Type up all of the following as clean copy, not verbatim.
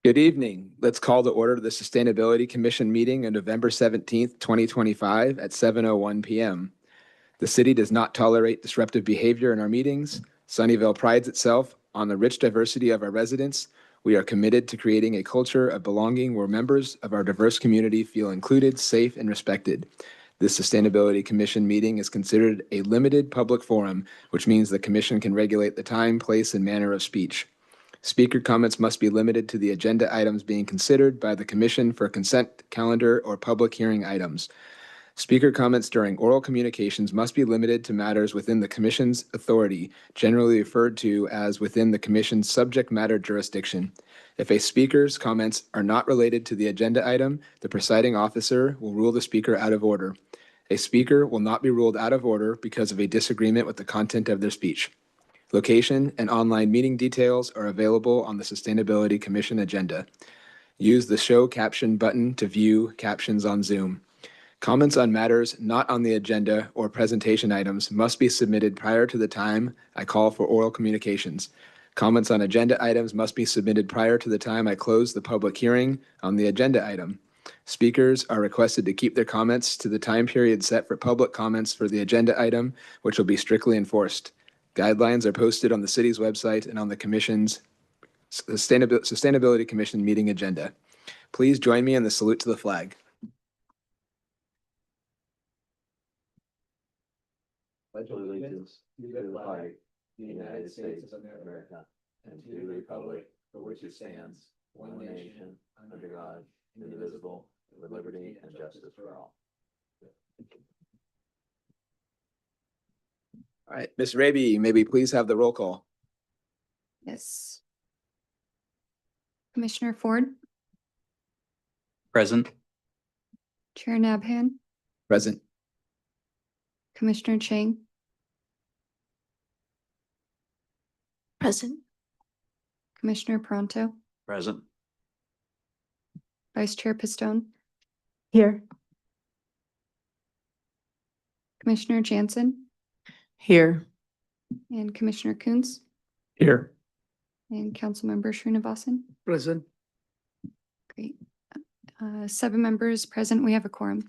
Good evening. Let's call to order the Sustainability Commission meeting on November 17th, 2025 at 7:01 p.m. The city does not tolerate disruptive behavior in our meetings. Sunnyvale prides itself on the rich diversity of our residents. We are committed to creating a culture of belonging where members of our diverse community feel included, safe, and respected. This Sustainability Commission meeting is considered a limited public forum, which means the commission can regulate the time, place, and manner of speech. Speaker comments must be limited to the agenda items being considered by the commission for consent calendar or public hearing items. Speaker comments during oral communications must be limited to matters within the commission's authority, generally referred to as within the commission's subject matter jurisdiction. If a speaker's comments are not related to the agenda item, the presiding officer will rule the speaker out of order. A speaker will not be ruled out of order because of a disagreement with the content of their speech. Location and online meeting details are available on the Sustainability Commission agenda. Use the Show Caption button to view captions on Zoom. Comments on matters not on the agenda or presentation items must be submitted prior to the time I call for oral communications. Comments on agenda items must be submitted prior to the time I close the public hearing on the agenda item. Speakers are requested to keep their comments to the time period set for public comments for the agenda item, which will be strictly enforced. Guidelines are posted on the city's website and on the Commission's Sustainability Commission meeting agenda. Please join me in the salute to the flag. Pledge allegiance to the flag of the United States of America and to the republic for which it stands, one nation, under God, indivisible, with liberty and justice for all. All right, Ms. Raby, may we please have the roll call? Yes. Commissioner Ford, Present. Chair Nabhan, Present. Commissioner Chang, Present. Commissioner Pronto, Present. Vice Chair Pistone, Here. Commissioner Jansen, Here. and Commissioner Coons, Here. and Councilmember Srinivasan. Present. Great. 7 members present. We have a quorum.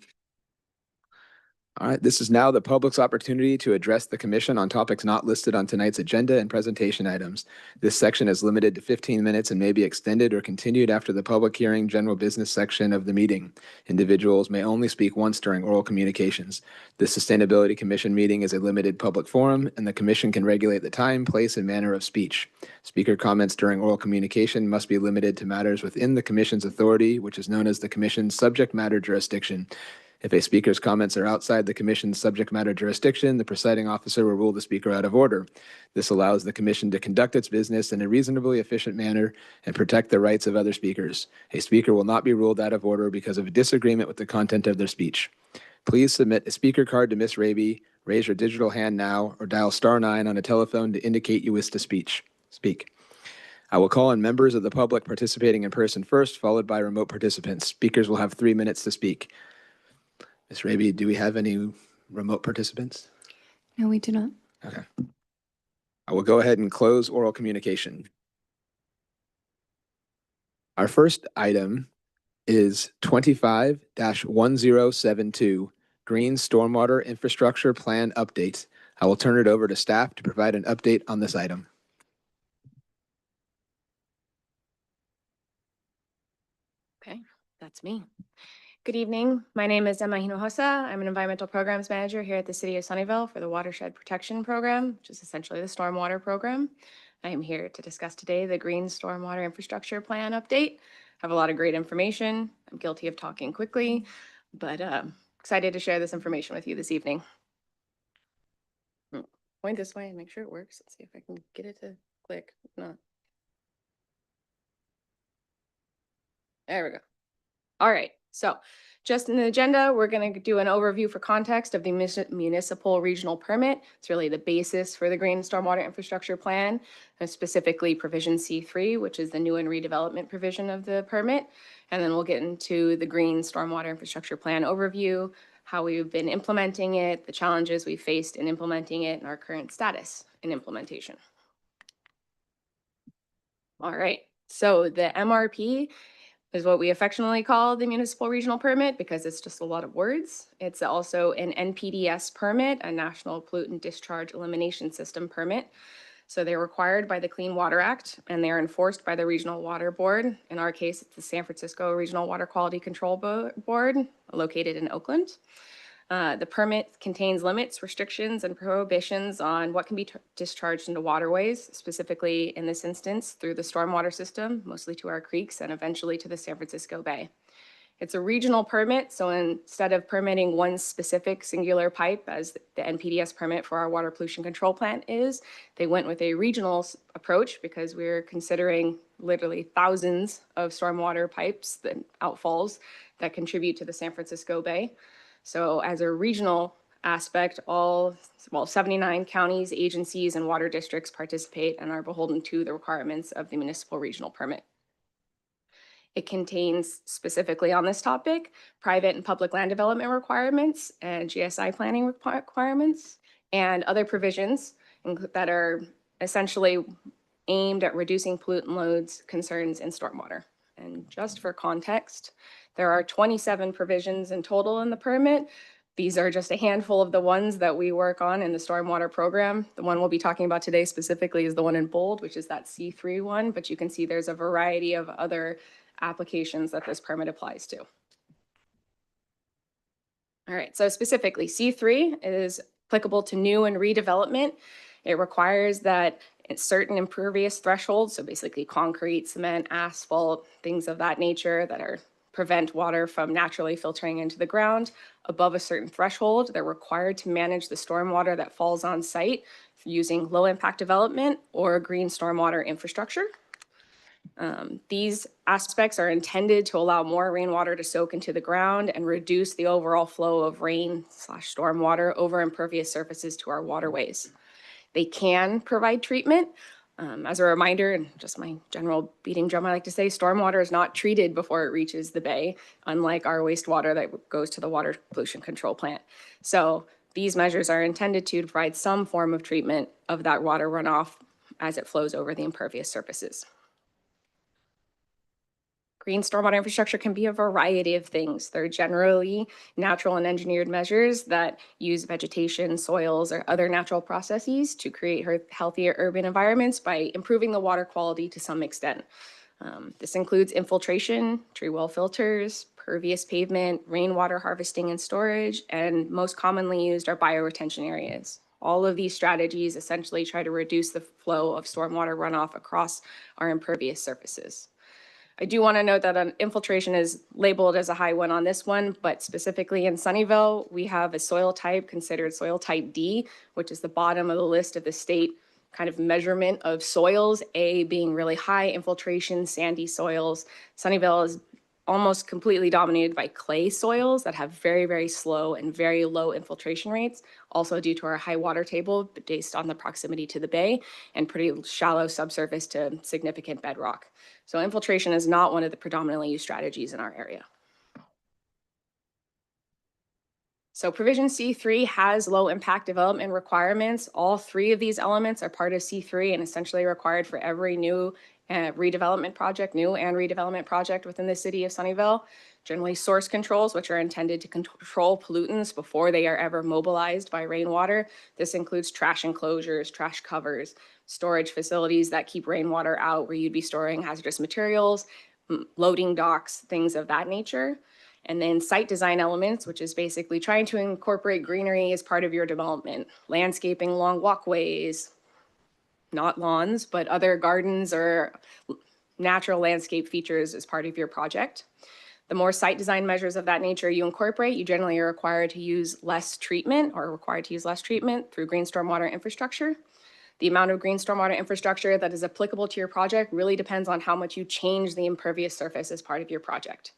All right, this is now the public's opportunity to address the commission on topics not listed on tonight's agenda and presentation items. This section is limited to 15 minutes and may be extended or continued after the public hearing general business section of the meeting. Individuals may only speak once during oral communications. The Sustainability Commission meeting is a limited public forum, and the commission can regulate the time, place, and manner of speech. Speaker comments during oral communication must be limited to matters within the commission's authority, which is known as the commission's subject matter jurisdiction. If a speaker's comments are outside the commission's subject matter jurisdiction, the presiding officer will rule the speaker out of order. This allows the commission to conduct its business in a reasonably efficient manner and protect the rights of other speakers. A speaker will not be ruled out of order because of a disagreement with the content of their speech. Please submit a speaker card to Ms. Raby, raise your digital hand now, or dial *9 on a telephone to indicate you wish to speak. I will call on members of the public participating in person first, followed by remote participants. Speakers will have 3 minutes to speak. Ms. Raby, do we have any remote participants? No, we do not. Okay. I will go ahead and close oral communication. Our first item is 25-1072, Green Stormwater Infrastructure Plan Update. I will turn it over to staff to provide an update on this item. Okay, that's me. Good evening. My name is Emma Hinojosa. I'm an environmental programs manager here at the City of Sunnyvale for the Watershed Protection Program, which is essentially the stormwater program. I am here to discuss today the Green Stormwater Infrastructure Plan update. I have a lot of great information. I'm guilty of talking quickly, but excited to share this information with you this evening. Point this way and make sure it works. Let's see if I can get it to click. If not. There we go. All right. So just in the agenda, we're going to do an overview for context of the municipal regional permit. It's really the basis for the Green Stormwater Infrastructure Plan, and specifically provision C3, which is the new and redevelopment provision of the permit. And then we'll get into the Green Stormwater Infrastructure Plan overview, how we've been implementing it, the challenges we faced in implementing it, and our current status in implementation. All right. So the MRP is what we affectionately call the municipal regional permit because it's just a lot of words. It's also an NPDS permit, a National Pollutant Discharge Elimination System permit. So they're required by the Clean Water Act and they're enforced by the Regional Water Board. In our case, it's the San Francisco Regional Water Quality Control Board located in Oakland. The permit contains limits, restrictions, and prohibitions on what can be discharged into waterways, specifically in this instance through the stormwater system, mostly to our creeks and eventually to the San Francisco Bay. It's a regional permit, so instead of permitting one specific singular pipe as the NPDS permit for our water pollution control plant is, they went with a regional approach because we're considering literally thousands of stormwater pipes and outfalls that contribute to the San Francisco Bay. So as a regional aspect, 79 counties, agencies, and water districts participate and are beholden to the requirements of the municipal regional permit. It contains, specifically on this topic, private and public land development requirements and GSI planning requirements and other provisions that are essentially aimed at reducing pollutant loads, concerns, and stormwater. And just for context, there are 27 provisions in total in the permit. These are just a handful of the ones that we work on in the stormwater program. The one we'll be talking about today specifically is the one in bold, which is that C3 one, but you can see there's a variety of other applications that this permit applies to. All right, so specifically C3 is applicable to new and redevelopment. It requires that certain impervious thresholds, so basically concrete, cement, asphalt, things of that nature that are prevent water from naturally filtering into the ground above a certain threshold. They're required to manage the stormwater that falls on site using low impact development or green stormwater infrastructure. These aspects are intended to allow more rainwater to soak into the ground and reduce the overall flow of rain/stormwater over impervious surfaces to our waterways. They can provide treatment. As a reminder, and just my general beating drum, I like to say, stormwater is not treated before it reaches the bay, unlike our wastewater that goes to the water pollution control plant. So these measures are intended to provide some form of treatment of that water runoff as it flows over the impervious surfaces. Green stormwater infrastructure can be a variety of things. They're generally natural and engineered measures that use vegetation, soils, or other natural processes to create healthier urban environments by improving the water quality to some extent. This includes infiltration, tree well filters, pervious pavement, rainwater harvesting and storage, and most commonly used are bioretention areas. All of these strategies essentially try to reduce the flow of stormwater runoff across our impervious surfaces. I do want to note that infiltration is labeled as a high one on this one, but specifically in Sunnyvale, we have a soil type considered soil type D, which is the bottom of the list of the state kind of measurement of soils, A being really high infiltration, sandy soils. Sunnyvale is almost completely dominated by clay soils that have very, very slow and very low infiltration rates, also due to our high water table based on the proximity to the bay and pretty shallow subsurface to significant bedrock. So infiltration is not one of the predominantly used strategies in our area. So provision C3 has low impact development requirements. All three of these elements are part of C3 and essentially required for every new redevelopment project, new and redevelopment project within the city of Sunnyvale. Generally source controls, which are intended to control pollutants before they are ever mobilized by rainwater. This includes trash enclosures, trash covers, storage facilities that keep rainwater out where you'd be storing hazardous materials, loading docks, things of that nature. And then site design elements, which is basically trying to incorporate greenery as part of your development, landscaping along walkways, not lawns, but other gardens or natural landscape features as part of your project. The more site design measures of that nature you incorporate, you generally are required to use less treatment or required to use less treatment through green stormwater infrastructure. The amount of green stormwater infrastructure that is applicable to your project really depends on how much you change the impervious surface as part of your project.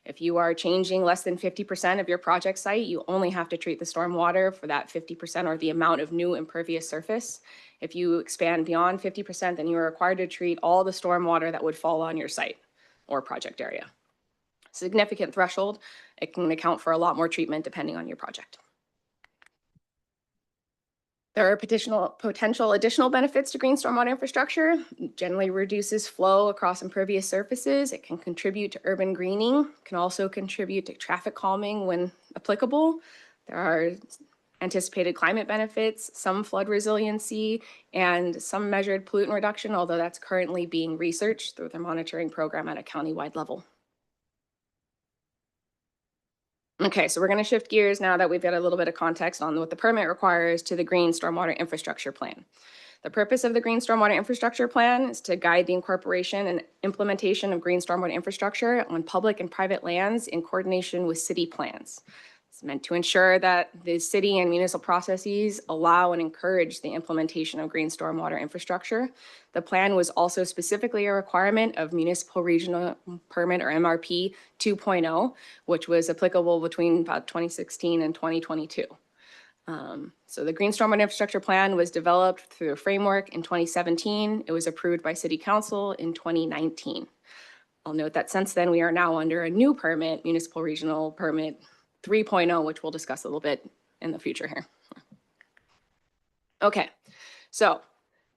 If you are changing less than 50% of your project site, you only have to treat the stormwater for that 50% or the amount of new impervious surface. If you expand beyond 50%, then you are required to treat all the stormwater that would fall on your site or project area. Significant threshold, it can account for a lot more treatment depending on your project. There are potential additional benefits to green stormwater infrastructure. Generally reduces flow across impervious surfaces. It can contribute to urban greening, can also contribute to traffic calming when applicable. There are anticipated climate benefits, some flood resiliency, and some measured pollutant reduction, although that's currently being researched through the monitoring program at a countywide level. Okay, so we're going to shift gears now that we've got a little bit of context on what the permit requires to the Green Stormwater Infrastructure Plan. The purpose of the Green Stormwater Infrastructure Plan is to guide the incorporation and implementation of green stormwater infrastructure on public and private lands in coordination with city plans. It's meant to ensure that the city and municipal processes allow and encourage the implementation of green stormwater infrastructure. The plan was also specifically a requirement of Municipal Regional Permit, or MRP 2.0, which was applicable between about 2016 and 2022. So the Green Stormwater Infrastructure Plan was developed through a framework in 2017. It was approved by City Council in 2019. I'll note that since then, we are now under a new permit, Municipal Regional Permit 3.0, which we'll discuss a little bit in the future here. Okay, so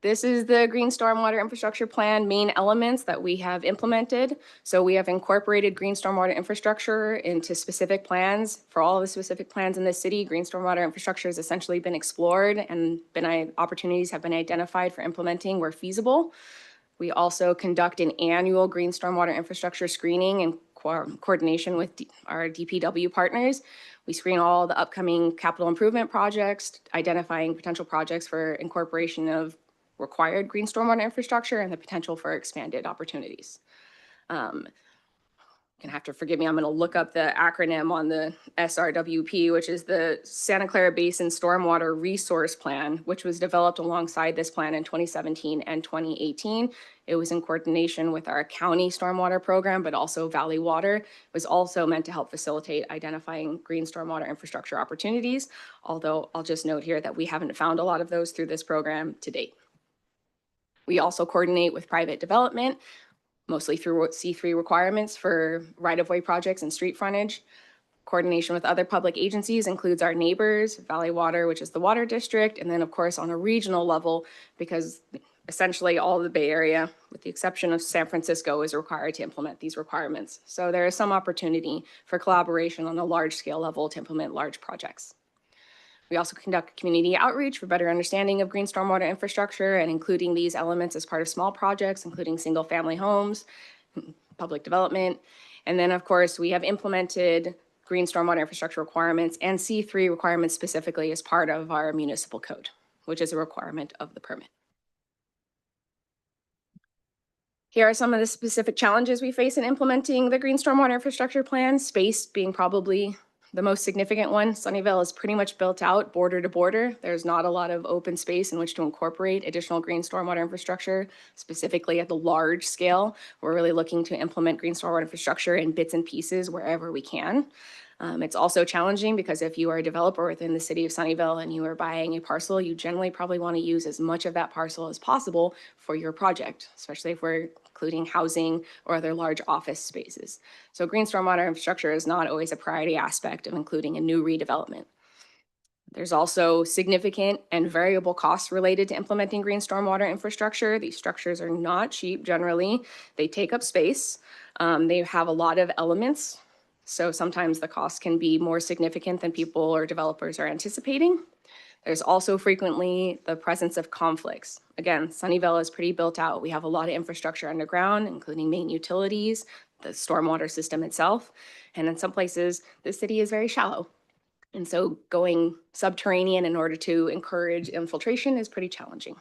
this is the Green Stormwater Infrastructure Plan main elements that we have implemented. So we have incorporated green stormwater infrastructure into specific plans. For all the specific plans in the city, green stormwater infrastructure has essentially been explored and opportunities have been identified for implementing where feasible. We also conduct an annual green stormwater infrastructure screening in coordination with our DPW partners. We screen all the upcoming capital improvement projects, identifying potential projects for incorporation of required green stormwater infrastructure and the potential for expanded opportunities. Gonna have to forgive me, I'm gonna look up the acronym on the SRWP, which is the Santa Clara Basin Stormwater Resource Plan, which was developed alongside this plan in 2017 and 2018. It was in coordination with our county stormwater program, but also Valley Water. It was also meant to help facilitate identifying green stormwater infrastructure opportunities, although I'll just note here that we haven't found a lot of those through this program to date. We also coordinate with private development, mostly through C3 requirements for right-of-way projects and street frontage. Coordination with other public agencies includes our neighbors, Valley Water, which is the water district, and then of course on a regional level, because essentially all of the Bay Area, with the exception of San Francisco, is required to implement these requirements. So there is some opportunity for collaboration on a large scale level to implement large projects. We also conduct community outreach for better understanding of green stormwater infrastructure and including these elements as part of small projects, including single family homes, public development. And then of course, we have implemented green stormwater infrastructure requirements and C3 requirements specifically as part of our municipal code, which is a requirement of the permit. Here are some of the specific challenges we face in implementing the green stormwater infrastructure plan, space being probably the most significant one. Sunnyvale is pretty much built out border to border. There's not a lot of open space in which to incorporate additional green stormwater infrastructure, specifically at the large scale. We're really looking to implement green stormwater infrastructure in bits and pieces wherever we can. It's also challenging because if you are a developer within the city of Sunnyvale and you are buying a parcel, you generally probably want to use as much of that parcel as possible for your project, especially if we're including housing or other large office spaces. So green stormwater infrastructure is not always a priority aspect of including a new redevelopment. There's also significant and variable costs related to implementing green stormwater infrastructure. These structures are not cheap generally. They take up space. They have a lot of elements. So sometimes the cost can be more significant than people or developers are anticipating. There's also frequently the presence of conflicts. Again, Sunnyvale is pretty built out. We have a lot of infrastructure underground, including main utilities, the stormwater system itself. And in some places, the city is very shallow. And so going subterranean in order to encourage infiltration is pretty challenging.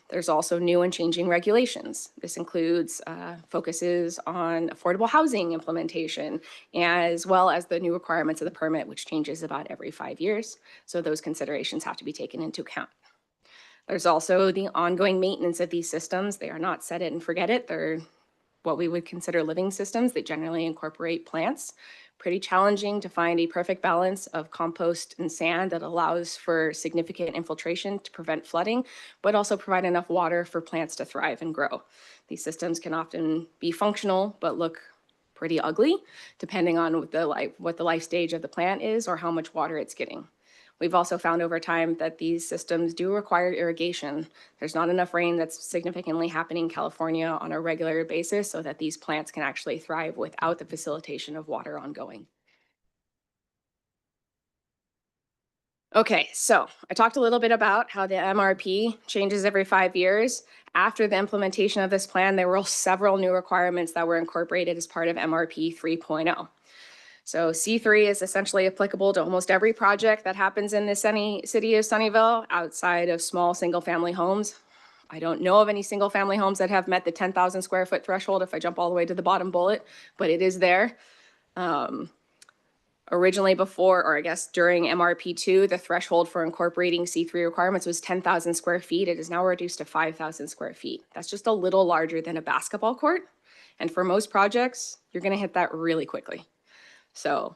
There's also new and changing regulations. This includes focuses on affordable housing implementation, as well as the new requirements of the permit, which changes about every 5 years. So those considerations have to be taken into account. There's also the ongoing maintenance of these systems. They are not set it and forget it. They're what we would consider living systems. They generally incorporate plants. Pretty challenging to find a perfect balance of compost and sand that allows for significant infiltration to prevent flooding, but also provide enough water for plants to thrive and grow. These systems can often be functional, but look pretty ugly, depending on what the life stage of the plant is or how much water it's getting. We've also found over time that these systems do require irrigation. There's not enough rain that's significantly happening in California on a regular basis so that these plants can actually thrive without the facilitation of water ongoing. Okay, so I talked a little bit about how the MRP changes every 5 years. After the implementation of this plan, there were several new requirements that were incorporated as part of MRP 3.0. So C3 is essentially applicable to almost every project that happens in the city of Sunnyvale outside of small single-family homes. I don't know of any single-family homes that have met the 10,000 square foot threshold if I jump all the way to the bottom bullet, but it is there. Originally before, or I guess during MRP2, the threshold for incorporating C3 requirements was 10,000 square feet. It is now reduced to 5,000 square feet. That's just a little larger than a basketball court. And for most projects, you're gonna hit that really quickly. So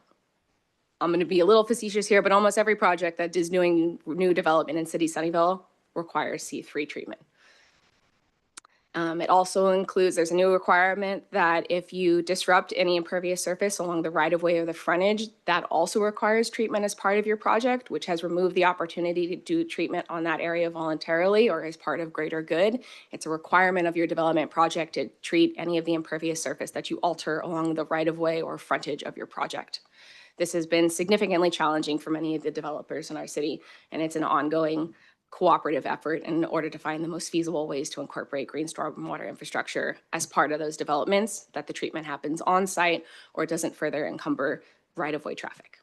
I'm gonna be a little facetious here, but almost every project that is doing new development in City Sunnyvale requires C3 treatment. It also includes, there's a new requirement that if you disrupt any impervious surface along the right-of-way or the frontage, that also requires treatment as part of your project, which has removed the opportunity to do treatment on that area voluntarily or as part of greater good. It's a requirement of your development project to treat any of the impervious surface that you alter along the right-of-way or frontage of your project. This has been significantly challenging for many of the developers in our city, and it's an ongoing cooperative effort in order to find the most feasible ways to incorporate green stormwater infrastructure as part of those developments, that the treatment happens on site or doesn't further encumber right-of-way traffic.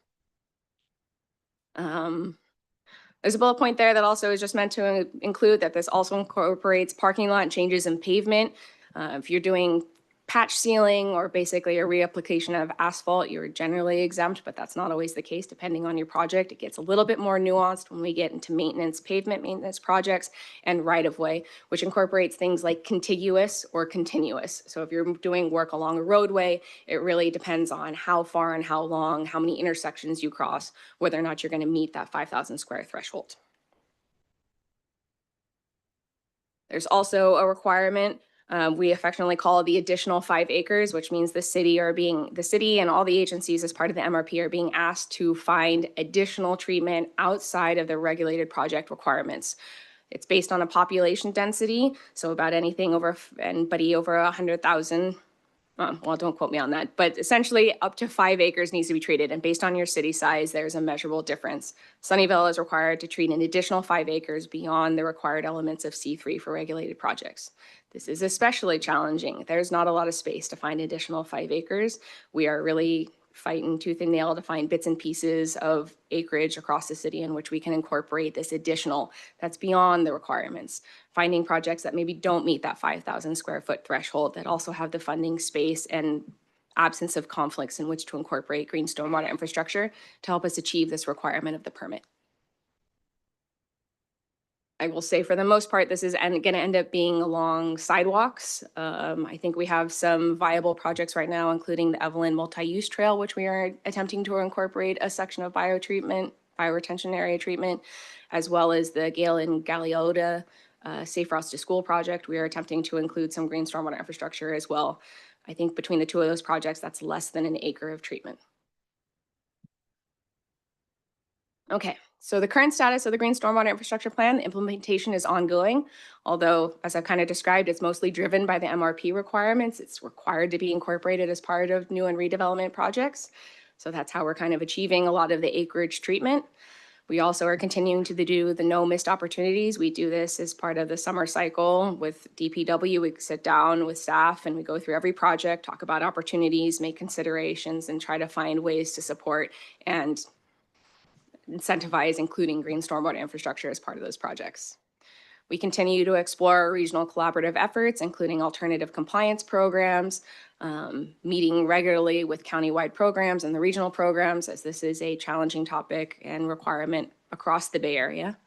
There's a bullet point there that also is just meant to include that this also incorporates parking lot changes in pavement. If you're doing patch sealing or basically a reapplication of asphalt, you're generally exempt, but that's not always the case depending on your project. It gets a little bit more nuanced when we get into maintenance, pavement maintenance projects, and right-of-way, which incorporates things like contiguous or continuous. So if you're doing work along a roadway, it really depends on how far and how long, how many intersections you cross, whether or not you're going to meet that 5,000 square threshold. There's also a requirement we affectionately call the additional 5 acres, which means the city and all the agencies as part of the MRP are being asked to find additional treatment outside of the regulated project requirements. It's based on a population density, so about anybody over 100,000. Well, don't quote me on that, but essentially up to 5 acres needs to be treated. And based on your city size, there's a measurable difference. Sunnyvale is required to treat an additional 5 acres beyond the required elements of C3 for regulated projects. This is especially challenging. There's not a lot of space to find additional 5 acres. We are really fighting tooth and nail to find bits and pieces of acreage across the city in which we can incorporate this additional that's beyond the requirements. Finding projects that maybe don't meet that 5,000 square foot threshold that also have the funding space and absence of conflicts in which to incorporate green stormwater infrastructure to help us achieve this requirement of the permit. I will say for the most part, this is going to end up being along sidewalks. I think we have some viable projects right now, including the Evelyn multi-use trail, which we are attempting to incorporate a section of bioretention area treatment, as well as the Gale and Galeota Safe Routes to School project. We are attempting to include some green stormwater infrastructure as well. I think between the two of those projects, that's less than an acre of treatment. Okay, so the current status of the Green Stormwater Infrastructure Plan, the implementation is ongoing, although as I've kind of described, it's mostly driven by the MRP requirements. It's required to be incorporated as part of new and redevelopment projects. So that's how we're kind of achieving a lot of the acreage treatment. We also are continuing to do the no missed opportunities. We do this as part of the summer cycle with DPW. We sit down with staff and we go through every project, talk about opportunities, make considerations, and try to find ways to support and incentivize including green stormwater infrastructure as part of those projects. We continue to explore regional collaborative efforts, including alternative compliance programs, meeting regularly with countywide programs and the regional programs, as this is a challenging topic and requirement across the Bay Area.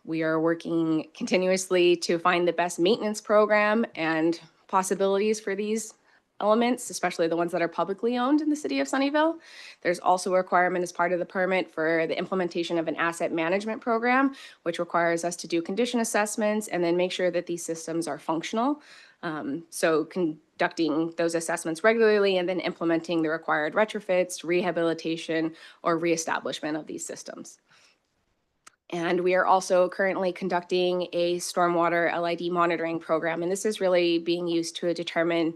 We are working continuously to find the best maintenance program and possibilities for these elements, especially the ones that are publicly owned in the city of Sunnyvale. There's also a requirement as part of the permit for the implementation of an asset management program, which requires us to do condition assessments and then make sure that these systems are functional. So conducting those assessments regularly and then implementing the required retrofits, rehabilitation, or reestablishment of these systems. And we are also currently conducting a stormwater LID monitoring program, and this is really being used to determine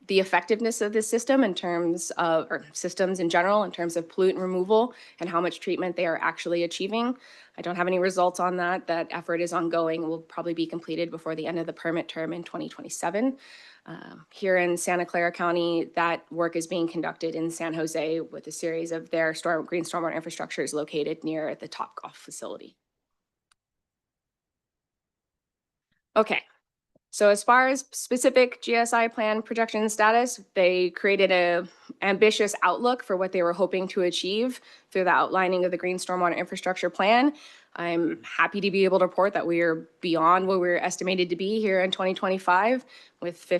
the effectiveness of the system in terms of, or systems in general, in terms of pollutant removal and how much treatment they are actually achieving. I don't have any results on that. That effort is ongoing, will probably be completed before the end of the permit term in 2027. Here in Santa Clara County, that work is being conducted in San Jose with a series of their green stormwater infrastructures located near the Topgolf facility. Okay, so as far as specific GSI plan projection status, they created a ambitious outlook for what they were hoping to achieve through the outlining of the green stormwater infrastructure plan. I'm happy to be able to report that we are beyond what we were estimated to be here in 2025 with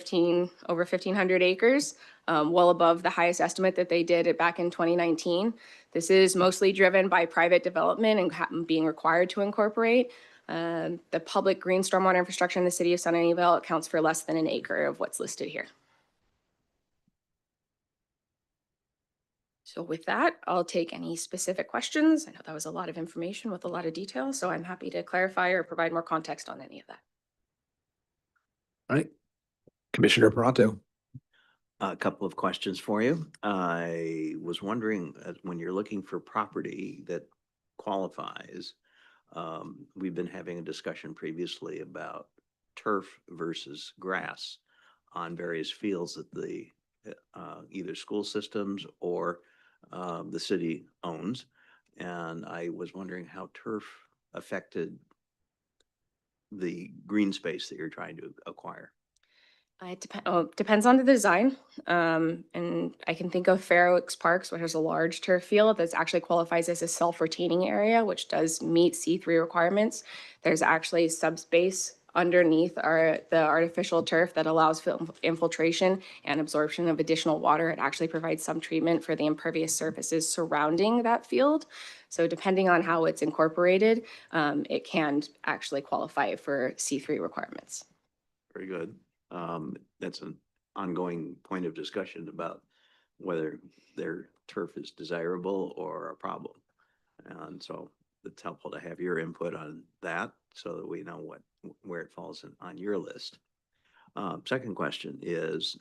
over 1,500 acres, well above the highest estimate that they did back in 2019. This is mostly driven by private development and being required to incorporate. The public green stormwater infrastructure in the city of Sunnyvale accounts for less than an acre of what's listed here. So with that, I'll take any specific questions. I know that was a lot of information with a lot of detail, so I'm happy to clarify or provide more context on any of that. All right. Commissioner Peranto. A couple of questions for you. I was wondering, when you're looking for property that qualifies, we've been having a discussion previously about turf versus grass on various fields that the either school systems or the city owns. And I was wondering how turf affected the green space that you're trying to acquire. It depends on the design. And I can think of Fair Oaks Parks, which has a large turf field that actually qualifies as a self-retaining area, which does meet C3 requirements. There's actually subspace underneath the artificial turf that allows infiltration and absorption of additional water. It actually provides some treatment for the impervious surfaces surrounding that field. So depending on how it's incorporated, it can actually qualify for C3 requirements. Very good. That's an ongoing point of discussion about whether their turf is desirable or a problem. And so it's helpful to have your input on that so that we know where it falls on your list. Second question is,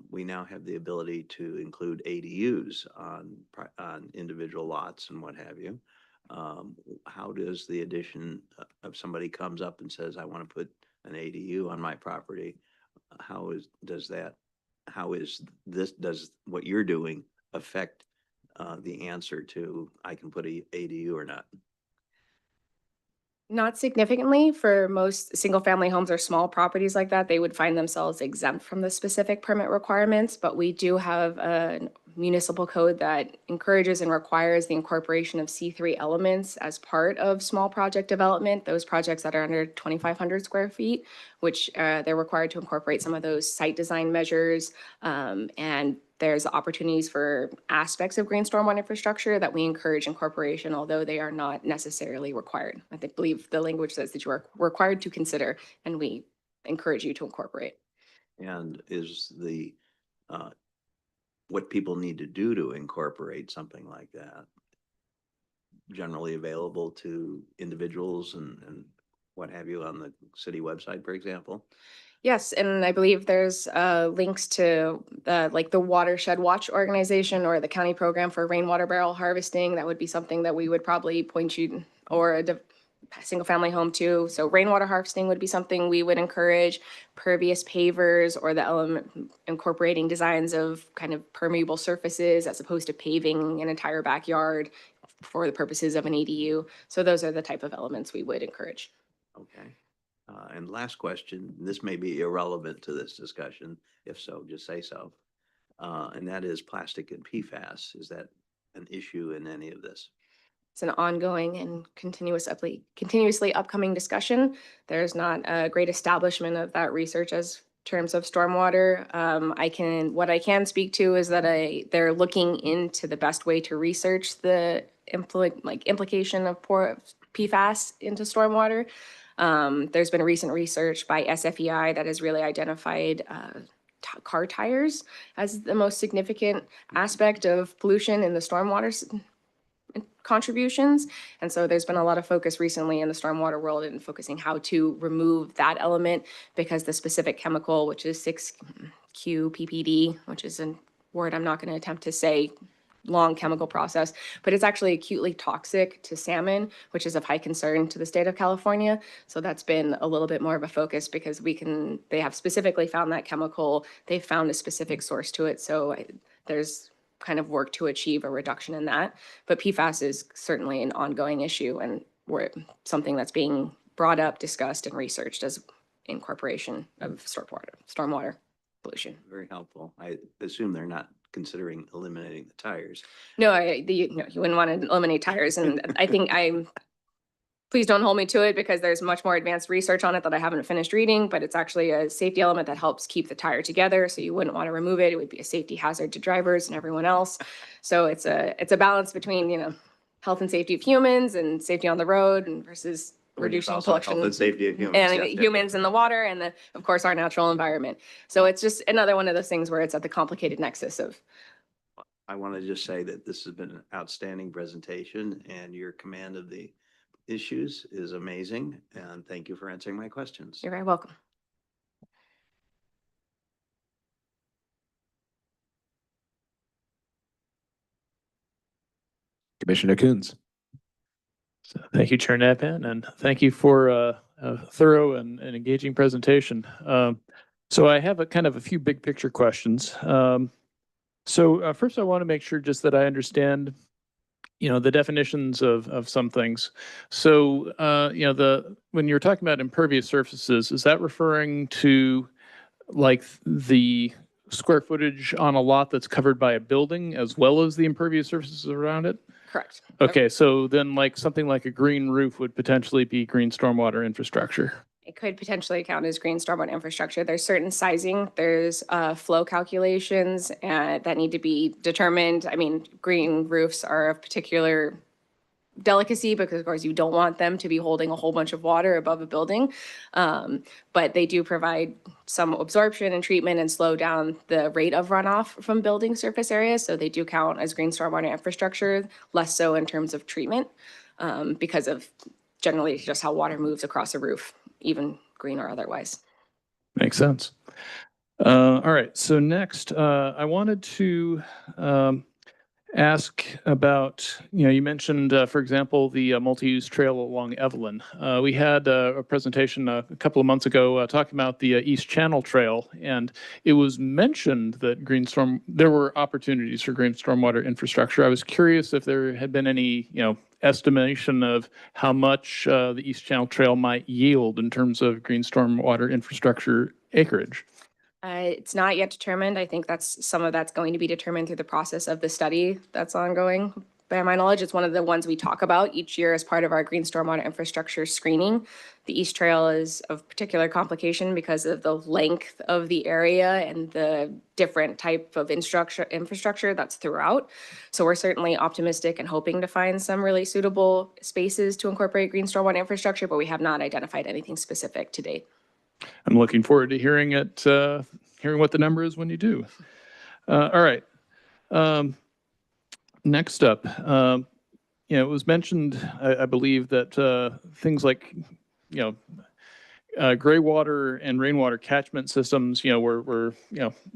we now have the ability to include ADUs on individual lots and what have you. How does the addition of somebody comes up and says, I want to put an ADU on my property? Does what you're doing affect the answer to I can put a ADU or not? Not significantly. For most single-family homes or small properties like that, they would find themselves exempt from the specific permit requirements, but we do have a municipal code that encourages and requires the incorporation of C3 elements as part of small project development, those projects that are under 2,500 square feet, which they're required to incorporate some of those site design measures, and there's opportunities for aspects of green stormwater infrastructure that we encourage incorporation, although they are not necessarily required. I believe the language says that you are required to consider, and we encourage you to incorporate. And is what people need to do to incorporate something like that generally available to individuals and what have you on the city website, for example? Yes, and I believe there's links to like the Watershed Watch organization or the county program for rainwater barrel harvesting. That would be something that we would probably point you, or a single family home too. So rainwater harvesting would be something we would encourage. Pervious pavers, or the element incorporating designs of kind of permeable surfaces as opposed to paving an entire backyard for the purposes of an ADU. So those are the type of elements we would encourage. Okay. And last question, this may be irrelevant to this discussion. If so, just say so. And that is plastic and PFAS. Is that an issue in any of this? It's an ongoing and continuously upcoming discussion. There's not a great establishment of that research as terms of stormwater. What I can speak to is that they're looking into the best way to research the implication of PFAS into stormwater. There's been recent research by SFEI that has really identified car tires as the most significant aspect of pollution in the stormwater contributions. And so there's been a lot of focus recently in the stormwater world in focusing how to remove that element, because the specific chemical, which is 6-QPPD, which is a word I'm not going to attempt to say, long chemical process, but it's actually acutely toxic to salmon, which is of high concern to the state of California. So that's been a little bit more of a focus, because they have specifically found that chemical, they found a specific source to it. So there's kind of work to achieve a reduction in that. But PFAS is certainly an ongoing issue, and something that's being brought up, discussed, and researched as incorporation of stormwater pollution. Very helpful. I assume they're not considering eliminating the tires. No, you wouldn't want to eliminate tires. And I think please don't hold me to it, because there's much more advanced research on it that I haven't finished reading, but it's actually a safety element that helps keep the tire together. So you wouldn't want to remove it. It would be a safety hazard to drivers and everyone else. So it's a balance between, health and safety of humans and safety on the road, and versus reducing Also health pollution and safety of humans. and Yes, yes. humans in the water, and of course, our natural environment. So it's just another one of those things where it's at the complicated nexus of. I want to just say that this has been an outstanding presentation, and your command of the issues is amazing. And thank you for answering my questions. You're very welcome. Commissioner Coons. So thank you, Chair Nabhan, and thank you for a thorough and engaging presentation. So I have a few big picture questions. First, I want to make sure just that I understand, the definitions of some things. So, when you're talking about impervious surfaces, is that referring to like the square footage on a lot that's covered by a building as well as the impervious surfaces around it? Correct. Okay, so then like something like a green roof would potentially be green stormwater infrastructure. It could potentially count as green stormwater infrastructure. There's certain sizing, there's flow calculations that need to be determined. I mean, green roofs are of particular delicacy, because of course you don't want them to be holding a whole bunch of water above a building. But they do provide some absorption and treatment and slow down the rate of runoff from building surface areas. So they do count as green stormwater infrastructure, less so in terms of treatment, because of generally just how water moves across a roof, even green or otherwise. Makes sense. All right, so next, I wanted to ask about, you mentioned, for example, the multi-use trail along Evelyn. We had a presentation a couple of months ago talking about the East Channel Trail, and it was mentioned that there were opportunities for green stormwater infrastructure. I was curious if there had been any, estimation of how much the East Channel Trail might yield in terms of green stormwater infrastructure acreage. It's not yet determined. I think some of that's going to be determined through the process of the study that's ongoing. By my knowledge, it's one of the ones we talk about each year as part of our green stormwater infrastructure screening. The East Trail is of particular complication because of the length of the area and the different type of infrastructure that's throughout. So we're certainly optimistic and hoping to find some really suitable spaces to incorporate green stormwater infrastructure, but we have not identified anything specific to date. I'm looking forward to hearing what the number is when you do. All right. Next up, it was mentioned, I believe, that things like, gray water and rainwater catchment systems, were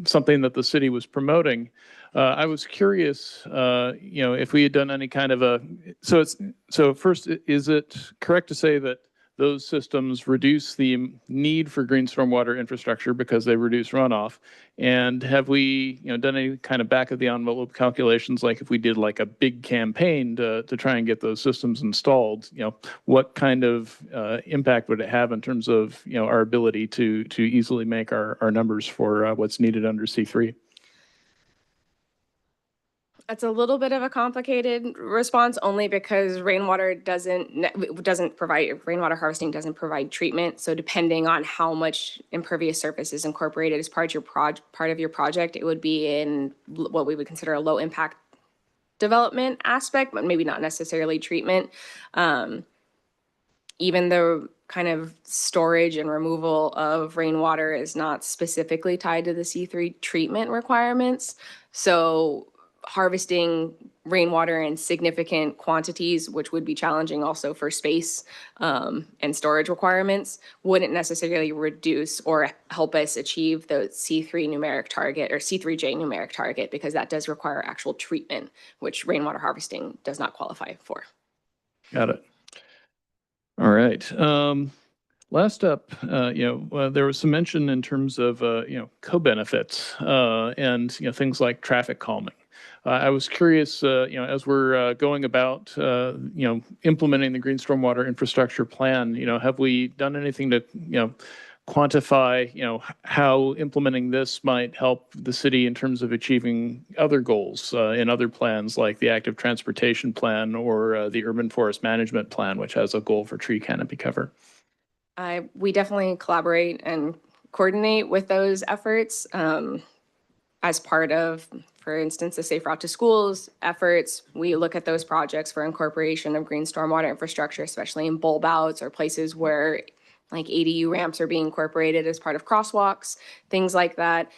something that the city was promoting. I was curious, if we had done any kind of so first, is it correct to say that those systems reduce the need for green stormwater infrastructure because they reduce runoff? And have we, done any kind of back of the envelope calculations, like if we did like a big campaign to try and get those systems installed, what kind of impact would it have in terms of, our ability to easily make our numbers for what's needed under C3? That's a little bit of a complicated response, only because rainwater harvesting doesn't provide treatment. So depending on how much impervious surface is incorporated as part of your project, it would be in what we would consider a low impact development aspect, but maybe not necessarily treatment. Even the kind of storage and removal of rainwater is not specifically tied to the C3 treatment requirements. So harvesting rainwater in significant quantities, which would be challenging also for space and storage requirements, wouldn't necessarily reduce or help us achieve the C3 numeric target or C3J numeric target, because that does require actual treatment, which rainwater harvesting does not qualify for. Got it. All right. Last up, there was some mention in terms of, co-benefits and, things like traffic calming. I was curious, as we're going about, implementing the Green Stormwater Infrastructure Plan, have we done anything to, quantify, how implementing this might help the city in terms of achieving other goals in other plans like the Active Transportation Plan or the Urban Forest Management Plan, which has a goal for tree canopy cover? We definitely collaborate and coordinate with those efforts as part of, for instance, the Safe Route to Schools efforts. We look at those projects for incorporation of green stormwater infrastructure, especially in bulb outs or places where like ADU ramps are being incorporated as part of crosswalks, things like that.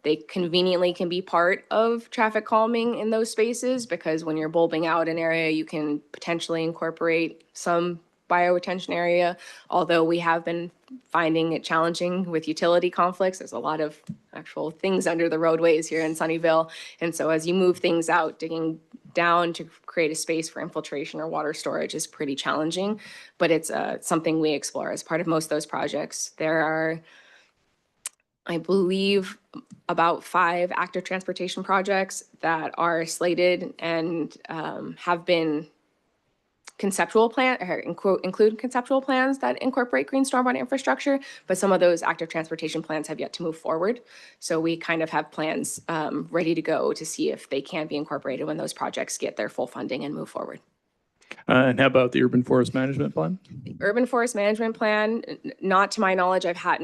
They conveniently can be part of traffic calming in those spaces, because when you're bulbing out an area, you can potentially incorporate some bioretention area, although we have been finding it challenging with utility conflicts. There's a lot of actual things under the roadways here in Sunnyvale. And so as you move things out, digging down to create a space for infiltration or water storage is pretty challenging, but it's something we explore as part of most of those projects. There are, I believe, about 5 active transportation projects that are slated and have been conceptual plan or include conceptual plans that incorporate green stormwater infrastructure, but some of those active transportation plans have yet to move forward. So we kind of have plans ready to go to see if they can be incorporated when those projects get their full funding and move forward. And how about the Urban Forest Management Plan? Urban Forest Management Plan, not to my knowledge, I've had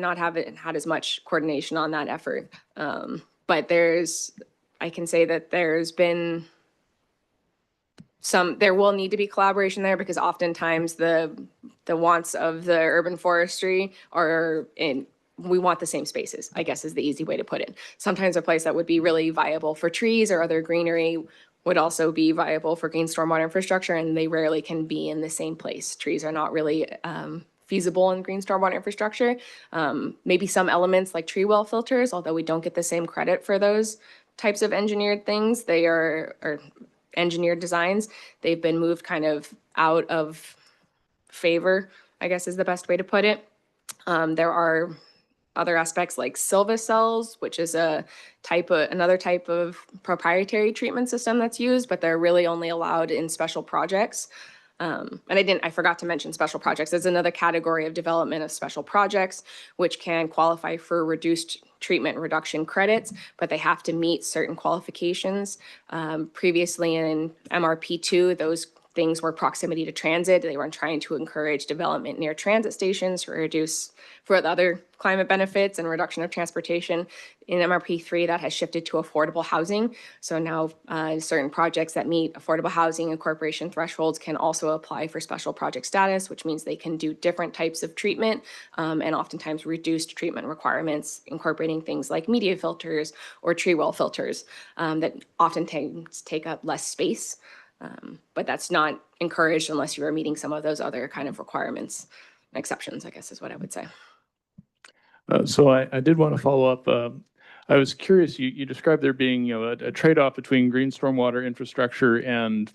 as much coordination on that effort. But I can say that there's been there will need to be collaboration there, because oftentimes the wants of the urban forestry are we want the same spaces, I guess is the easy way to put it. Sometimes a place that would be really viable for trees or other greenery would also be viable for green stormwater infrastructure, and they rarely can be in the same place. Trees are not really feasible in green stormwater infrastructure. Maybe some elements like tree well filters, although we don't get the same credit for those types of engineered things. They are engineered designs. They've been moved kind of out of favor, I guess is the best way to put it. There are other aspects like Silva cells, which is another type of proprietary treatment system that's used, but they're really only allowed in special projects. And I forgot to mention special projects. There's another category of development of special projects, which can qualify for reduced treatment reduction credits, but they have to meet certain qualifications. Previously in MRP2, those things were proximity to transit. They were trying to encourage development near transit stations to reduce for the other climate benefits and reduction of transportation. In MRP3, that has shifted to affordable housing. So now certain projects that meet affordable housing incorporation thresholds can also apply for special project status, which means they can do different types of treatment and oftentimes reduced treatment requirements, incorporating things like media filters or tree well filters that oftentimes take up less space. But that's not encouraged unless you are meeting some of those other kind of requirements and exceptions, I guess is what I would say. So I did want to follow up. I was curious, you described there being a trade-off between green stormwater infrastructure and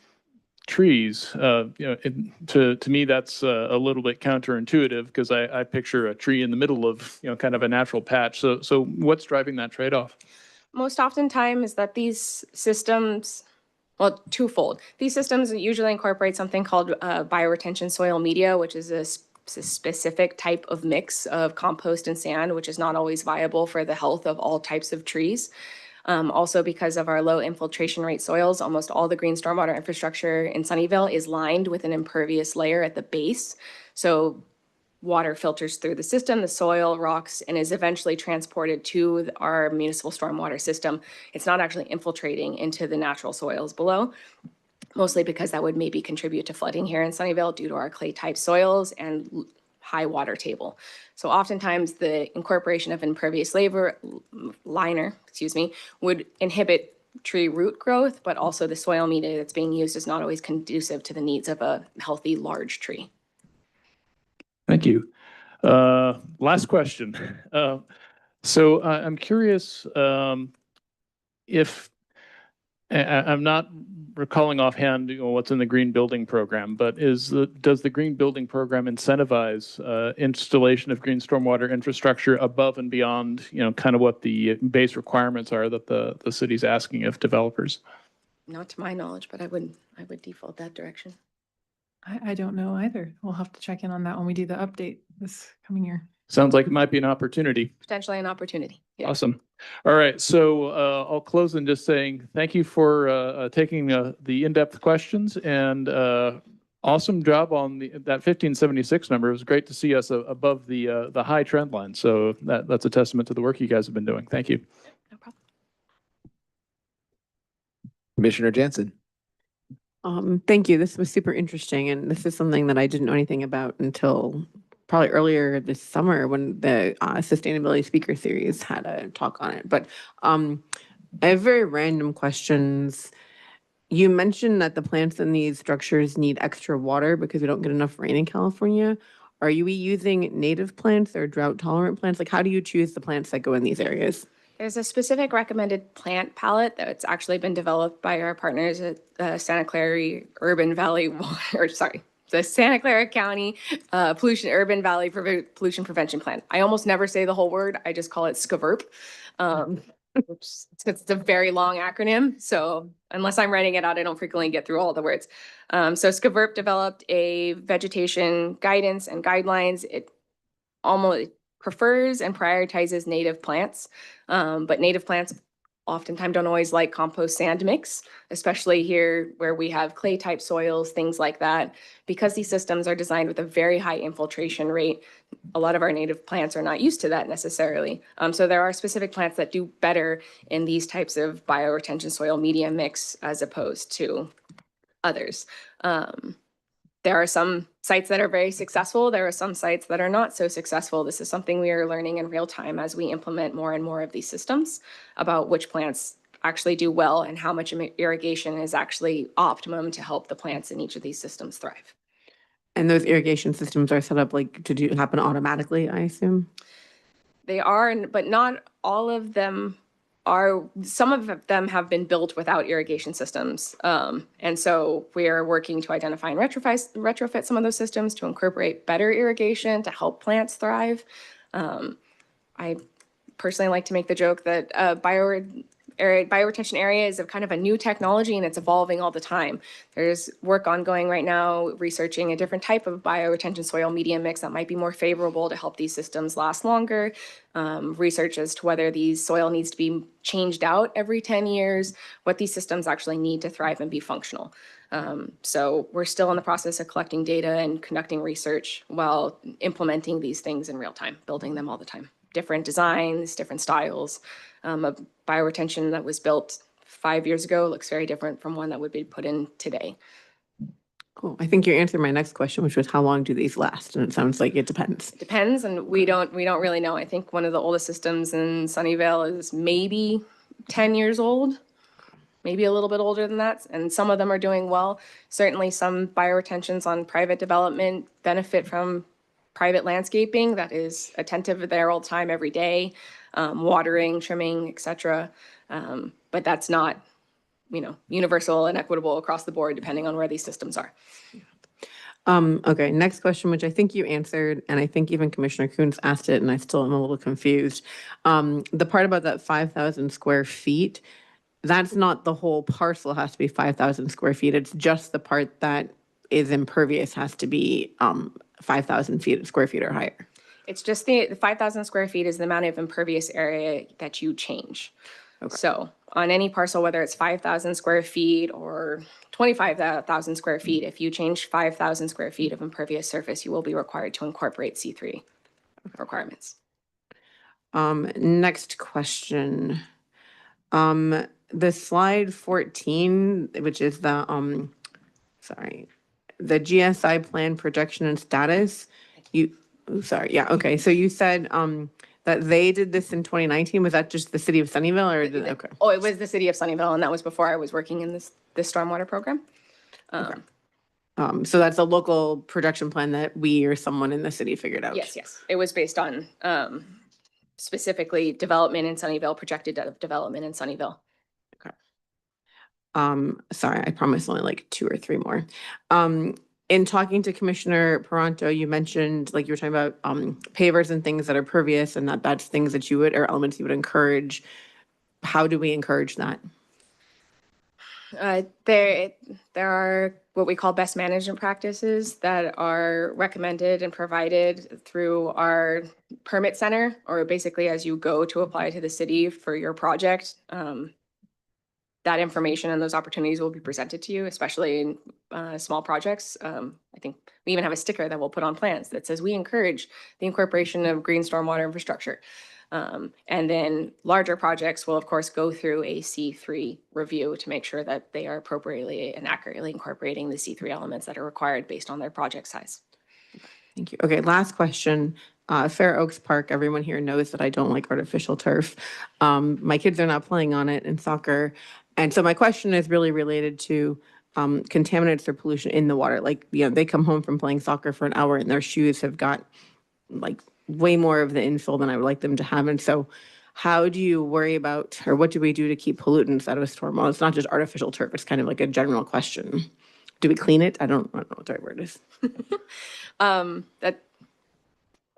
trees. To me, that's a little bit counterintuitive, because I picture a tree in the middle of kind of a natural patch. So what's driving that trade-off? Most oftentimes is that these systems, well, twofold. These systems usually incorporate something called bioretention soil media, which is a specific type of mix of compost and sand, which is not always viable for the health of all types of trees. Also, because of our low infiltration rate soils, almost all the green stormwater infrastructure in Sunnyvale is lined with an impervious layer at the base. So water filters through the system, the soil, rocks, and is eventually transported to our municipal stormwater system. It's not actually infiltrating into the natural soils below, mostly because that would maybe contribute to flooding here in Sunnyvale due to our clay type soils and high water table. So oftentimes the incorporation of impervious liner, would inhibit tree root growth, but also the soil media that's being used is not always conducive to the needs of a healthy, large tree. Thank you. Last question. So I'm curious if I'm not recalling offhand, what's in the green building program, but does the green building program incentivize installation of green stormwater infrastructure above and beyond, kind of what the base requirements are that the city's asking of developers? Not to my knowledge, but I would default that direction. I don't know either. We'll have to check in on that when we do the update this coming year. Sounds like it might be an opportunity. Potentially an opportunity. Yeah. Awesome. All right. So I'll close in just saying thank you for taking the in-depth questions, and awesome job on that 1576 number. It was great to see us above the high trend line. So that's a testament to the work you guys have been doing. Thank you. No problem. Commissioner Jansen. Thank you. This was super interesting, and this is something that I didn't know anything about until probably earlier this summer when the Sustainability Speaker Series had a talk on it. But I have very random questions. You mentioned that the plants in these structures need extra water because we don't get enough rain in California. Are you using native plants or drought-tolerant plants? Like, how do you choose the plants that go in these areas? There's a specific recommended plant palette that's actually been developed by our partners at Santa Clara Urban Valley, the Santa Clara County Urban Valley Pollution Prevention Plan. I almost never say the whole word. I just call it SCVRP, which it's a very long acronym. So unless I'm writing it out, I don't frequently get through all the words. So SCVRP developed a vegetation guidance and guidelines. It almost prefers and prioritizes native plants, but native plants oftentimes don't always like compost sand mix, especially here where we have clay type soils, things like that. Because these systems are designed with a very high infiltration rate, a lot of our native plants are not used to that necessarily. So there are specific plants that do better in these types of bioretention soil media mix as opposed to others. There are some sites that are very successful. There are some sites that are not so successful. This is something we are learning in real time as we implement more and more of these systems about which plants actually do well and how much irrigation is actually optimum to help the plants in each of these systems thrive. And those irrigation systems are set up like to happen automatically, I assume? They are, but not all of them are. Some of them have been built without irrigation systems. And so we are working to identify and retrofit some of those systems to incorporate better irrigation to help plants thrive. I personally like to make the joke that bioretention area is a kind of a new technology and it's evolving all the time. There's work ongoing right now researching a different type of bioretention soil media mix that might be more favorable to help these systems last longer. Research as to whether these soil needs to be changed out every 10 years, what these systems actually need to thrive and be functional. So we're still in the process of collecting data and conducting research while implementing these things in real time, building them all the time. Different designs, different styles. A bioretention that was built 5 years ago looks very different from one that would be put in today. Cool. I think you answered my next question, which was how long do these last? And it sounds like it depends. It depends, and we don't really know. I think one of the oldest systems in Sunnyvale is maybe 10 years old, maybe a little bit older than that, and some of them are doing well. Certainly some bioretentions on private development benefit from private landscaping that is attentive there all the time, every day, watering, trimming, etc. But that's not, universal and equitable across the board, depending on where these systems are. Okay, next question, which I think you answered, and I think even Commissioner Coons asked it, and I still am a little confused. The part about that 5,000 square feet, that's not the whole parcel has to be 5,000 square feet. It's just the part that is impervious has to be 5,000 square feet or higher. It's just the 5,000 square feet is the amount of impervious area that you change. Okay. So on any parcel, whether it's 5,000 square feet or 25,000 square feet, if you change 5,000 square feet of impervious surface, you will be required to incorporate C3 requirements. Next question. The slide 14, which is the GSI plan projection and status, Oh, sorry. Yeah. Okay. So you said that they did this in 2019. Was that just the city of Sunnyvale or did, okay. Oh, it was the city of Sunnyvale, and that was before I was working in this stormwater program. So that's a local production plan that we or someone in the city figured out. Yes. It was based on specifically development in Sunnyvale, projected development in Sunnyvale. Sorry, I promise only like 2 or 3 more. In talking to Commissioner Peranto, you mentioned, like you were talking about, pavers and things that are pervious and that's things that you would, or elements you would encourage. How do we encourage that? There are what we call best management practices that are recommended and provided through our permit center, or basically as you go to apply to the city for your project. That information and those opportunities will be presented to you, especially in small projects. I think we even have a sticker that we'll put on plans that says we encourage the incorporation of green stormwater infrastructure. And then larger projects will of course go through a C3 review to make sure that they are appropriately and accurately incorporating the C3 elements that are required based on their project size. Thank you. Okay, last question. Fair Oaks Park, everyone here knows that I don't like artificial turf. My kids are not playing on it in soccer. And so my question is really related to contaminants or pollution in the water. Like, they come home from playing soccer for an hour and their shoes have got like way more of the infill than I would like them to have. And so how do you worry about, or what do we do to keep pollutants out of storm? Well, it's not just artificial turf, it's kind of like a general question. Do we clean it? I don't know what the right word is. That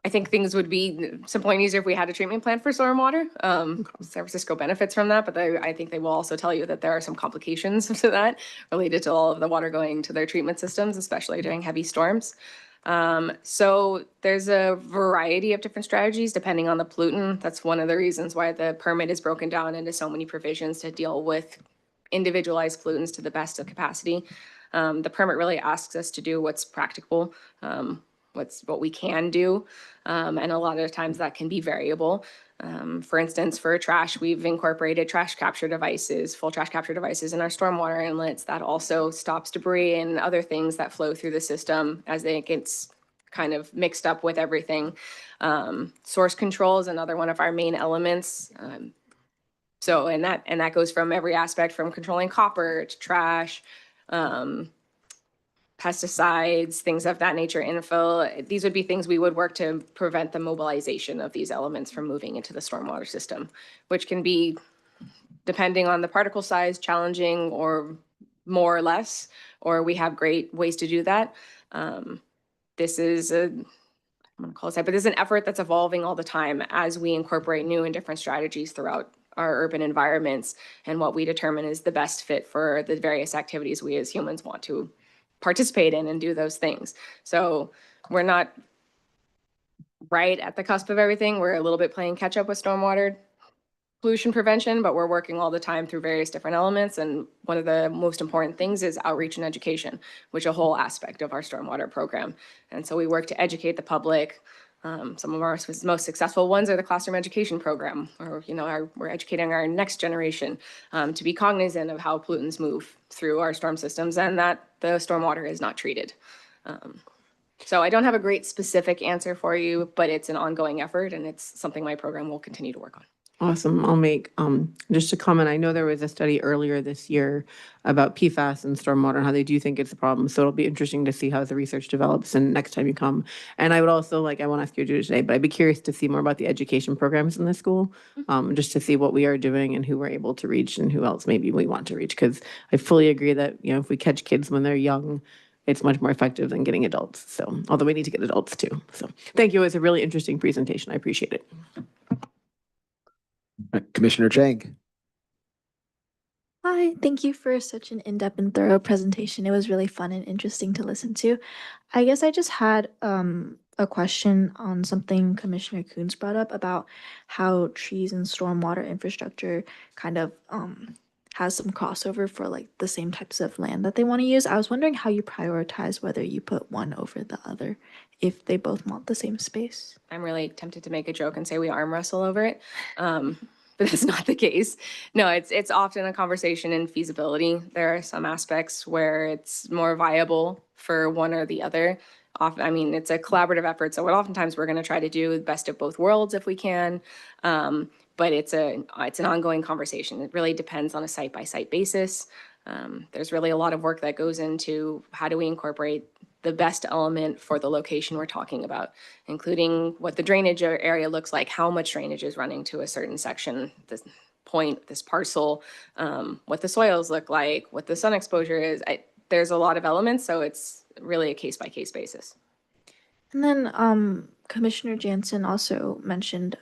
I think things would be simple and easier if we had a treatment plant for stormwater. San Francisco benefits from that, but I think they will also tell you that there are some complications to that related to all of the water going to their treatment systems, especially during heavy storms. So there's a variety of different strategies depending on the pollutant. That's one of the reasons why the permit is broken down into so many provisions to deal with individualized pollutants to the best of capacity. The permit really asks us to do what's practicable, what we can do. And a lot of times that can be variable. For instance, for trash, we've incorporated trash capture devices, full trash capture devices in our stormwater inlets. That also stops debris and other things that flow through the system as it gets kind of mixed up with everything. Source control is another one of our main elements. So, and that goes from every aspect from controlling copper to trash, pesticides, things of that nature, infill. These would be things we would work to prevent the mobilization of these elements from moving into the stormwater system, which can be, depending on the particle size, challenging or more or less, or we have great ways to do that. This is I'm gonna call it, but this is an effort that's evolving all the time as we incorporate new and different strategies throughout our urban environments and what we determine is the best fit for the various activities we as humans want to participate in and do those things. So we're not right at the cusp of everything. We're a little bit playing catch up with stormwater pollution prevention, but we're working all the time through various different elements. And one of the most important things is outreach and education, which is a whole aspect of our stormwater program. And so we work to educate the public. Some of our most successful ones are the classroom education program, or we're educating our next generation to be cognizant of how pollutants move through our storm systems and that the stormwater is not treated. So I don't have a great specific answer for you, but it's an ongoing effort and it's something my program will continue to work on. Awesome. I'll make just a comment. I know there was a study earlier this year about PFAS and stormwater and how they do think it's a problem. So it'll be interesting to see how the research develops and next time you come. And I would also I won't ask you to do it today, but I'd be curious to see more about the education programs in the school, just to see what we are doing and who we're able to reach and who else maybe we want to reach. Because I fully agree that, if we catch kids when they're young, it's much more effective than getting adults. So, although we need to get adults too. So thank you. It was a really interesting presentation. I appreciate it. Commissioner Chang. Hi, thank you for such an in-depth and thorough presentation. It was really fun and interesting to listen to. I guess I just had a question on something Commissioner Coons brought up about how trees and stormwater infrastructure kind of has some crossover for like the same types of land that they want to use. I was wondering how you prioritize whether you put one over the other if they both want the same space. I'm really tempted to make a joke and say we arm wrestle over it. But that's not the case. No, it's often a conversation in feasibility. There are some aspects where it's more viable for one or the other. I mean, it's a collaborative effort, so what oftentimes we're going to try to do the best of both worlds if we can. But it's an ongoing conversation. It really depends on a site-by-site basis. There's really a lot of work that goes into how do we incorporate the best element for the location we're talking about, including what the drainage area looks like, how much drainage is running to a certain section, this point, this parcel, what the soils look like, what the sun exposure is. There's a lot of elements, so it's really a case-by-case basis. And then Commissioner Jansen also mentioned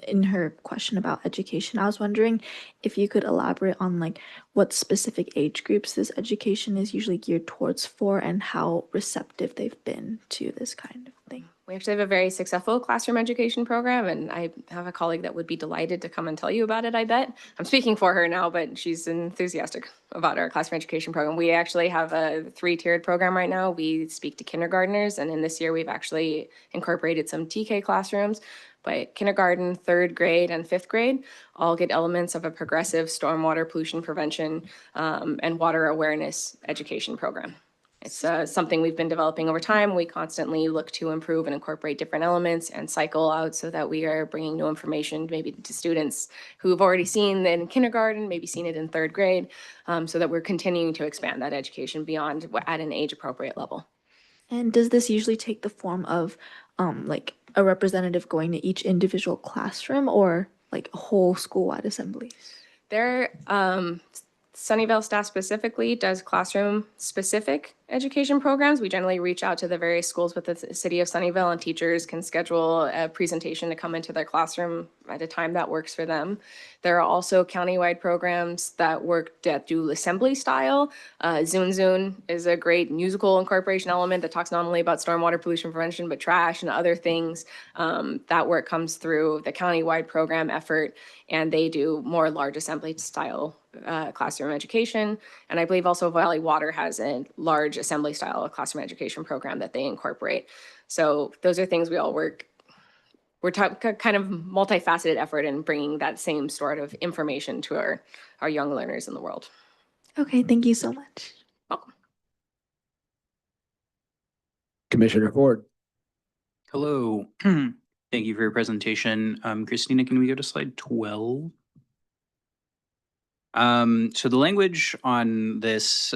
in her question about education. I was wondering if you could elaborate on like what specific age groups this education is usually geared towards for and how receptive they've been to this kind of thing. We actually have a very successful classroom education program, and I have a colleague that would be delighted to come and tell you about it, I bet. I'm speaking for her now, but she's enthusiastic about our classroom education program. We actually have a 3-tiered program right now. We speak to kindergartners, and in this year, we've actually incorporated some TK classrooms. But kindergarten, 3rd grade, and 5th grade all get elements of a progressive stormwater pollution prevention and water awareness education program. It's something we've been developing over time. We constantly look to improve and incorporate different elements and cycle out so that we are bringing new information maybe to students who've already seen it in kindergarten, maybe seen it in 3rd grade, so that we're continuing to expand that education beyond at an age appropriate level. And does this usually take the form of like a representative going to each individual classroom or like a whole school-wide assemblies? Sunnyvale staff specifically does classroom-specific education programs. We generally reach out to the various schools with the city of Sunnyvale, and teachers can schedule a presentation to come into their classroom at a time that works for them. There are also countywide programs that do assembly style. Zun Zun is a great musical incorporation element that talks not only about stormwater pollution prevention, but trash and other things. That work comes through the countywide program effort, and they do more large assembly style classroom education. And I believe also Valley Water has a large assembly style classroom education program that they incorporate. So those are things we all we're kind of multifaceted effort in bringing that same sort of information to our young learners in the world. Okay, thank you so much. Welcome. Commissioner Ford. Hello. Thank you for your presentation. Christina, can we go to slide 12? So the language on this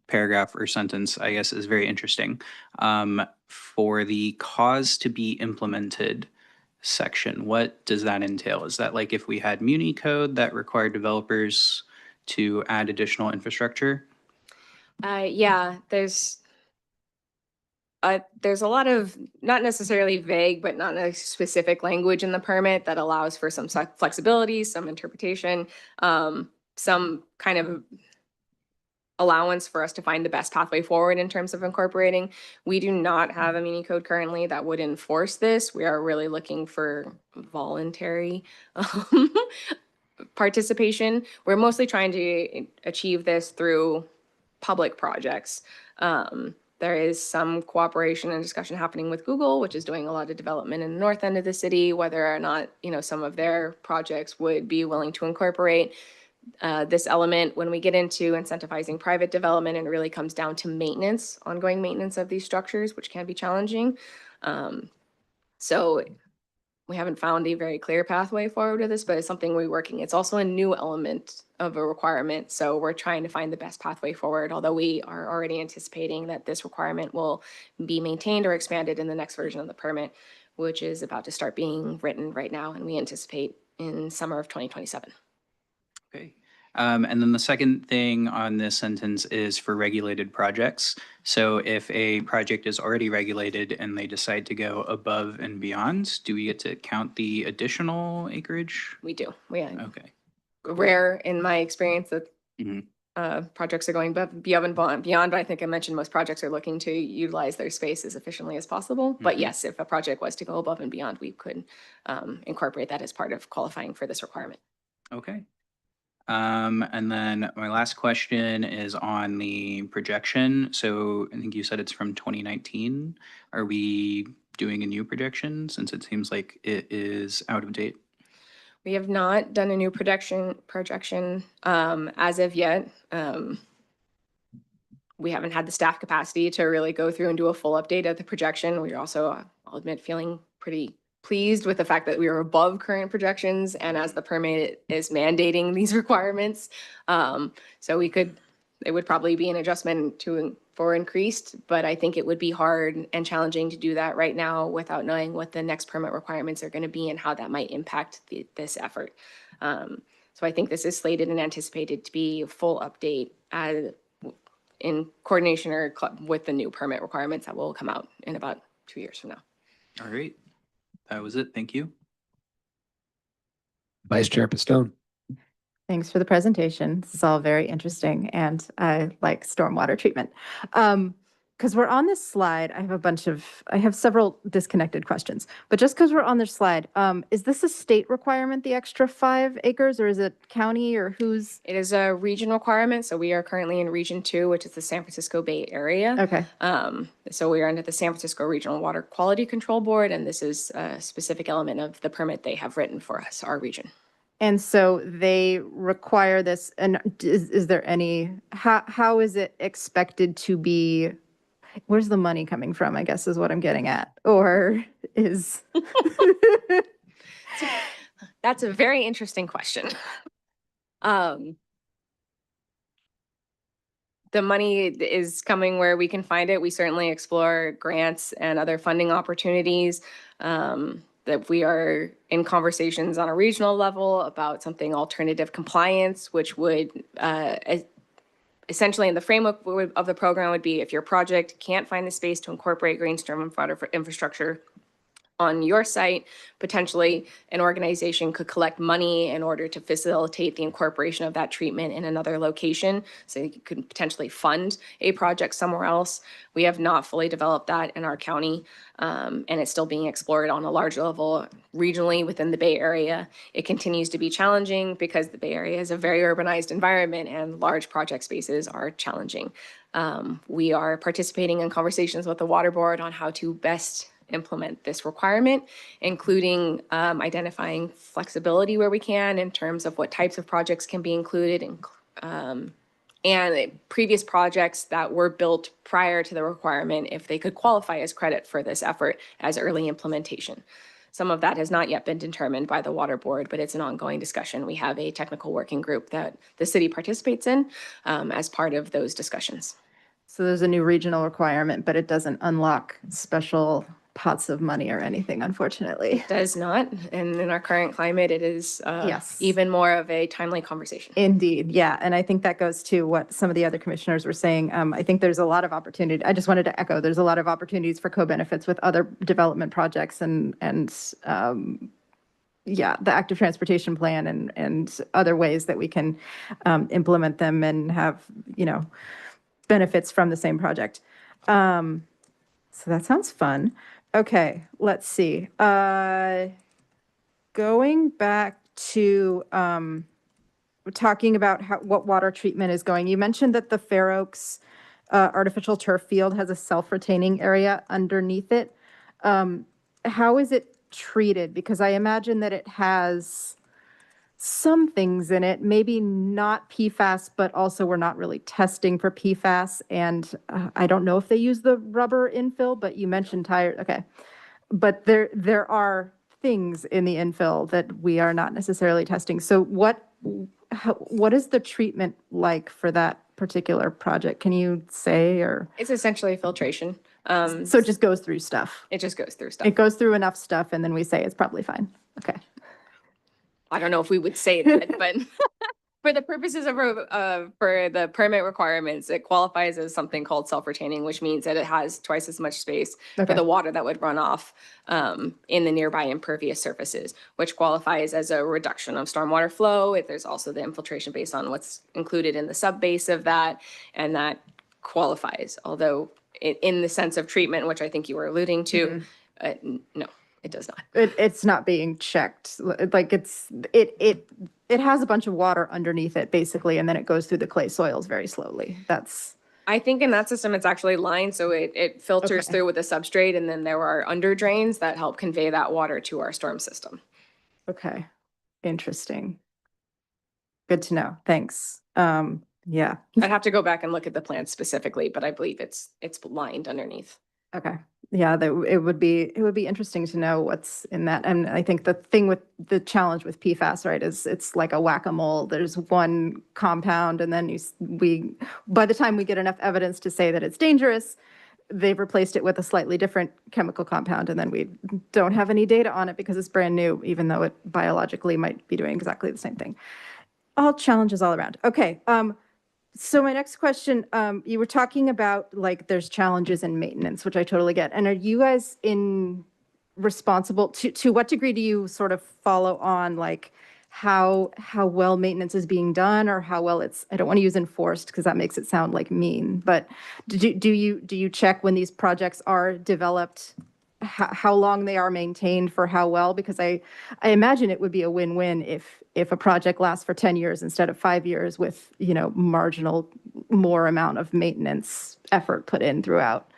paragraph or sentence, I guess, is very interesting. For the cause to be implemented section, what does that entail? Is that like if we had Muni code that required developers to add additional infrastructure? Yeah, there's a lot of not necessarily vague, but not a specific language in the permit that allows for some flexibility, some interpretation, some kind of allowance for us to find the best pathway forward in terms of incorporating. We do not have a mini code currently that would enforce this. We are really looking for voluntary participation. We're mostly trying to achieve this through public projects. There is some cooperation and discussion happening with Google, which is doing a lot of development in the north end of the city, whether or not, some of their projects would be willing to incorporate this element. When we get into incentivizing private development, and it really comes down to maintenance, ongoing maintenance of these structures, which can be challenging. So we haven't found a very clear pathway forward with this, but it's something we're working. It's also a new element of a requirement. So we're trying to find the best pathway forward, although we are already anticipating that this requirement will be maintained or expanded in the next version of the permit, which is about to start being written right now, and we anticipate in summer of 2027. Okay. And then the second thing on this sentence is for regulated projects. So if a project is already regulated and they decide to go above and beyond, do we get to count the additional acreage? We do. Okay. Rare in my experience that Mhm. projects are going beyond, but I think I mentioned most projects are looking to utilize their space as efficiently as possible. But Mhm. yes, if a project was to go above and beyond, we could incorporate that as part of qualifying for this requirement. Okay. And then my last question is on the projection. So I think you said it's from 2019. Are we doing a new projection since it seems like it is out of date? We have not done a new projection as of yet. we haven't had the staff capacity to really go through and do a full update of the projection. We're also, I'll admit, feeling pretty pleased with the fact that we are above current projections and as the permit is mandating these requirements. So it would probably be an adjustment for increased, but I think it would be hard and challenging to do that right now without knowing what the next permit requirements are going to be and how that might impact this effort. So I think this is slated and anticipated to be a full update in coordination with the new permit requirements that will come out in about 2 years from now. All right. That was it. Thank you. Vice Chair Pistone. Thanks for the presentation. This is all very interesting, and I like stormwater treatment. Because we're on this slide, I have several disconnected questions, but just because we're on this slide, is this a state requirement, the extra 5 acres, or is it county, or whose? It is a region requirement, so we are currently in Region 2, which is the San Francisco Bay Area. Okay. So we are under the San Francisco Regional Water Quality Control Board, and this is a specific element of the permit they have written for us, our region. And so they require this, and is there any, how is it expected to be, where's the money coming from, I guess is what I'm getting at, or is? That's a very interesting question. The money is coming where we can find it. We certainly explore grants and other funding opportunities. That we are in conversations on a regional level about something alternative compliance, which would essentially in the framework of the program would be if your project can't find the space to incorporate green storm water infrastructure on your site, potentially an organization could collect money in order to facilitate the incorporation of that treatment in another location. So you could potentially fund a project somewhere else. We have not fully developed that in our county, and it's still being explored on a large level regionally within the Bay Area. It continues to be challenging because the Bay Area is a very urbanized environment and large project spaces are challenging. We are participating in conversations with the Water Board on how to best implement this requirement, including identifying flexibility where we can in terms of what types of projects can be included and previous projects that were built prior to the requirement, if they could qualify as credit for this effort as early implementation. Some of that has not yet been determined by the Water Board, but it's an ongoing discussion. We have a technical working group that the city participates in as part of those discussions. So there's a new regional requirement, but it doesn't unlock special pots of money or anything, unfortunately. It does not. And in our current climate, it is Yes. even more of a timely conversation. Indeed, yeah. And I think that goes to what some of the other commissioners were saying. I think there's a lot of opportunity. I just wanted to echo, there's a lot of opportunities for co-benefits with other development projects and yeah, the active transportation plan and other ways that we can implement them and have, benefits from the same project. So that sounds fun. Okay, let's see. Going back to talking about what water treatment is going, you mentioned that the Fair Oaks artificial turf field has a self-retaining area underneath it. How is it treated? Because I imagine that it has some things in it, maybe not PFAS, but also we're not really testing for PFAS. And I don't know if they use the rubber infill, but you mentioned tire. Okay. But there are things in the infill that we are not necessarily testing. So what is the treatment like for that particular project? Can you say, or? It's essentially filtration. So it just goes through stuff. It just goes through stuff. It goes through enough stuff and then we say it's probably fine. Okay. I don't know if we would say that, but for the purposes of for the permit requirements, it qualifies as something called self-retaining, which means that it has twice as much space for Okay. the water that would run off in the nearby impervious surfaces, which qualifies as a reduction of stormwater flow. There's also the infiltration based on what's included in the subbase of that, and that qualifies. Although in the sense of treatment, which I think you were alluding to, no. It does not. It's not being checked. Like it has a bunch of water underneath it basically, and then it goes through the clay soils very slowly. I think in that system, it's actually lined, so it filters Okay. through with the substrate, and then there are under drains that help convey that water to our storm system. Okay. Interesting. Good to know. Thanks. Yeah. I'd have to go back and look at the plan specifically, but I believe it's lined underneath. Okay. Yeah, it would be interesting to know what's in that. And I think the challenge with PFAS, right, is it's like a whack-a-mole. There's one compound and then by the time we get enough evidence to say that it's dangerous, they've replaced it with a slightly different chemical compound, and then we don't have any data on it because it's brand new, even though it biologically might be doing exactly the same thing. All challenges all around. Okay. So my next question, you were talking about like there's challenges in maintenance, which I totally get. And are you guys responsible to what degree do you sort of follow on like how well maintenance is being done, or how well I don't want to use enforced because that makes it sound like mean, but do you check when these projects are developed, how long they are maintained for how well? Because I imagine it would be a win-win if a project lasts for 10 years instead of 5 years with, marginal more amount of maintenance effort put in throughout.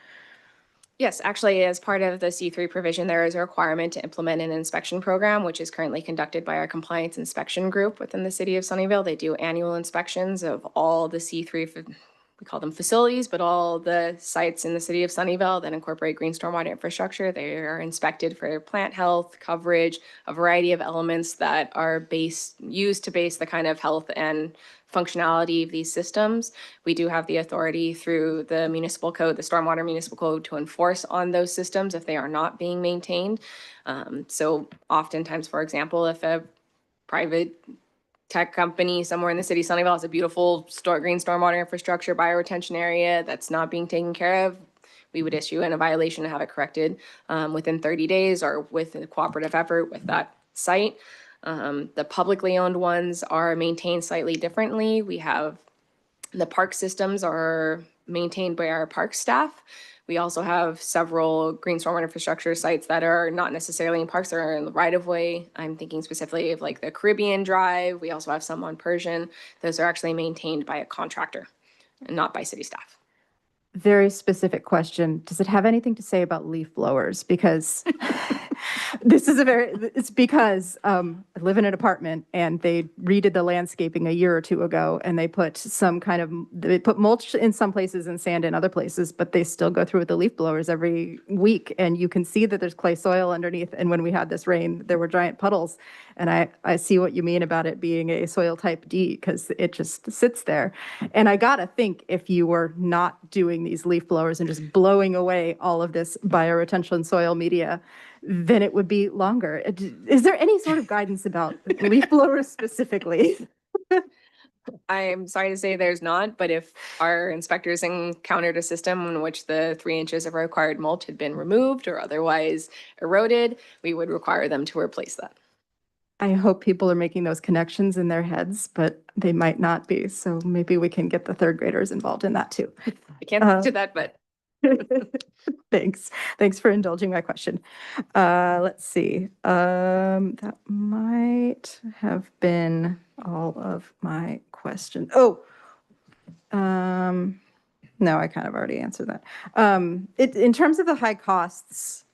Yes, actually, as part of the C3 provision, there is a requirement to implement an inspection program, which is currently conducted by our compliance inspection group within the city of Sunnyvale. They do annual inspections of all the C3, we call them facilities, but all the sites in the city of Sunnyvale that incorporate green stormwater infrastructure. They are inspected for plant health, coverage, a variety of elements that are used to base the kind of health and functionality of these systems. We do have the authority through the municipal code, the stormwater municipal code, to enforce on those systems if they are not being maintained. So oftentimes, for example, if a private tech company somewhere in the city of Sunnyvale has a beautiful green stormwater infrastructure bioretention area that's not being taken care of, we would issue a violation to have it corrected within 30 days or with a cooperative effort with that site. The publicly owned ones are maintained slightly differently. We have the park systems are maintained by our park staff. We also have several green stormwater infrastructure sites that are not necessarily in parks, that are in the right of way. I'm thinking specifically of like the Caribbean Drive. We also have some on Persian. Those are actually maintained by a contractor and not by city staff. Very specific question. Does it have anything to say about leaf blowers? Because it's because I live in an apartment and they redid the landscaping a year or two ago, and they put mulch in some places and sand in other places, but they still go through with the leaf blowers every week. And you can see that there's clay soil underneath. And when we had this rain, there were giant puddles. And I see what you mean about it being a soil type D, because it just sits there. And I gotta think, if you were not doing these leaf blowers and just blowing away all of this bioretention soil media, then it would be longer. Is there any sort of guidance about leaf blowers specifically? I'm sorry to say there's not, but if our inspectors encountered a system in which the 3 inches of required mulch had been removed or otherwise eroded, we would require them to replace that. I hope people are making those connections in their heads, but they might not be. So maybe we can get the third graders involved in that too. I can't do that, but Thanks. Thanks for indulging my question. Let's see. That might have been all of my questions. Oh, no, I kind of already answered that. In terms of the high costs,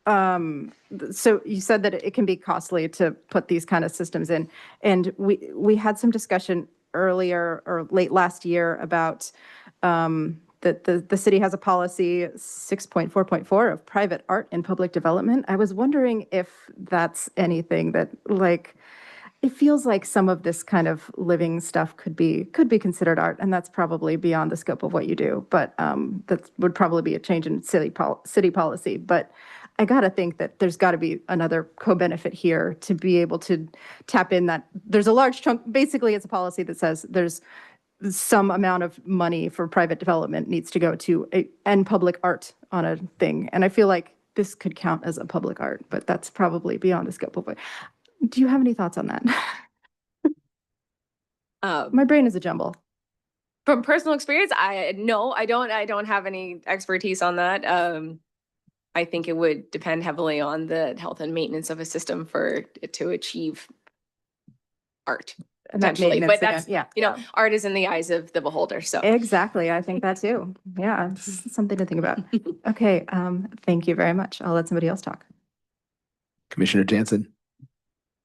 so you said that it can be costly to put these kind of systems in, and we had some discussion earlier or late last year about that the city has a policy 6.4.4 of private art in public development. I was wondering if that's anything that, like, it feels like some of this kind of living stuff could be considered art, and that's probably beyond the scope of what you do. But that would probably be a change in city policy. But I gotta think that there's got to be another co-benefit here to be able to tap in that. There's a large chunk. Basically, it's a policy that says there's some amount of money for private development needs to go to and public art on a thing. And I feel like this could count as a public art, but that's probably beyond the scope of it. Do you have any thoughts on that? My brain is a jumble. from personal experience, I don't have any expertise on that. I think it would depend heavily on the health and maintenance of a system for it to achieve art. And that Potentially, maintenance but that's, again, yeah. art is in the eyes of the beholder, so. Exactly. I think that too. Yeah, it's something to think about. Okay, thank you very much. I'll let somebody else talk. Commissioner Jansen.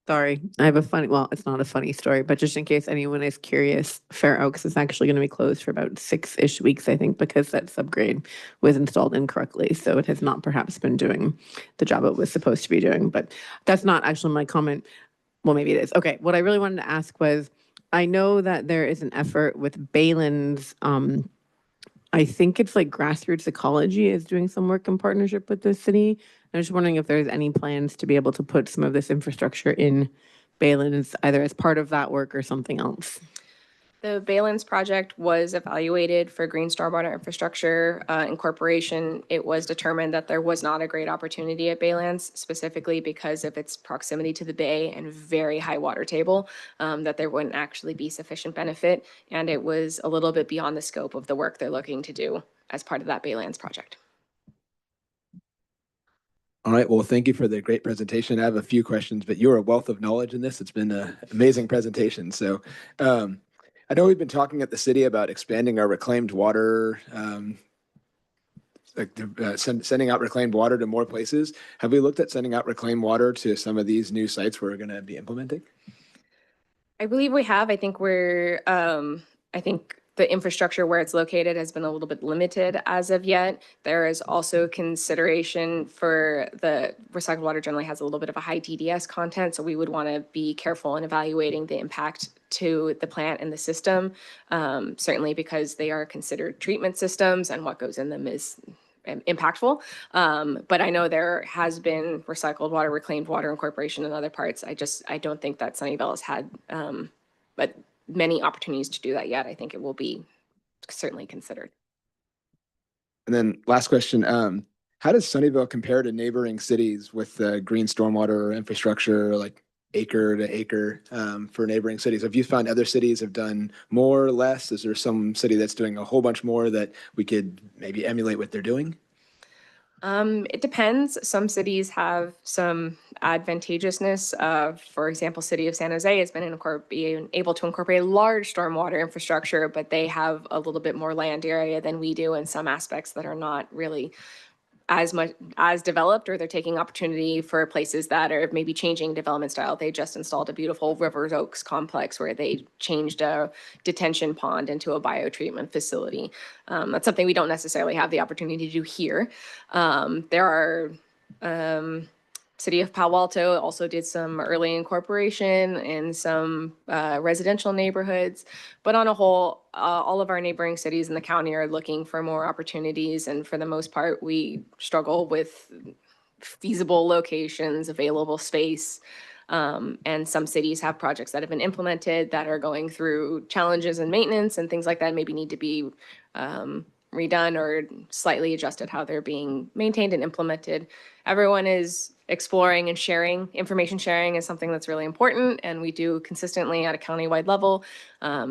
Sorry, I have a funny, well, it's not a funny story, but just in case anyone is curious, Fair Oaks is actually going to be closed for about 6-ish weeks, I think, because that subgrade was installed incorrectly. So it has not perhaps been doing the job it was supposed to be doing, but that's not actually my comment. Well, maybe it is. Okay, what I really wanted to ask was, I know that there is an effort with Balin's, I think it's like Grassroots Ecology is doing some work in partnership with the city. I'm just wondering if there's any plans to be able to put some of this infrastructure in Balin's, either as part of that work or something else. The Balance project was evaluated for green stormwater infrastructure incorporation. It was determined that there was not a great opportunity at Balance, specifically because of its proximity to the bay and very high water table, that there wouldn't actually be sufficient benefit. And it was a little bit beyond the scope of the work they're looking to do as part of that Balance project. All right. Well, thank you for the great presentation. I have a few questions, but you're a wealth of knowledge in this. It's been an amazing presentation. So I know we've been talking at the city about expanding our reclaimed water, sending out reclaimed water to more places. Have we looked at sending out reclaimed water to some of these new sites we're going to be implementing? I believe we have. I think I think the infrastructure where it's located has been a little bit limited as of yet. There is also consideration for the recycled water generally has a little bit of a high TDS content, so we would want to be careful in evaluating the impact to the plant and the system, certainly because they are considered treatment systems and what goes in them is impactful. But I know there has been recycled water, reclaimed water incorporation in other parts. I don't think that Sunnyvale has had but many opportunities to do that yet. I think it will be certainly considered. And then last question, how does Sunnyvale compare to neighboring cities with green stormwater infrastructure, like acre to acre for neighboring cities? Have you found other cities have done more or less? Is there some city that's doing a whole bunch more that we could maybe emulate what they're doing? It depends. Some cities have some advantageousness. For example, City of San Jose has been being able to incorporate large stormwater infrastructure, but they have a little bit more land area than we do in some aspects that are not really as much as developed, or they're taking opportunity for places that are maybe changing development style. They just installed a beautiful Rivers Oaks complex where they changed a detention pond into a biotreatment facility. That's something we don't necessarily have the opportunity to do here. There are City of Palo Alto also did some early incorporation in some residential neighborhoods, but on a whole, all of our neighboring cities in the county are looking for more opportunities, and for the most part, we struggle with feasible locations, available space, and some cities have projects that have been implemented that are going through challenges and maintenance and things like that, maybe need to be redone or slightly adjusted how they're being maintained and implemented. Everyone is exploring and sharing. Information sharing is something that's really important, and we do consistently at a countywide level.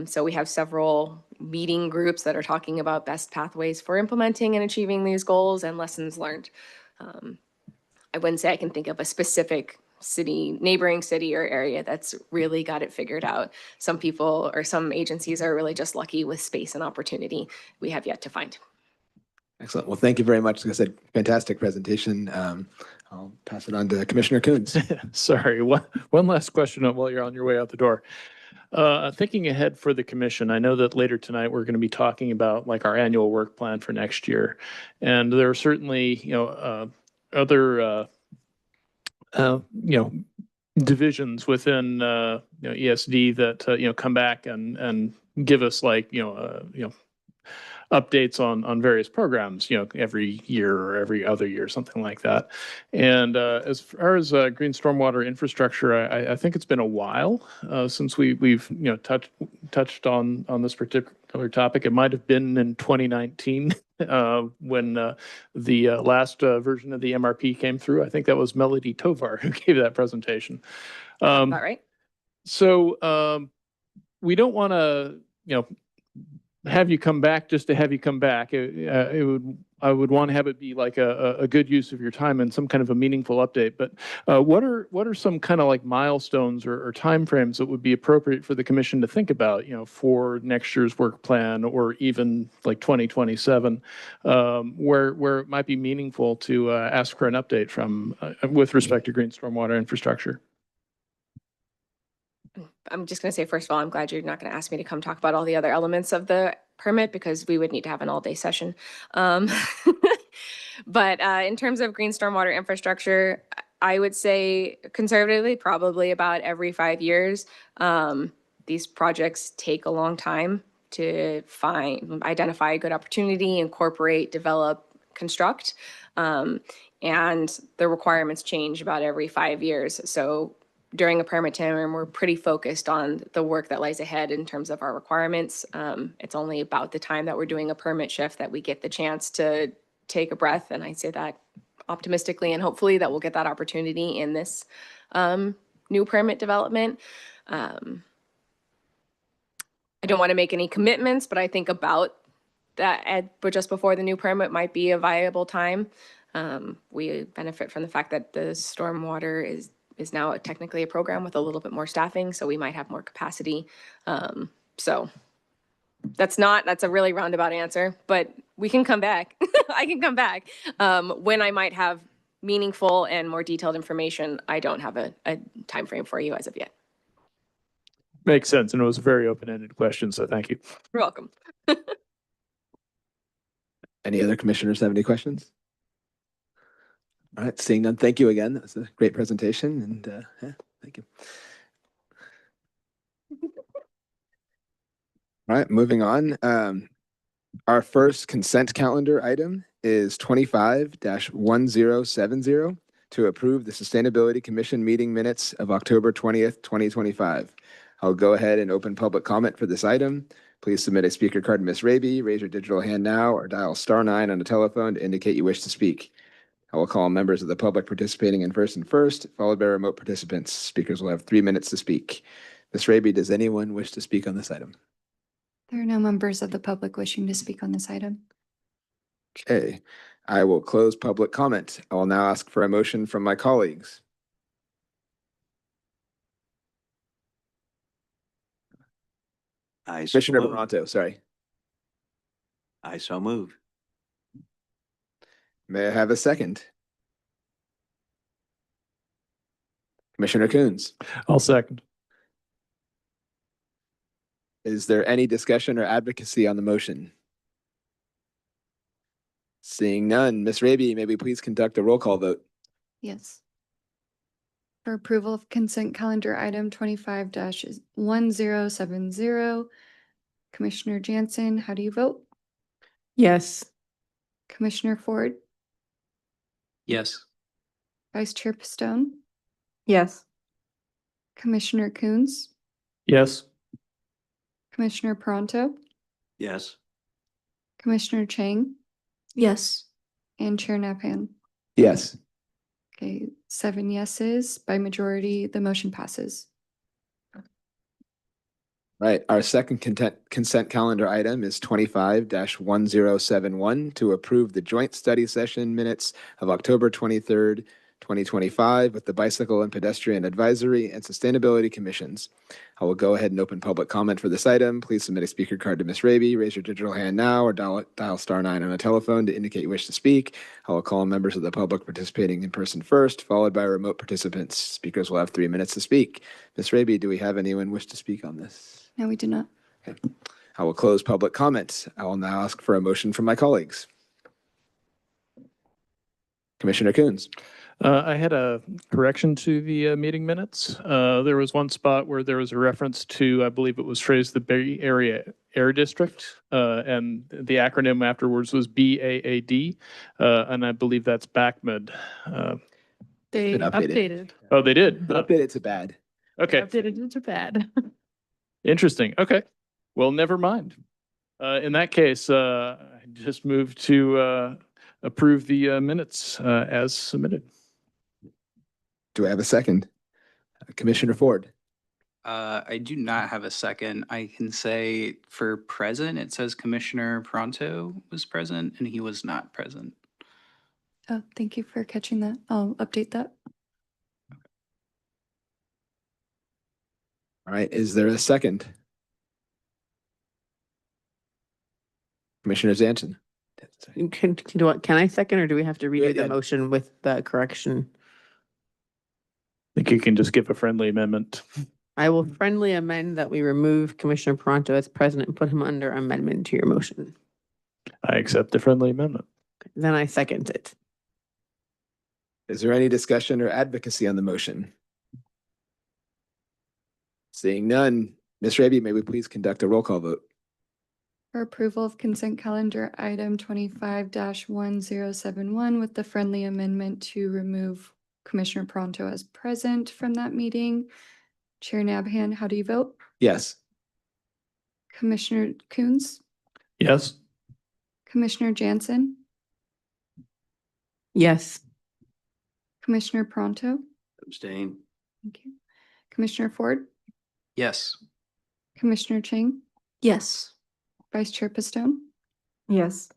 So we have several meeting groups that are talking about best pathways for implementing and achieving these goals and lessons learned. I wouldn't say I can think of a specific city, neighboring city or area that's really got it figured out. Some people or some agencies are really just lucky with space and opportunity we have yet to find. Excellent. Well, thank you very much. Like I said, fantastic presentation. I'll pass it on to Commissioner Coons. Sorry, one last question while you're on your way out the door. Thinking ahead for the commission, I know that later tonight we're going to be talking about like our annual work plan for next year, and there are certainly other divisions within ESD that come back and give us like updates on various programs, every year or every other year, something like that. And as far as green stormwater infrastructure, I think it's been a while since we've touched on this particular topic. It might have been in 2019 when the last version of the MRP came through. I think that was Melody Tovar who gave that presentation. About right. So we don't want to, have you come back just to have you come back. I would want to have it be like a good use of your time and some kind of a meaningful update. But what are some kind of like milestones or timeframes that would be appropriate for the commission to think about, for next year's work plan or even like 2027, where it might be meaningful to ask for an update from with respect to green stormwater infrastructure? I'm just gonna say, first of all, I'm glad you're not gonna ask me to come talk about all the other elements of the permit because we would need to have an all-day session. But in terms of green stormwater infrastructure, I would say conservatively, probably about every 5 years. These projects take a long time to identify a good opportunity, incorporate, develop, construct. And the requirements change about every 5 years. So during a permit term, we're pretty focused on the work that lies ahead in terms of our requirements. It's only about the time that we're doing a permit shift that we get the chance to take a breath. And I say that optimistically, and hopefully that we'll get that opportunity in this new permit development. I don't want to make any commitments, but I think about that but just before the new permit might be a viable time. We benefit from the fact that the stormwater is now technically a program with a little bit more staffing, so we might have more capacity. So that's a really roundabout answer, but we can come back. I can come back when I might have meaningful and more detailed information. I don't have a time frame for you as of yet. Makes sense. And it was a very open-ended question, so thank you. You're welcome. Any other commissioners have any questions? All right, seeing none, thank you again. That was a great presentation, and yeah, thank you. All right, moving on. Our first consent calendar item is 25-1070 to approve the Sustainability Commission meeting minutes of October 20th, 2025. I'll go ahead and open public comment for this item. Please submit a speaker card to Ms. Raby, raise your digital hand now, or dial *9 on the telephone to indicate you wish to speak. I will call members of the public participating in person first, followed by remote participants. Speakers will have 3 minutes to speak. Ms. Raby, does anyone wish to speak on this item? There are no members of the public wishing to speak on this item. Okay, I will close public comment. I will now ask for a motion from my colleagues. Commissioner Bronto, sorry. I so move. May I have a second? Commissioner Coons, I'll second. is there any discussion or advocacy on the motion? Seeing none, Ms. Raby, may we please conduct a roll call vote? Yes. For approval of consent calendar item 25-1070, Commissioner Jansen, how do you vote? Yes. Commissioner Ford, Yes. Vice Chair Pistone, Yes. Commissioner Coons, Yes. Commissioner Pronto, Yes. Commissioner Chang, Yes. and Chair Napan. Yes. Okay, 7 yeses. By majority, the motion passes. Right, our second consent calendar item is 25-1071 to approve the joint study session minutes of October 23rd, 2025 with the Bicycle and Pedestrian Advisory and Sustainability Commissions. I will go ahead and open public comment for this item. Please submit a speaker card to Ms. Raby, raise your digital hand now, or dial *9 on a telephone to indicate you wish to speak. I will call members of the public participating in person first, followed by remote participants. Speakers will have 3 minutes to speak. Ms. Raby, do we have anyone wish to speak on this? No, we do not. Okay. I will close public comment. I will now ask for a motion from my colleagues. Commissioner Coons. I had a correction to the meeting minutes. There was one spot where there was a reference to, I believe it was phrased the Bay Area Air District, and the acronym afterwards was BAAD, and I believe that's BACMD. They Been updated. updated. Oh, they did? But update it to bad. Okay, Updated it to bad. interesting. Okay, well, never mind. In that case, I just moved to approve the minutes as submitted. Do I have a second? Commissioner Ford. I do not have a second. I can say for present, it says Commissioner Pronto was present and he was not present. Oh, thank you for catching that. I'll update that. All right, is there a second? Commissioner Jansen. Can I second, or do we have to redo Yeah. the motion with the correction? I think you can just give a friendly amendment. I will friendly amend that we remove Commissioner Peranto as president and put him under amendment to your motion. I accept the friendly amendment. Then I second it. Is there any discussion or advocacy on the motion? Seeing none, Ms. Raby, may we please conduct a roll call vote? For approval of consent calendar item 25-1071 with the friendly amendment to remove Commissioner Pronto as present from that meeting. Chair Nabhan, how do you vote? Yes. Commissioner Coons? Yes. Commissioner Jansen? Yes. Commissioner Pronto? Abstain. Thank you. Commissioner Ford? Yes. Commissioner Chang? Yes. Vice Chair Pistone? Yes.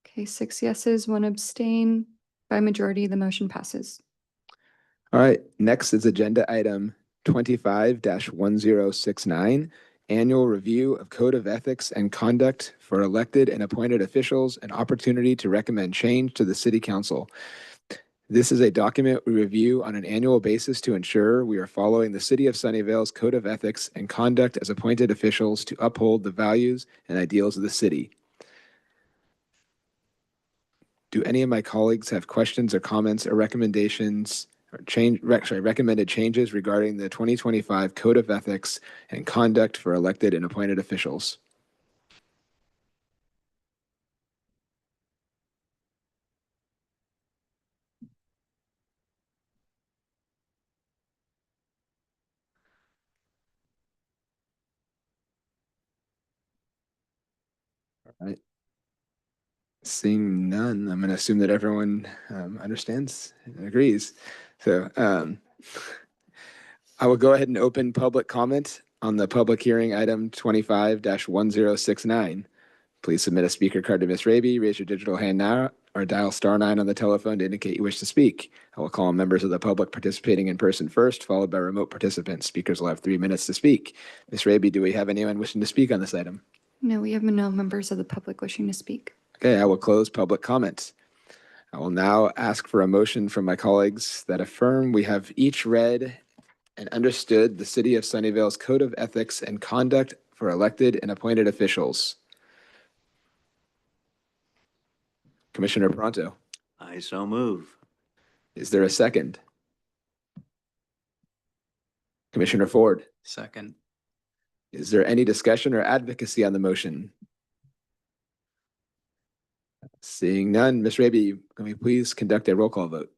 Okay, 6 yeses, 1 abstain. By majority, the motion passes. All right, next is agenda item 25-1069, annual review of code of ethics and conduct for elected and appointed officials, an opportunity to recommend change to the city council. This is a document we review on an annual basis to ensure we are following the City of Sunnyvale's code of ethics and conduct as appointed officials to uphold the values and ideals of the city. Do any of my colleagues have questions or comments or recommendations or recommended changes regarding the 2025 Code of Ethics and Conduct for Elected and Appointed Officials? All right. Seeing none, I'm going to assume that everyone understands and agrees. So I will go ahead and open public comment on the public hearing item 25-1069. Please submit a speaker card to Ms. Raby, raise your digital hand now, or dial *9 on the telephone to indicate you wish to speak. I will call on members of the public participating in person first, followed by remote participants. Speakers will have 3 minutes to speak. Ms. Raby, do we have anyone wishing to speak on this item? No, we have no members of the public wishing to speak. Okay, I will close public comments. I will now ask for a motion from my colleagues that affirm we have each read and understood the City of Sunnyvale's Code of Ethics and Conduct for elected and appointed officials. Commissioner Pronto, I so move. is there a second? Commissioner Ford, Second. is there any discussion or advocacy on the motion? Seeing none, Ms. Raby, can we please conduct a roll call vote?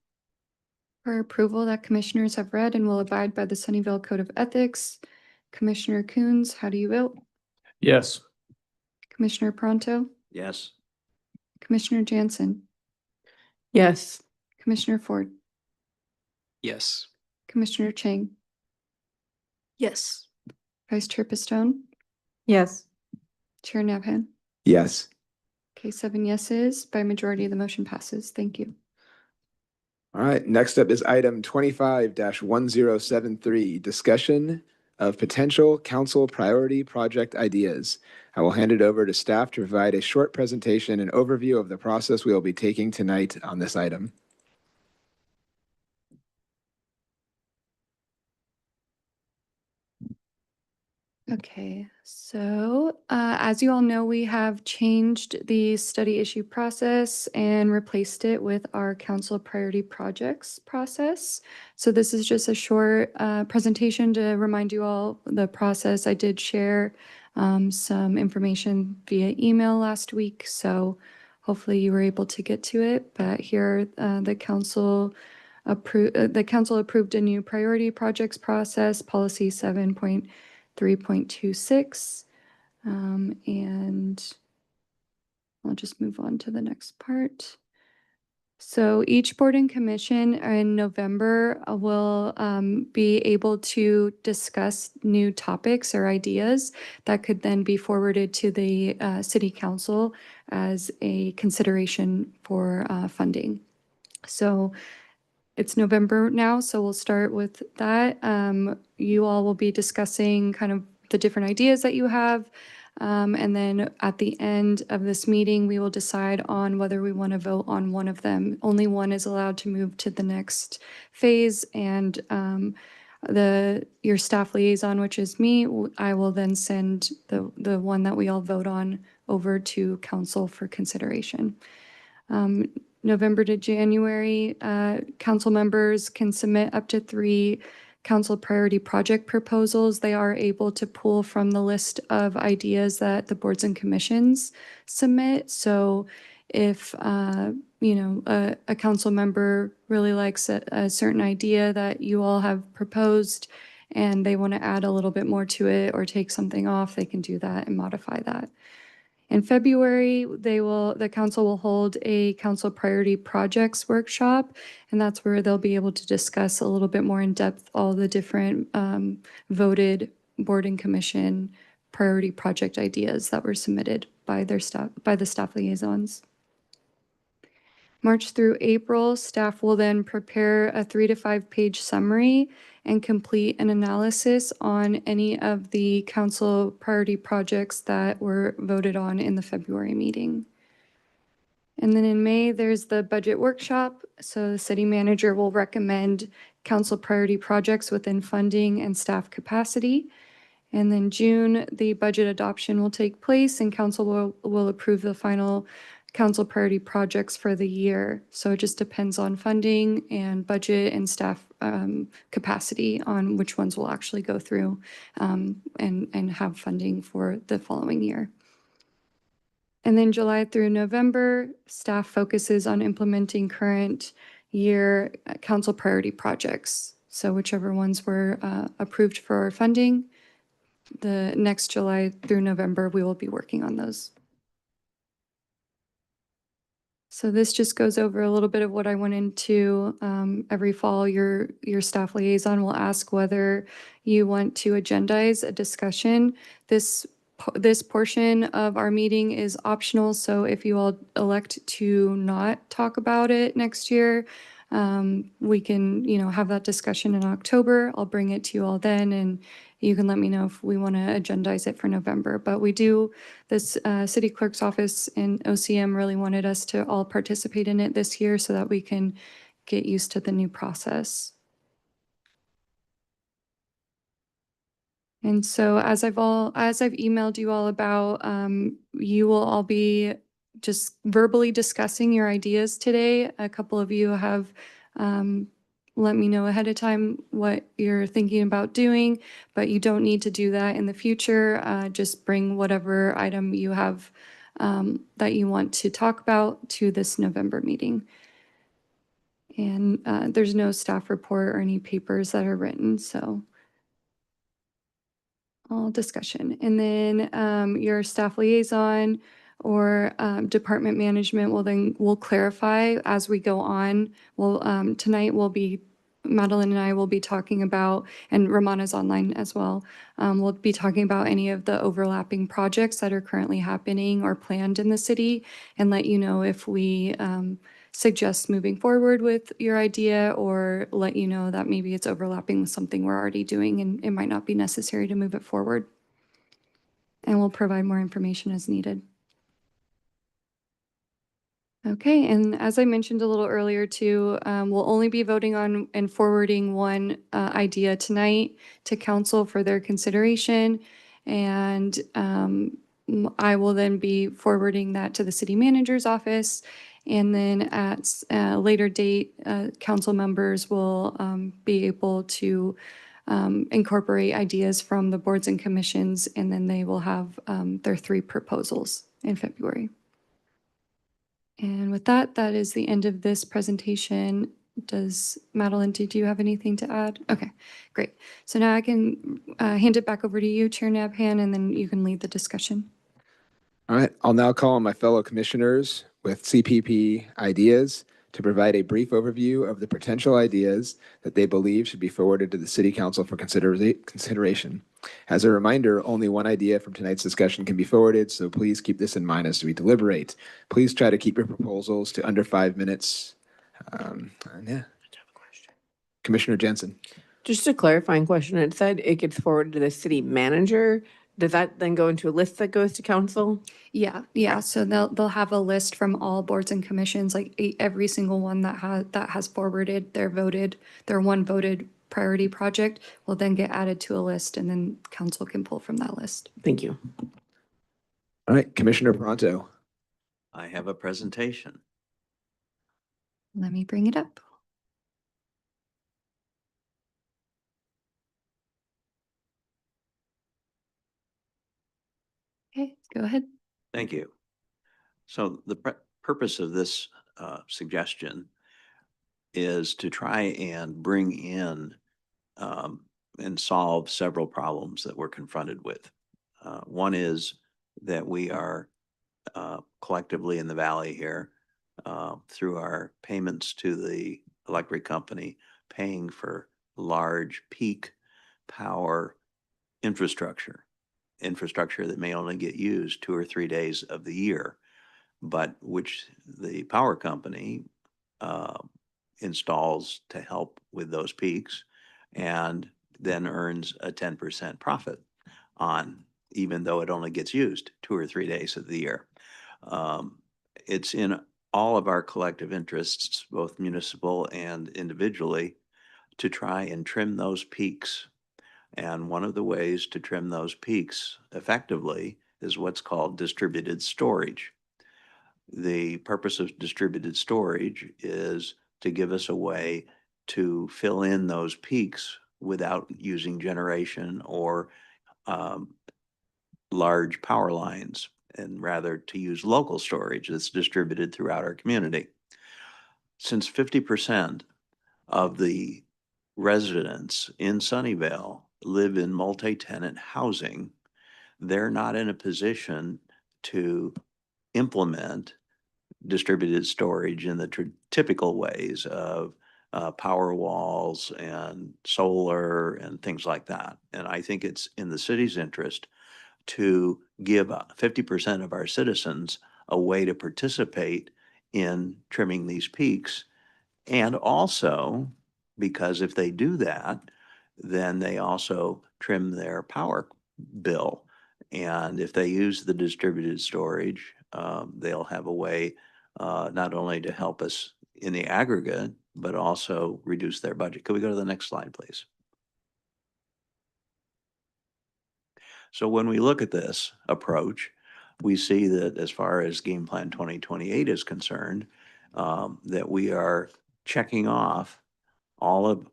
For approval that commissioners have read and will abide by the Sunnyvale Code of Ethics. Commissioner Coons, how do you vote? Yes. Commissioner Pronto? Yes. Commissioner Jansen? Yes. Commissioner Ford? Yes. Commissioner Chang? Yes. Vice Chair Pistone? Yes. Chair Nabhan? Yes. Okay, 7 yeses. By majority, the motion passes. Thank you. All right, next up is item 25-1073, discussion of potential council priority project ideas. I will hand it over to staff to provide a short presentation and overview of the process we will be taking tonight on this item. Okay, so as you all know, we have changed the study issue process and replaced it with our council priority projects process. So this is just a short presentation to remind you all the process. I did share some information via email last week, so hopefully you were able to get to it. But here, the council approved a new priority projects process, policy 7.3.26. And I'll just move on to the next part. So each board and commission in November will be able to discuss new topics or ideas that could then be forwarded to the city council as a consideration for funding. So it's November now, so we'll start with that. You all will be discussing kind of the different ideas that you have. And then at the end of this meeting, we will decide on whether we want to vote on one of them. Only one is allowed to move to the next phase. And your staff liaison, which is me, I will then send the one that we all vote on over to council for consideration. November to January, council members can submit up to 3 council priority project proposals. They are able to pull from the list of ideas that the boards and commissions submit. So if, a council member really likes a certain idea that you all have proposed and they want to add a little bit more to it or take something off, they can do that and modify that. In February, the council will hold a council priority projects workshop, and that's where they'll be able to discuss a little bit more in depth all the different voted board and commission priority project ideas that were submitted by the staff liaisons. March through April, staff will then prepare a 3 to 5 page summary and complete an analysis on any of the council priority projects that were voted on in the February meeting. And then in May, there's the budget workshop. So the city manager will recommend council priority projects within funding and staff capacity. And then June, the budget adoption will take place and council will approve the final council priority projects for the year. So it just depends on funding and budget and staff capacity on which ones will actually go through and have funding for the following year. And then July through November, staff focuses on implementing current year council priority projects. So whichever ones were approved for funding, the next July through November, we will be working on those. So this just goes over a little bit of what I went into. Every fall, your staff liaison will ask whether you want to agendize a discussion. This portion of our meeting is optional, so if you all elect to not talk about it next year, we can, have that discussion in October. I'll bring it to you all then, and you can let me know if we want to agendize it for November. But we do, this city clerk's office and OCM really wanted us to all participate in it this year so that we can get used to the new process. And so as I've emailed you all about, you will all be just verbally discussing your ideas today. A couple of you have let me know ahead of time what you're thinking about doing, but you don't need to do that in the future. Just bring whatever item you have that you want to talk about to this November meeting. And there's no staff report or any papers that are written, so all discussion. And then your staff liaison or department management will clarify as we go on. Tonight Madeline and I will be talking about, and Romana's online as well, we'll be talking about any of the overlapping projects that are currently happening or planned in the city and let you know if we suggest moving forward with your idea or let you know that maybe it's overlapping with something we're already doing and it might not be necessary to move it forward. And we'll provide more information as needed. Okay, and as I mentioned a little earlier too, we'll only be voting on and forwarding one idea tonight to council for their consideration. And I will then be forwarding that to the city manager's office. And then at a later date, council members will be able to incorporate ideas from the boards and commissions, and then they will have their 3 proposals in February. And with that, that is the end of this presentation. Madeline, did you have anything to add? Okay, great. So now I can hand it back over to you, Chair Nabhan, and then you can lead the discussion. All right, I'll now call on my fellow commissioners with CPP ideas to provide a brief overview of the potential ideas that they believe should be forwarded to the City Council for consideration. As a reminder, only one idea from tonight's discussion can be forwarded, so please keep this in mind as we deliberate. Please try to keep your proposals to under 5 minutes. Commissioner Jensen. Just a clarifying question. It said it gets forwarded to the city manager. Does that then go into a list that goes to council? Yeah. So they'll have a list from all boards and commissions, like every single one that has forwarded their one voted priority project will then get added to a list and then council can pull from that list. Thank you. All right, Commissioner Pronto. I have a presentation. Let me bring it up. Okay, go ahead. Thank you. So the purpose of this suggestion is to try and bring in and solve several problems that we're confronted with. One is that we are collectively in the valley here through our payments to the electric company, paying for large peak power infrastructure that may only get used 2 or 3 days of the year, but which the power company uh, installs to help with those peaks and then earns a 10% profit on, even though it only gets used 2 or 3 days of the year. It's in all of our collective interests, both municipal and individually, to try and trim those peaks. And one of the ways to trim those peaks effectively is what's called distributed storage. The purpose of distributed storage is to give us a way to fill in those peaks without using generation or large power lines, and rather to use local storage that's distributed throughout our community. Since 50% of the residents in Sunnyvale live in multi-tenant housing, they're not in a position to implement distributed storage in the typical ways of power walls and solar and things like that. And I think it's in the city's interest to give 50% of our citizens a way to participate in trimming these peaks. And also, because if they do that, then they also trim their power bill. And if they use the distributed storage, they'll have a way not only to help us in the aggregate, but also reduce their budget. Could we go to the next slide, please? So when we look at this approach, we see that as far as Game Plan 2028 is concerned, that we are checking off all of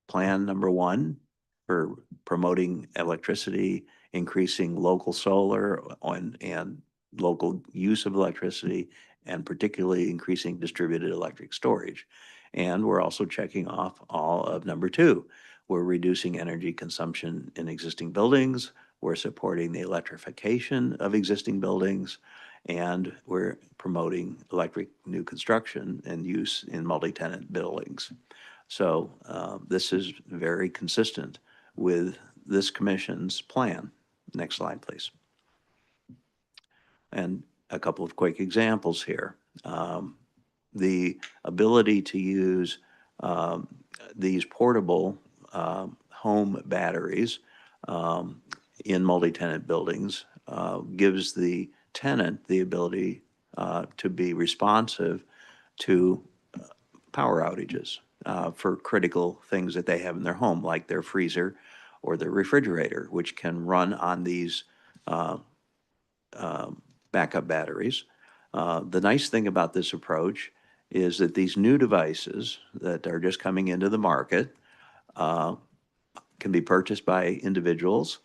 Plan number 1 for promoting electricity, increasing local solar and local use of electricity, and particularly increasing distributed electric storage. And we're also checking off all of number 2. We're reducing energy consumption in existing buildings. We're supporting the electrification of existing buildings, and we're promoting electric new construction and use in multi-tenant buildings. So this is very consistent with this commission's plan. Next slide, please. And a couple of quick examples here. The ability to use these portable home batteries in multi-tenant buildings gives the tenant the ability to be responsive to power outages for critical things that they have in their home, like their freezer or their refrigerator, which can run on these backup batteries. The nice thing about this approach is that these new devices that are just coming into the market can be purchased by individuals.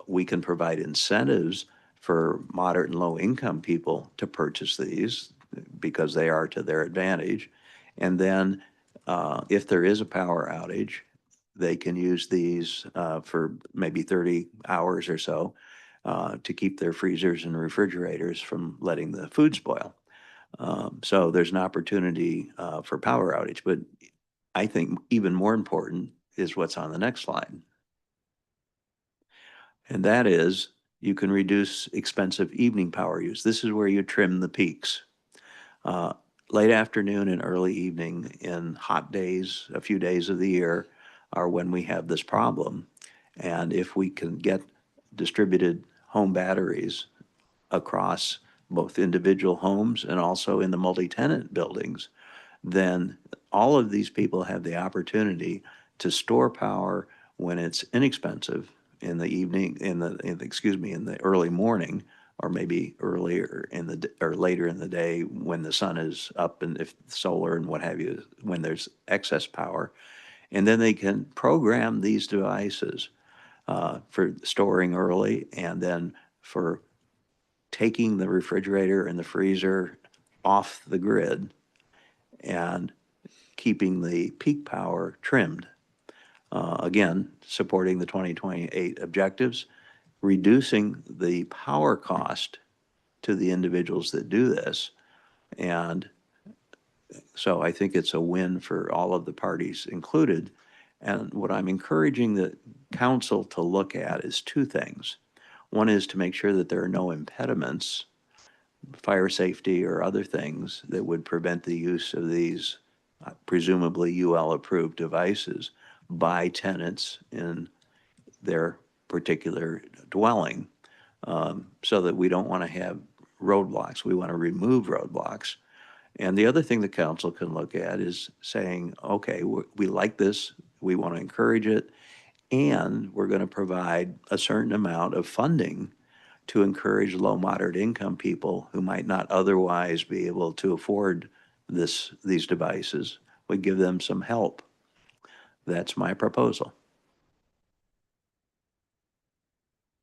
We can provide incentives for moderate and low income people to purchase these because they are to their advantage. And then if there is a power outage, they can use these for maybe 30 hours or so to keep their freezers and refrigerators from letting the food spoil. So there's an opportunity for power outage. But I think even more important is what's on the next slide. And that is you can reduce expensive evening power use. This is where you trim the peaks. Late afternoon and early evening in hot days, a few days of the year, are when we have this problem. And if we can get distributed home batteries across both individual homes and also in the multi-tenant buildings, then all of these people have the opportunity to store power when it's inexpensive in the evening, excuse me, in the early morning, or maybe earlier in the, or later in the day when the sun is up, and if solar and what have you, when there's excess power. And then they can program these devices for storing early, and then for taking the refrigerator and the freezer off the grid and keeping the peak power trimmed. Again, supporting the 2028 objectives, reducing the power cost to the individuals that do this. And so I think it's a win for all of the parties included. And what I'm encouraging the council to look at is two things. One is to make sure that there are no impediments, fire safety or other things that would prevent the use of these presumably UL-approved devices by tenants in their particular dwelling, so that we don't want to have roadblocks. We want to remove roadblocks. And the other thing the council can look at is saying, okay, we like this, we want to encourage it, and we're going to provide a certain amount of funding to encourage low, moderate income people who might not otherwise be able to afford these devices. We give them some help. That's my proposal.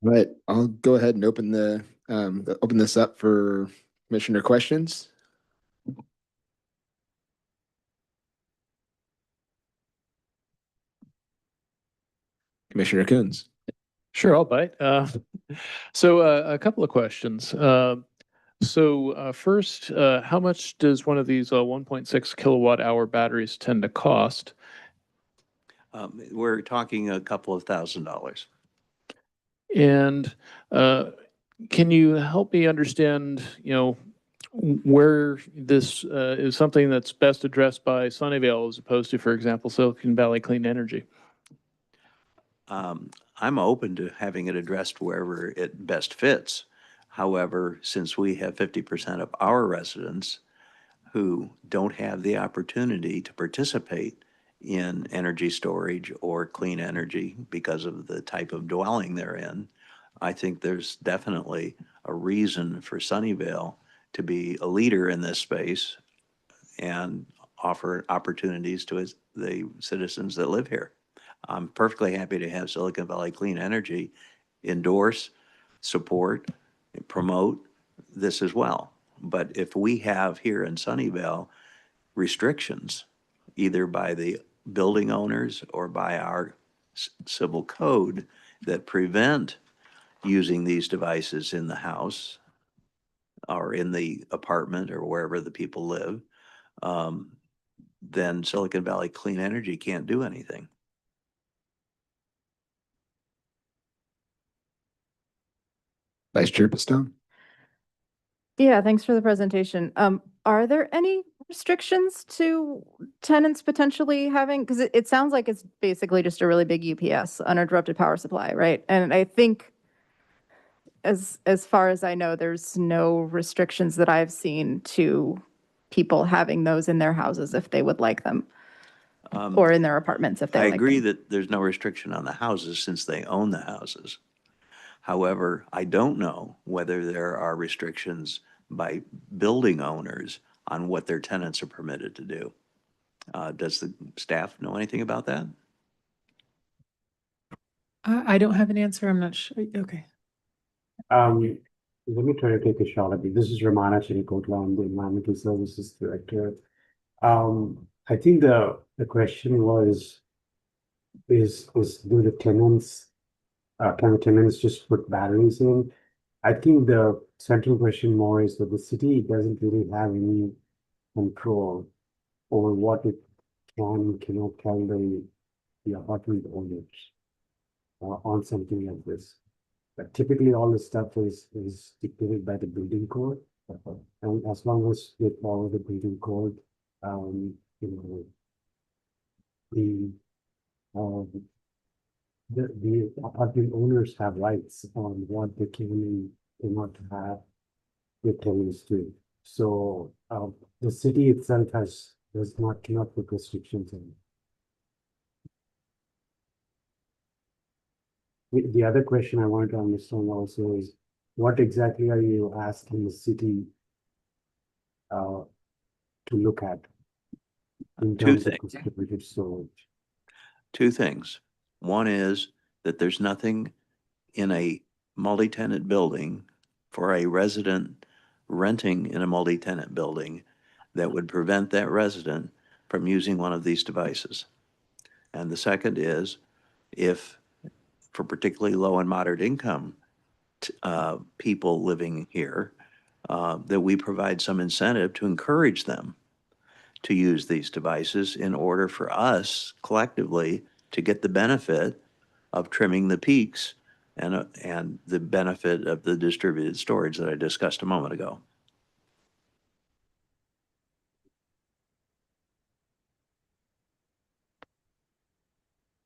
All right, I'll go ahead and open open this up for commissioner questions. Commissioner Coons. Sure, I'll bite. So a couple of questions. First, how much does one of these 1.6 kilowatt hour batteries tend to cost? We're talking a couple of $1,000s. And can you help me understand, where this is something that's best addressed by Sunnyvale as opposed to, for example, Silicon Valley Clean Energy? I'm open to having it addressed wherever it best fits. However, since we have 50% of our residents who don't have the opportunity to participate in energy storage or clean energy because of the type of dwelling they're in, I think there's definitely a reason for Sunnyvale to be a leader in this space and offer opportunities to the citizens that live here. I'm perfectly happy to have Silicon Valley Clean Energy endorse, support, and promote this as well. But if we have here in Sunnyvale restrictions, either by the building owners or by our civil code, that prevent using these devices in the house or in the apartment or wherever the people live, then Silicon Valley Clean Energy can't do anything. Vice Chair Pistone. Yeah, thanks for the presentation. Are there any restrictions to tenants potentially having, because it sounds like it's basically just a really big UPS, uninterrupted power supply, right? And I think as far as I know, there's no restrictions that I've seen to people having those in their houses if they would like them, or in their apartments if they I like agree them. that there's no restriction on the houses since they own the houses. However, I don't know whether there are restrictions by building owners on what their tenants are permitted to do. Does the staff know anything about that? I don't have an answer. I'm not sure. Okay. Let me try to take a shot at it. This is Ramana Chirikotla, I'm the Environmental Services Director. I think the question was, is do the tenants, can the tenants just put batteries in? I think the central question more is that the city doesn't really have any control over what it can and cannot tell the apartment owners on something like this. But typically, all the stuff is dictated by the building code, and as long as they follow the building code, the apartment owners have rights on what they can and cannot have their tenants do. So the city itself has does not, cannot put restrictions on. The other question I wanted to understand also is, what exactly are you asking the city to look at in Two terms of things. distributed storage? Two things. One is that there's nothing in a multi-tenant building for a resident renting in a multi-tenant building that would prevent that resident from using one of these devices. And the second is, if for particularly low and moderate income people living here, that we provide some incentive to encourage them to use these devices in order for us collectively to get the benefit of trimming the peaks and the benefit of the distributed storage that I discussed a moment ago.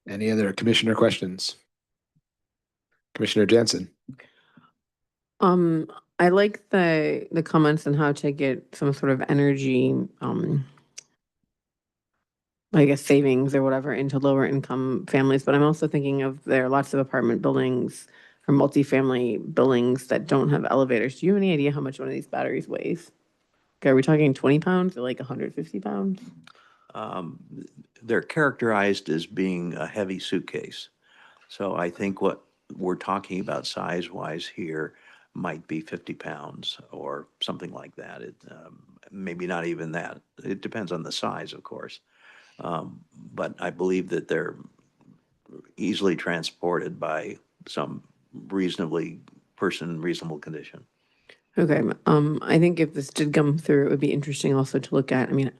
Any other commissioner questions? Commissioner Jansen? I like the comments on how to get some sort of energy, I guess savings or whatever into lower income families, but I'm also thinking of there are lots of apartment buildings or multifamily buildings that don't have elevators. Do you have any idea how much one of these batteries weighs? Are we talking 20 pounds or like 150 pounds? They're characterized as being a heavy suitcase. So I think what we're talking about size-wise here might be 50 pounds or something like that. Maybe not even that. It depends on the size, of course. But I believe that they're easily transported by some reasonable condition. Okay, I think if this did come through, it would be interesting also to look at. I mean,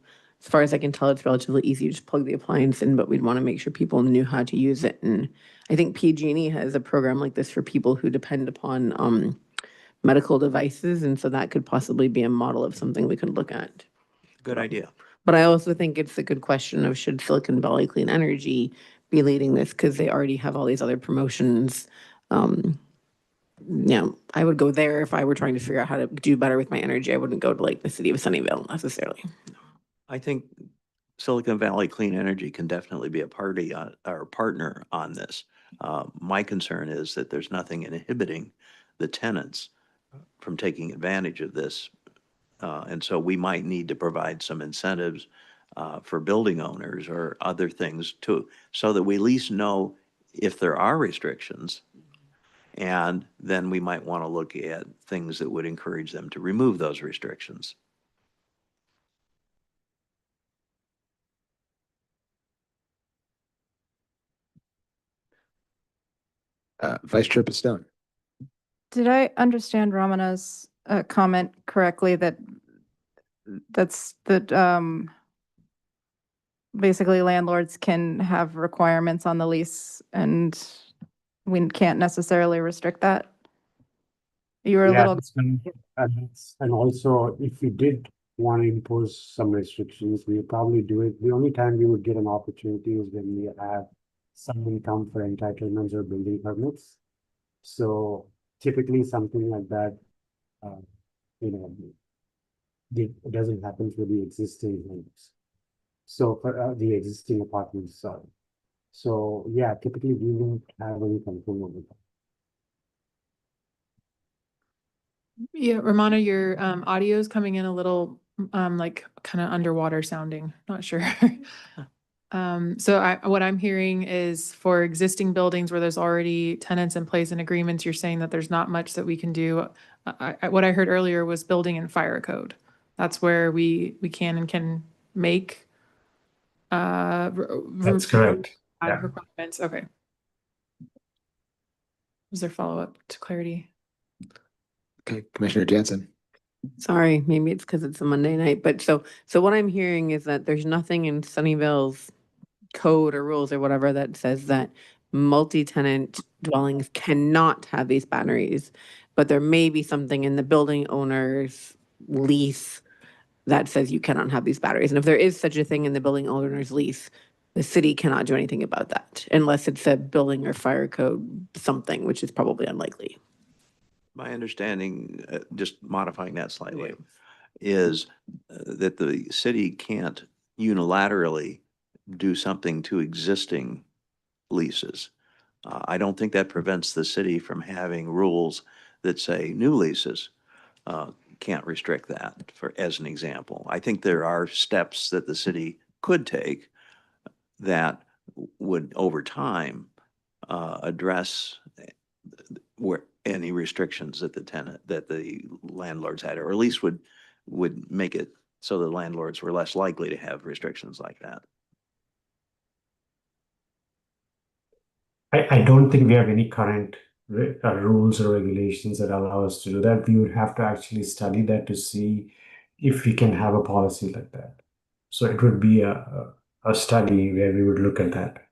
as far as I can tell, it's relatively easy to just plug the appliance in, but we'd want to make sure people knew how to use it. And I think PG&E has a program like this for people who depend upon medical devices, and so that could possibly be a model of something we could look at. Good idea. But I also think it's a good question of should Silicon Valley Clean Energy be leading this because they already have all these other promotions. I would go there if I were trying to figure out how to do better with my energy. I wouldn't go to like the city of Sunnyvale necessarily. I think Silicon Valley Clean Energy can definitely be a party or partner on this. My concern is that there's nothing inhibiting the tenants from taking advantage of this. And so we might need to provide some incentives for building owners or other things too, so that we at least know if there are restrictions. And then we might want to look at things that would encourage them to remove those restrictions. Vice Chair Pistone? Did I understand Ramana's comment correctly that basically landlords can have requirements on the lease and we can't necessarily restrict that? You were a Yeah, little, and also if we did want to impose some restrictions, we would probably do it. The only time we would get an opportunity is when we have someone come for entitlements or building permits. So typically something like that, it doesn't happen for the existing homes. So for the existing apartments, sorry. So yeah, typically we won't have any control over that. Yeah, Ramona, your audio is coming in a little like kind of underwater sounding, not sure. So what I'm hearing is for existing buildings where there's already tenants in place and agreements, you're saying that there's not much that we can do. What I heard earlier was building and fire code. That's where we can make That's correct. Yeah. requirements. Okay. Was there follow-up to clarity? Okay, Commissioner Jansen? Sorry, maybe it's because it's a Monday night, but so what I'm hearing is that there's nothing in Sunnyvale's code or rules or whatever that says that multi-tenant dwellings cannot have these batteries, but there may be something in the building owner's lease that says you cannot have these batteries. And if there is such a thing in the building owner's lease, the city cannot do anything about that unless it's a building or fire code something, which is probably unlikely. My understanding, just modifying that slightly, is that the city can't unilaterally do something to existing leases. I don't think that prevents the city from having rules that say new leases can't restrict that, for, as an example. I think there are steps that the city could take that would, over time, address where any restrictions that the landlords had, or at least would make it so the landlords were less likely to have restrictions like that. I don't think we have any current rules or regulations that allow us to do that. We would have to actually study that to see if we can have a policy like that. So it would be a study where we would look at that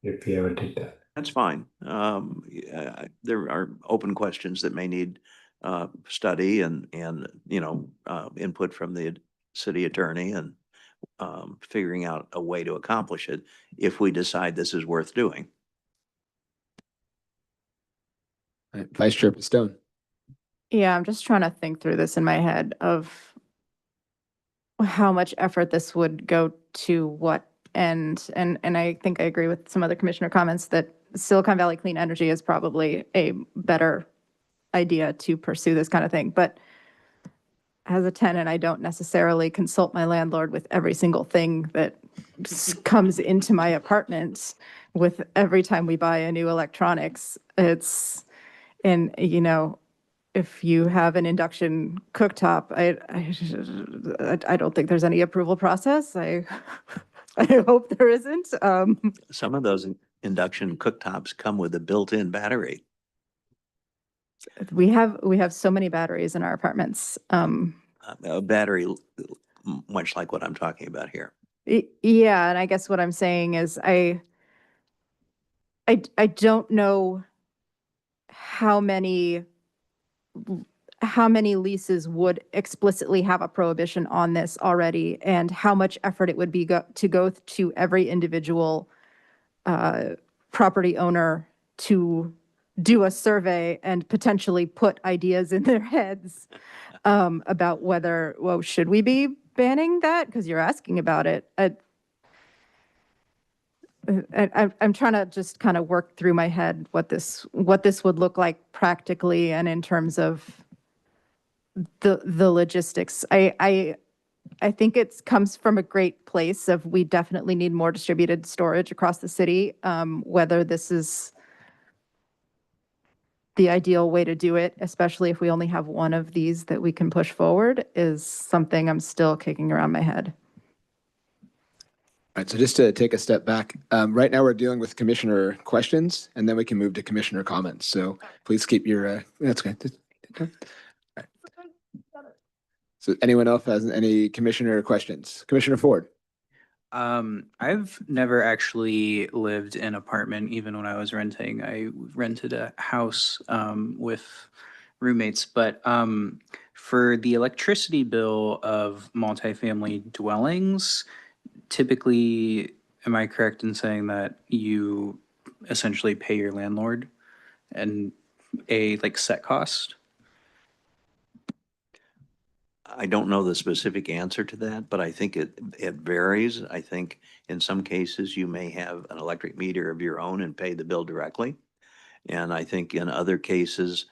if we ever did that. That's fine. There are open questions that may need study and input from the city attorney and figuring out a way to accomplish it if we decide this is worth doing. Vice Chair Stone. Yeah, I'm just trying to think through this in my head of how much effort this would go to what end. And I think I agree with some other commissioner comments that Silicon Valley Clean Energy is probably a better idea to pursue this kind of thing. But as a tenant, I don't necessarily consult my landlord with every single thing that comes into my apartment with every time we buy a new electronics. And if you have an induction cooktop, I don't think there's any approval process. I hope there isn't. Some of those induction cooktops come with a built-in battery. We have so many batteries in our apartments. A battery, much like what I'm talking about here. Yeah, and I guess what I'm saying is I don't know how many leases would explicitly have a prohibition on this already, and how much effort it would be to go to every individual property owner to do a survey and potentially put ideas in their heads about whether, well, should we be banning that? Because you're asking about it. I'm trying to just kind of work through my head what this would look like practically and in terms of the logistics. I think it comes from a great place of we definitely need more distributed storage across the city. Whether this is the ideal way to do it, especially if we only have one of these that we can push forward, is something I'm still kicking around my head. All right, so just to take a step back, right now we're dealing with commissioner questions, and then we can move to commissioner comments. So please keep your, that's good. All right. So anyone else has any commissioner questions? Commissioner Ford. I've never actually lived in an apartment, even when I was renting. I rented a house with roommates, but for the electricity bill of multifamily dwellings, typically, am I correct in saying that you essentially pay your landlord and a like set cost? I don't know the specific answer to that, but I think it varies. I think in some cases you may have an electric meter of your own and pay the bill directly. And I think in other cases,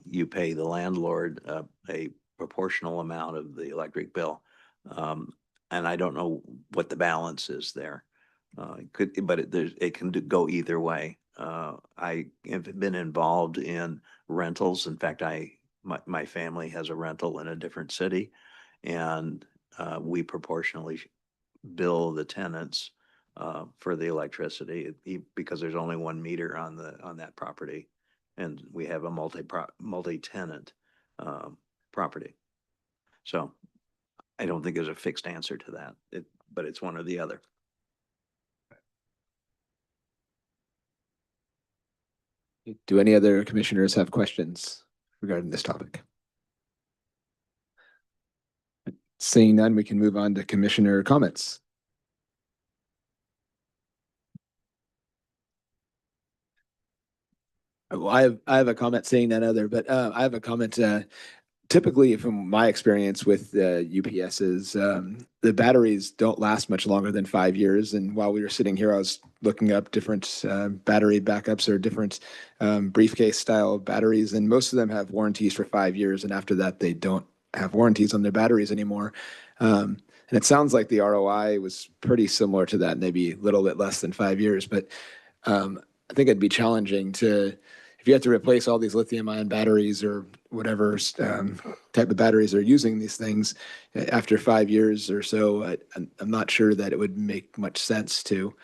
you pay the landlord a proportional amount of the electric bill. And I don't know what the balance is there. It can go either way. I have been involved in rentals. In fact, my family has a rental in a different city, and we proportionally bill the tenants for the electricity because there's only one meter on that property, and we have a multi-tenant property. So I don't think there's a fixed answer to that, but it's one or the other. Do any other commissioners have questions regarding this topic? Seeing none, we can move on to commissioner comments. Well, I have a comment, seeing none other, but I have a comment. typically, from my experience with UPSs, the batteries don't last much longer than 5 years. And while we were sitting here, I was looking up different battery backups or different briefcase style batteries, and most of them have warranties for 5 years. And after that, they don't have warranties on their batteries anymore. And it sounds like the ROI was pretty similar to that, maybe a little bit less than 5 years. But I think it'd be challenging to, if you have to replace all these lithium-ion batteries or whatever type of batteries are using these things after 5 years or so, I'm not sure that it would make much sense to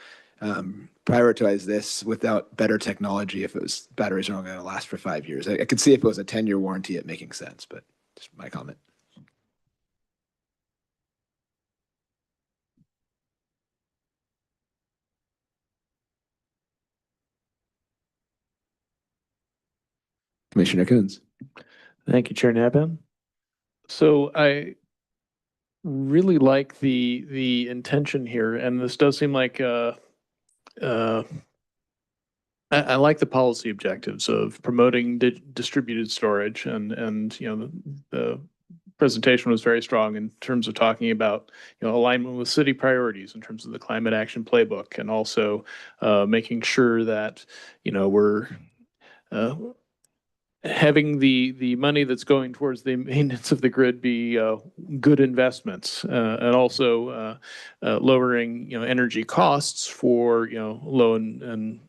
prioritize this without better technology if it was batteries are only going to last for 5 years. I could see if it was a 10-year warranty it making sense, but just my comment. Commissioner Coons. Thank you, Chair Nabhan. So I really like the intention here, and this does seem like I like the policy objectives of promoting distributed storage, and you know the presentation was very strong in terms of talking about alignment with city priorities in terms of the climate action playbook, and also making sure that we're having the money that's going towards the maintenance of the grid be good investments, and also lowering energy costs for low and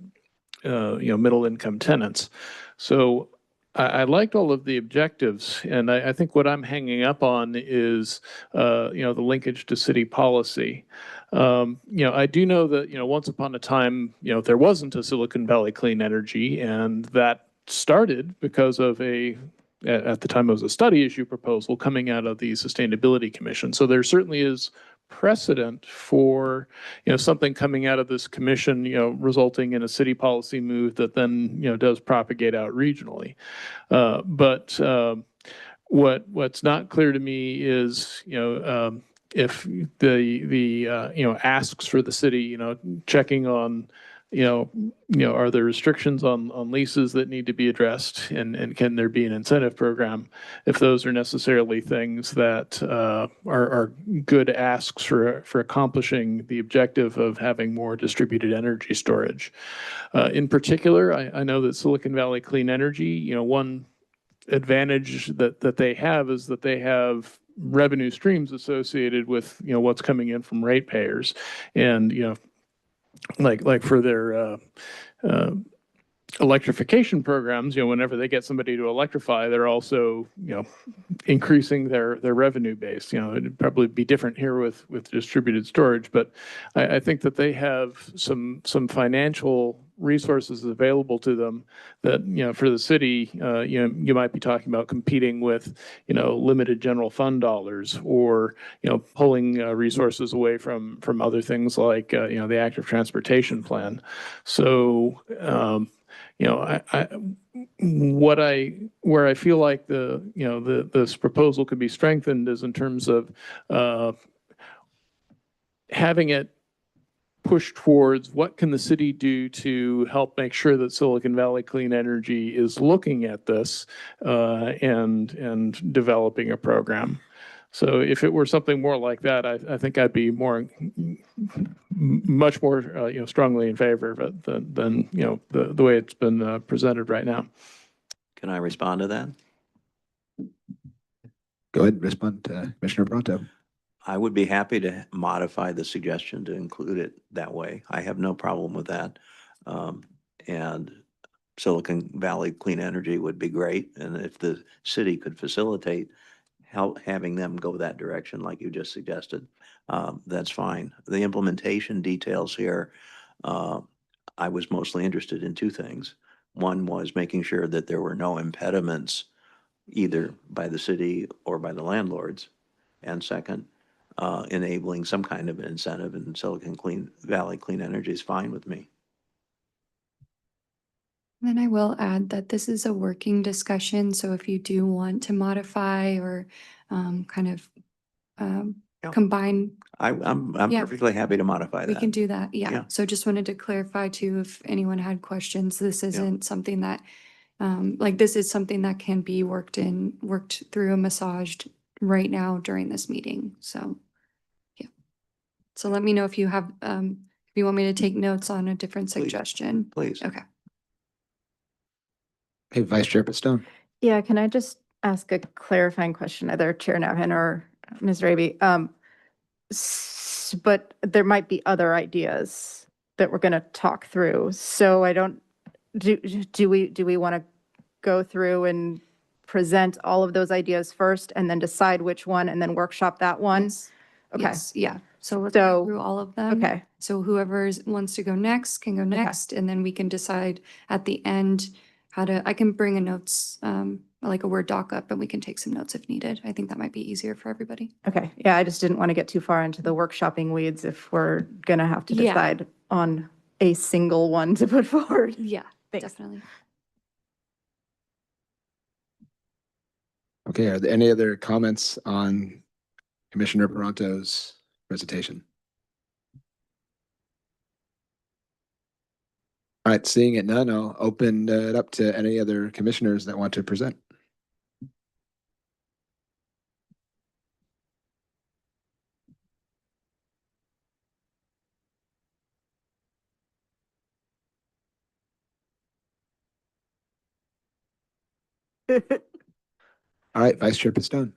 middle income tenants. So I liked all of the objectives, and I think what I'm hanging up on is the linkage to city policy. I do know that once upon a time there wasn't a Silicon Valley Clean Energy, and that started because of at the time it was a study issue proposal coming out of the Sustainability Commission. So there certainly is precedent for something coming out of this commission resulting in a city policy move that then does propagate out regionally. But what's not clear to me is if the asks for the city checking on are there restrictions on leases that need to be addressed, and can there be an incentive program, if those are necessarily things that are good asks for accomplishing the objective of having more distributed energy storage. In particular, I know that Silicon Valley Clean Energy, one advantage that they have is that they have revenue streams associated with what's coming in from ratepayers, and like for their electrification programs, whenever they get somebody to electrify, they're also, increasing their revenue base. It'd probably be different here with distributed storage, but I think that they have some financial resources available to them that, for the city, you might be talking about competing with, limited general fund dollars, or, pulling resources away from other things like, the active transportation plan. So, where I feel like this proposal could be strengthened is in terms of having it push towards what can the city do to help make sure that Silicon Valley Clean Energy is looking at this and developing a program. So if it were something more like that, I think I'd be much more strongly in favor of it than the way it's been presented right now. Can I respond to that? Go ahead, respond, Commissioner Pronto. I would be happy to modify the suggestion to include it that way. I have no problem with that. And Silicon Valley Clean Energy would be great. And if the city could facilitate having them go that direction, like you just suggested, that's fine. The implementation details here, I was mostly interested in two things. One was making sure that there were no impediments either by the city or by the landlords. And second, enabling some kind of an incentive in Silicon Valley Clean Energy is fine with me. Then I will add that this is a working discussion, so if you do want to modify or kind of Yeah. combine, I'm Yeah. perfectly happy to modify we that. can do that. Yeah. Yeah. So just wanted to clarify too, if anyone had questions, this isn't something that Like this is something that can be worked through and massaged right now during this meeting. So, yeah. So let me know if you have, if you want me to take notes on a different Please. suggestion. Please. Okay. Hey, Vice Chair Stone. Yeah, can I just ask a clarifying question, either Chair Navin or Ms. Raby? But there might be other ideas that we're going to talk through. So I don't, do we want to go through and present all of those ideas first and then decide which one and then workshop that one? Yes. Okay. Yes, yeah. So let's So- go through all of them. Okay. So whoever wants to go next can go next, and then we can decide at the end I can bring a notes, like a Word doc up, and we can take some notes if needed. I think that might be easier for everybody. Okay. Yeah, I just didn't want to get too far into the workshopping weeds if we're going to have to Yeah. decide on a single one to put forward. Yeah, Thanks. definitely. Okay, are there any other comments on Commissioner Peranto's presentation? All right, seeing it none, I'll open it up to any other commissioners that want to present. All right, Vice Chair Stone.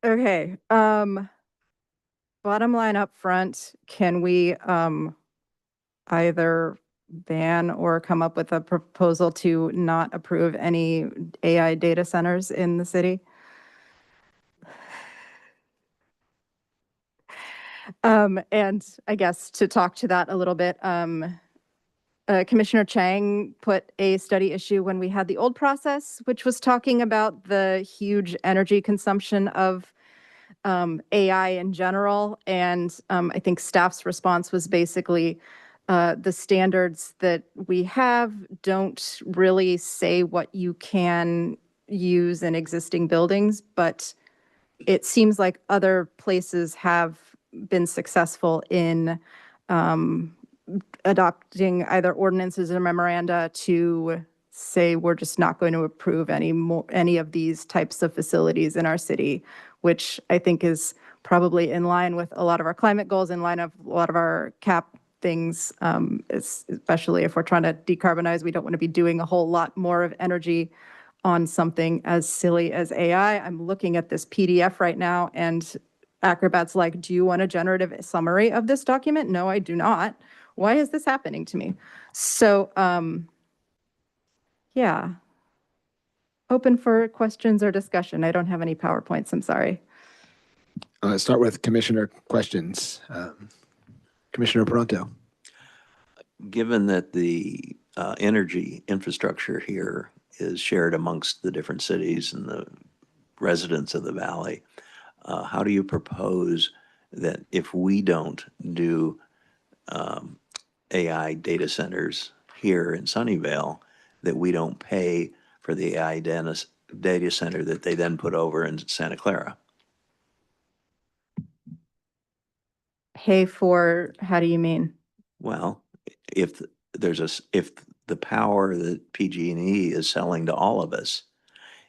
Okay, bottom line up front, can we either ban or come up with a proposal to not approve any AI data centers in the city? And I guess to talk to that a little bit, Commissioner Chang put a study issue when we had the old process, which was talking about the huge energy consumption of AI in general. And I think staff's response was basically the standards that we have don't really say what you can use in existing buildings, but it seems like other places have been successful in adopting either ordinances or memoranda to say we're just not going to approve any of these types of facilities in our city, which I think is probably in line with a lot of our climate goals, in line of a lot of our CAP things, especially if we're trying to decarbonize. We don't want to be doing a whole lot more of energy on something as silly as AI. I'm looking at this PDF right now, and Acrobat's like, do you want a generative summary of this document? No, I do not. Why is this happening to me? So, yeah. Open for questions or discussion. I don't have any PowerPoints, I'm sorry. Let's start with commissioner questions. Commissioner Peranto. Given that the energy infrastructure here is shared amongst the different cities and the residents of the valley, how do you propose that if we don't do AI data centers here in Sunnyvale, that we don't pay for the AI data center that they then put over in Santa Clara? Pay for, how do you mean? Well, if if the power that PG&E is selling to all of us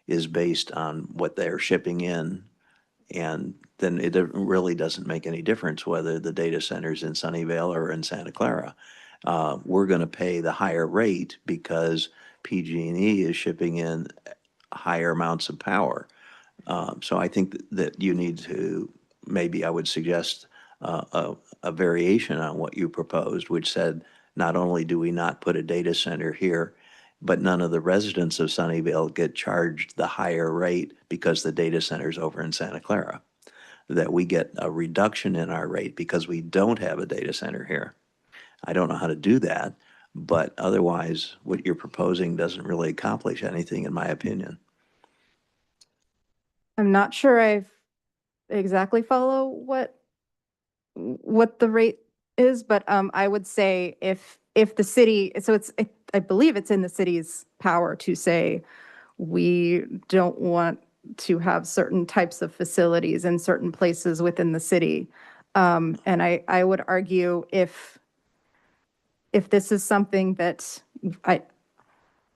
is based on what they're shipping in, and then it really doesn't make any difference whether the data center's in Sunnyvale or in Santa Clara. We're going to pay the higher rate because PG&E is shipping in higher amounts of power. So I think that you need to, maybe I would suggest a variation on what you proposed, which said, not only do we not put a data center here, but none of the residents of Sunnyvale get charged the higher rate because the data center's over in Santa Clara. That we get a reduction in our rate because we don't have a data center here. I don't know how to do that, but otherwise, what you're proposing doesn't really accomplish anything, in my opinion. I'm not sure I exactly follow what the rate is, but I would say if the city, so I believe it's in the city's power to say, we don't want to have certain types of facilities in certain places within the city. And I would argue if this is something that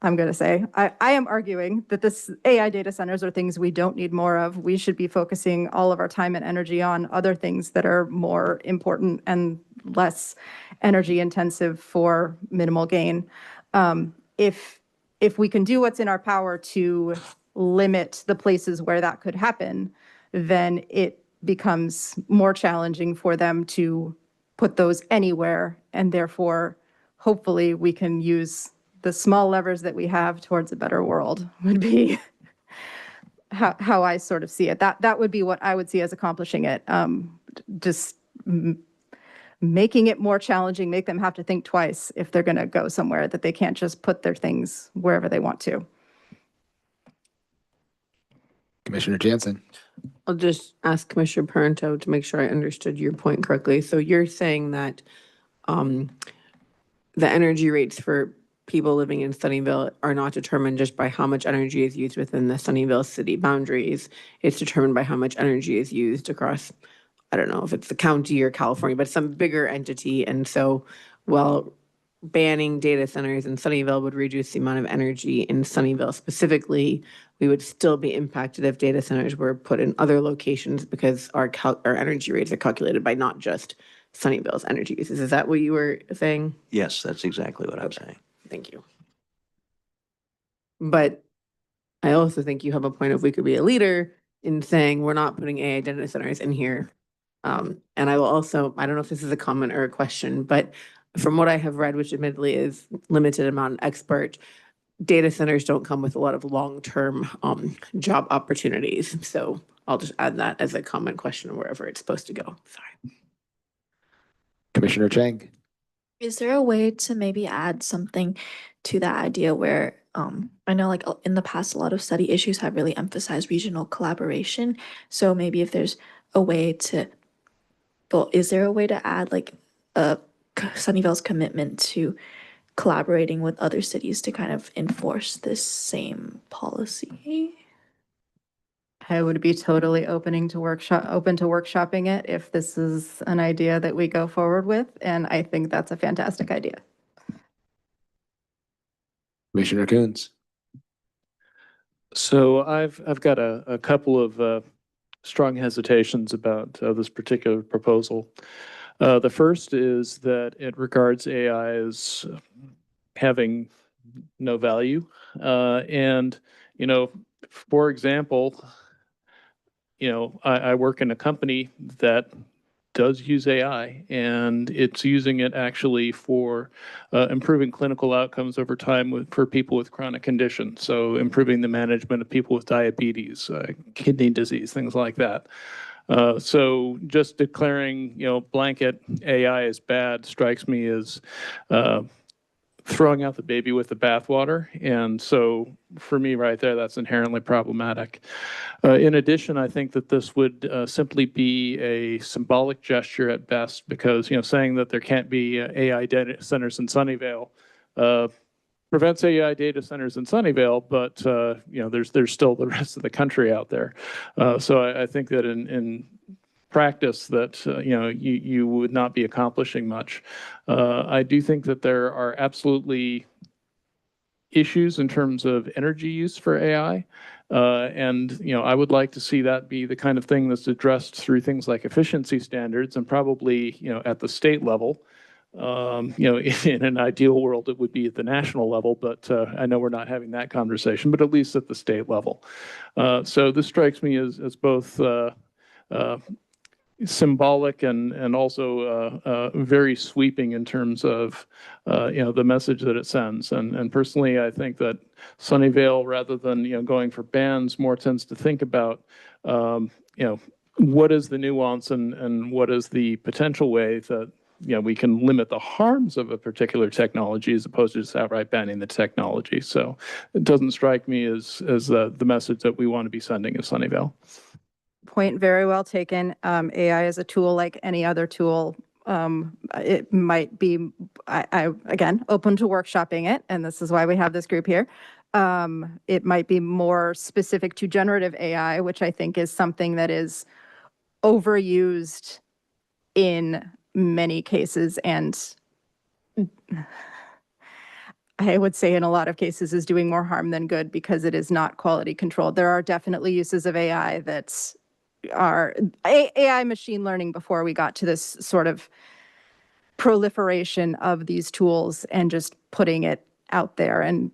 I'm going to say. I am arguing that this AI data centers are things we don't need more of. We should be focusing all of our time and energy on other things that are more important and less energy intensive for minimal gain. If we can do what's in our power to limit the places where that could happen, then it becomes more challenging for them to put those anywhere, and therefore, hopefully, we can use the small levers that we have towards a better world would be how I sort of see it. That would be what I would see as accomplishing it. Just making it more challenging, make them have to think twice if they're going to go somewhere, that they can't just put their things wherever they want to. Commissioner Jansen. I'll just ask Commissioner Parento to make sure I understood your point correctly. So you're saying that the energy rates for people living in Sunnyvale are not determined just by how much energy is used within the Sunnyvale city boundaries. It's determined by how much energy is used across, I don't know if it's the county or California, but some bigger entity. And so while banning data centers in Sunnyvale would reduce the amount of energy in Sunnyvale specifically, we would still be impacted if data centers were put in other locations because our energy rates are calculated by not just Sunnyvale's energy uses. Is that what you were saying? Yes, that's exactly what I'm saying. Thank you. But I also think you have a point if we could be a leader in saying we're not putting AI data centers in here. And I will also, I don't know if this is a comment or a question, but from what I have read, which admittedly is limited amount of expert, data centers don't come with a lot of long-term job opportunities. So I'll just add that as a comment question wherever it's supposed to go. Sorry. Commissioner Chang. Is there a way to maybe add something to that idea where I know like in the past, a lot of study issues have really emphasized regional collaboration. So maybe if there's a way to, well, is there a way to add like Sunnyvale's commitment to collaborating with other cities to kind of enforce this same policy? I would be totally open to workshopping it if this is an idea that we go forward with, and I think that's a fantastic idea. Commissioner Coons. So I've got a couple of strong hesitations about this particular proposal. The first is that it regards AI as having no value. And, for example, I work in a company that does use AI, and it's using it actually for improving clinical outcomes over time for people with chronic conditions. So improving the management of people with diabetes, kidney disease, things like that. So just declaring, blanket AI as bad strikes me as throwing out the baby with the bathwater. And so for me right there, that's inherently problematic. In addition, I think that this would simply be a symbolic gesture at best because, saying that there can't be AI data centers in Sunnyvale prevents AI data centers in Sunnyvale, but, there's still the rest of the country out there. So I think that in practice that you would not be accomplishing much. I do think that there are absolutely issues in terms of energy use for AI. And I would like to see that be the kind of thing that's addressed through things like efficiency standards and probably at the state level. In an ideal world, it would be at the national level, but I know we're not having that conversation, but at least at the state level. So this strikes me as both symbolic and also very sweeping in terms of the message that it sends. And personally, I think that Sunnyvale, rather than going for bans, more tends to think about what is the nuance and what is the potential way that we can limit the harms of a particular technology as opposed to just outright banning the technology. So it doesn't strike me as the message that we want to be sending in Sunnyvale. Point very well taken. AI is a tool like any other tool. It might be, I again, open to workshopping it, and this is why we have this group here. It might be more specific to generative AI, which I think is something that is overused in many cases. And I would say in a lot of cases is doing more harm than good because it is not quality controlled. There are definitely uses of AI that are AI machine learning before we got to this sort of proliferation of these tools and just putting it out there and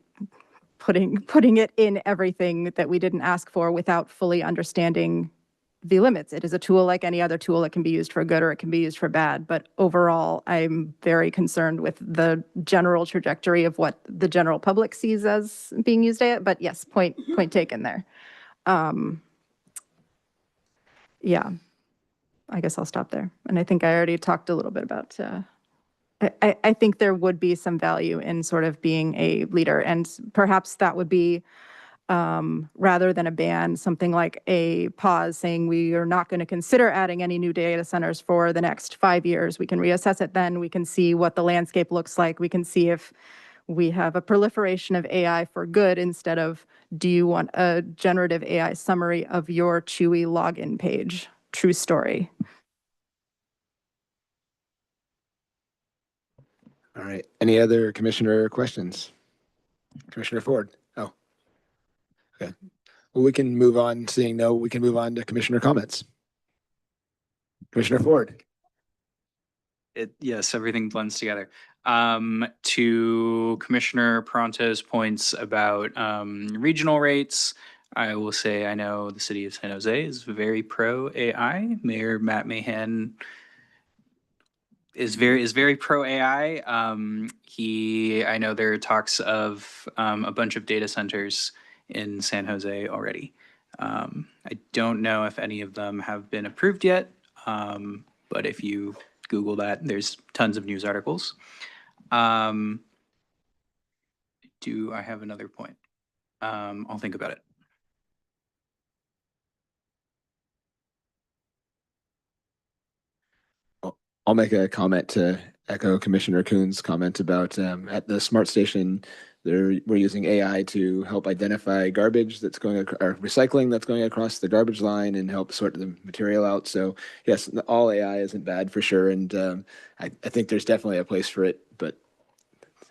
putting it in everything that we didn't ask for without fully understanding the limits. It is a tool like any other tool. It can be used for good or it can be used for bad. But overall, I'm very concerned with the general trajectory of what the general public sees as being used at. But yes, point taken there. Yeah, I guess I'll stop there. And I think I already talked a little bit about I think there would be some value in sort of being a leader, and perhaps that would be rather than a ban, something like a pause saying we are not going to consider adding any new data centers for the next 5 years. We can reassess it then. We can see what the landscape looks like. We can see if we have a proliferation of AI for good instead of, do you want a generative AI summary of your Chewy login page? True story. All right. Any other commissioner questions? Commissioner Ford? Oh, okay. Well, we can move on. Seeing no, we can move on to commissioner comments. Commissioner Ford? Yes, everything blends together. To Commissioner Pronto's points about regional rates, I will say I know the city of San Jose is very pro AI. Mayor Matt Mahan is very pro AI. I know there are talks of a bunch of data centers in San Jose already. I don't know if any of them have been approved yet, but if you Google that, there's tons of news articles. Do I have another point? I'll think about it. I'll make a comment to echo Commissioner Kuhn's comment about at the smart station, we're using AI to help identify garbage that's going or recycling that's going across the garbage line and help sort the material out. So yes, all AI isn't bad for sure, and I think there's definitely a place for it. But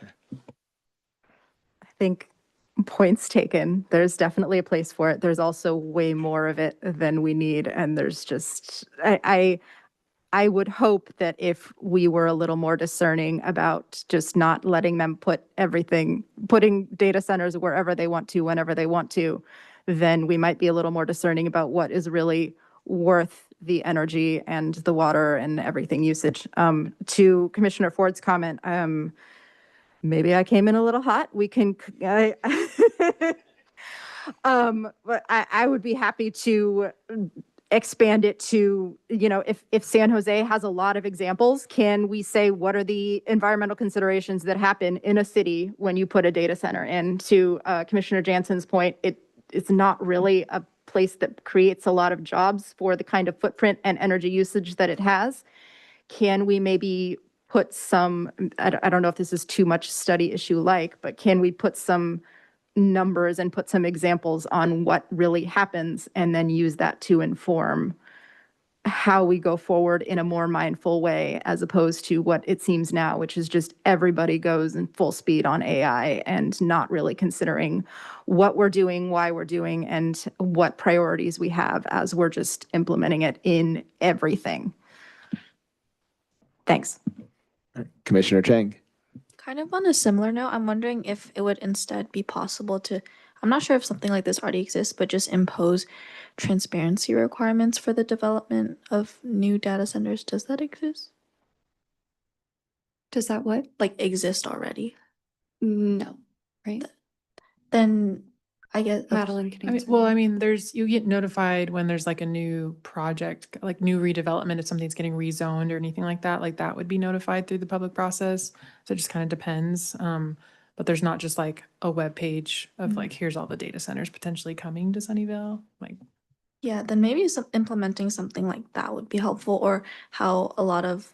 I think points taken. There's definitely a place for it. There's also way more of it than we need, and there's just I would hope that if we were a little more discerning about just not letting them putting data centers wherever they want to, whenever they want to, then we might be a little more discerning about what is really worth the energy and the water and everything usage. To Commissioner Ford's comment, maybe I came in a little hot. We can, but I would be happy to expand it to, if San Jose has a lot of examples, can we say what are the environmental considerations that happen in a city when you put a data center in? To Commissioner Jansen's point, it's not really a place that creates a lot of jobs for the kind of footprint and energy usage that it has. Can we maybe put some, I don't know if this is too much study issue like, but can we put some numbers and put some examples on what really happens and then use that to inform how we go forward in a more mindful way, as opposed to what it seems now, which is just everybody goes in full speed on AI and not really considering what we're doing, why we're doing, and what priorities we have as we're just implementing it in everything. Thanks. Commissioner Chang? Kind of on a similar note, I'm wondering if it would instead be possible to, I'm not sure if something like this already exists, but just impose transparency requirements for the development of new data centers. Does that exist? Does that what? Like exist already? No, right? Then I guess Madeline can answer. You get notified when there's like a new project, like new redevelopment, if something's getting rezoned or anything like that would be notified through the public process. So it just kind of depends. But there's not just like a web page of like, here's all the data centers potentially coming to Sunnyvale. Like, yeah, then maybe implementing something like that would be helpful, or how a lot of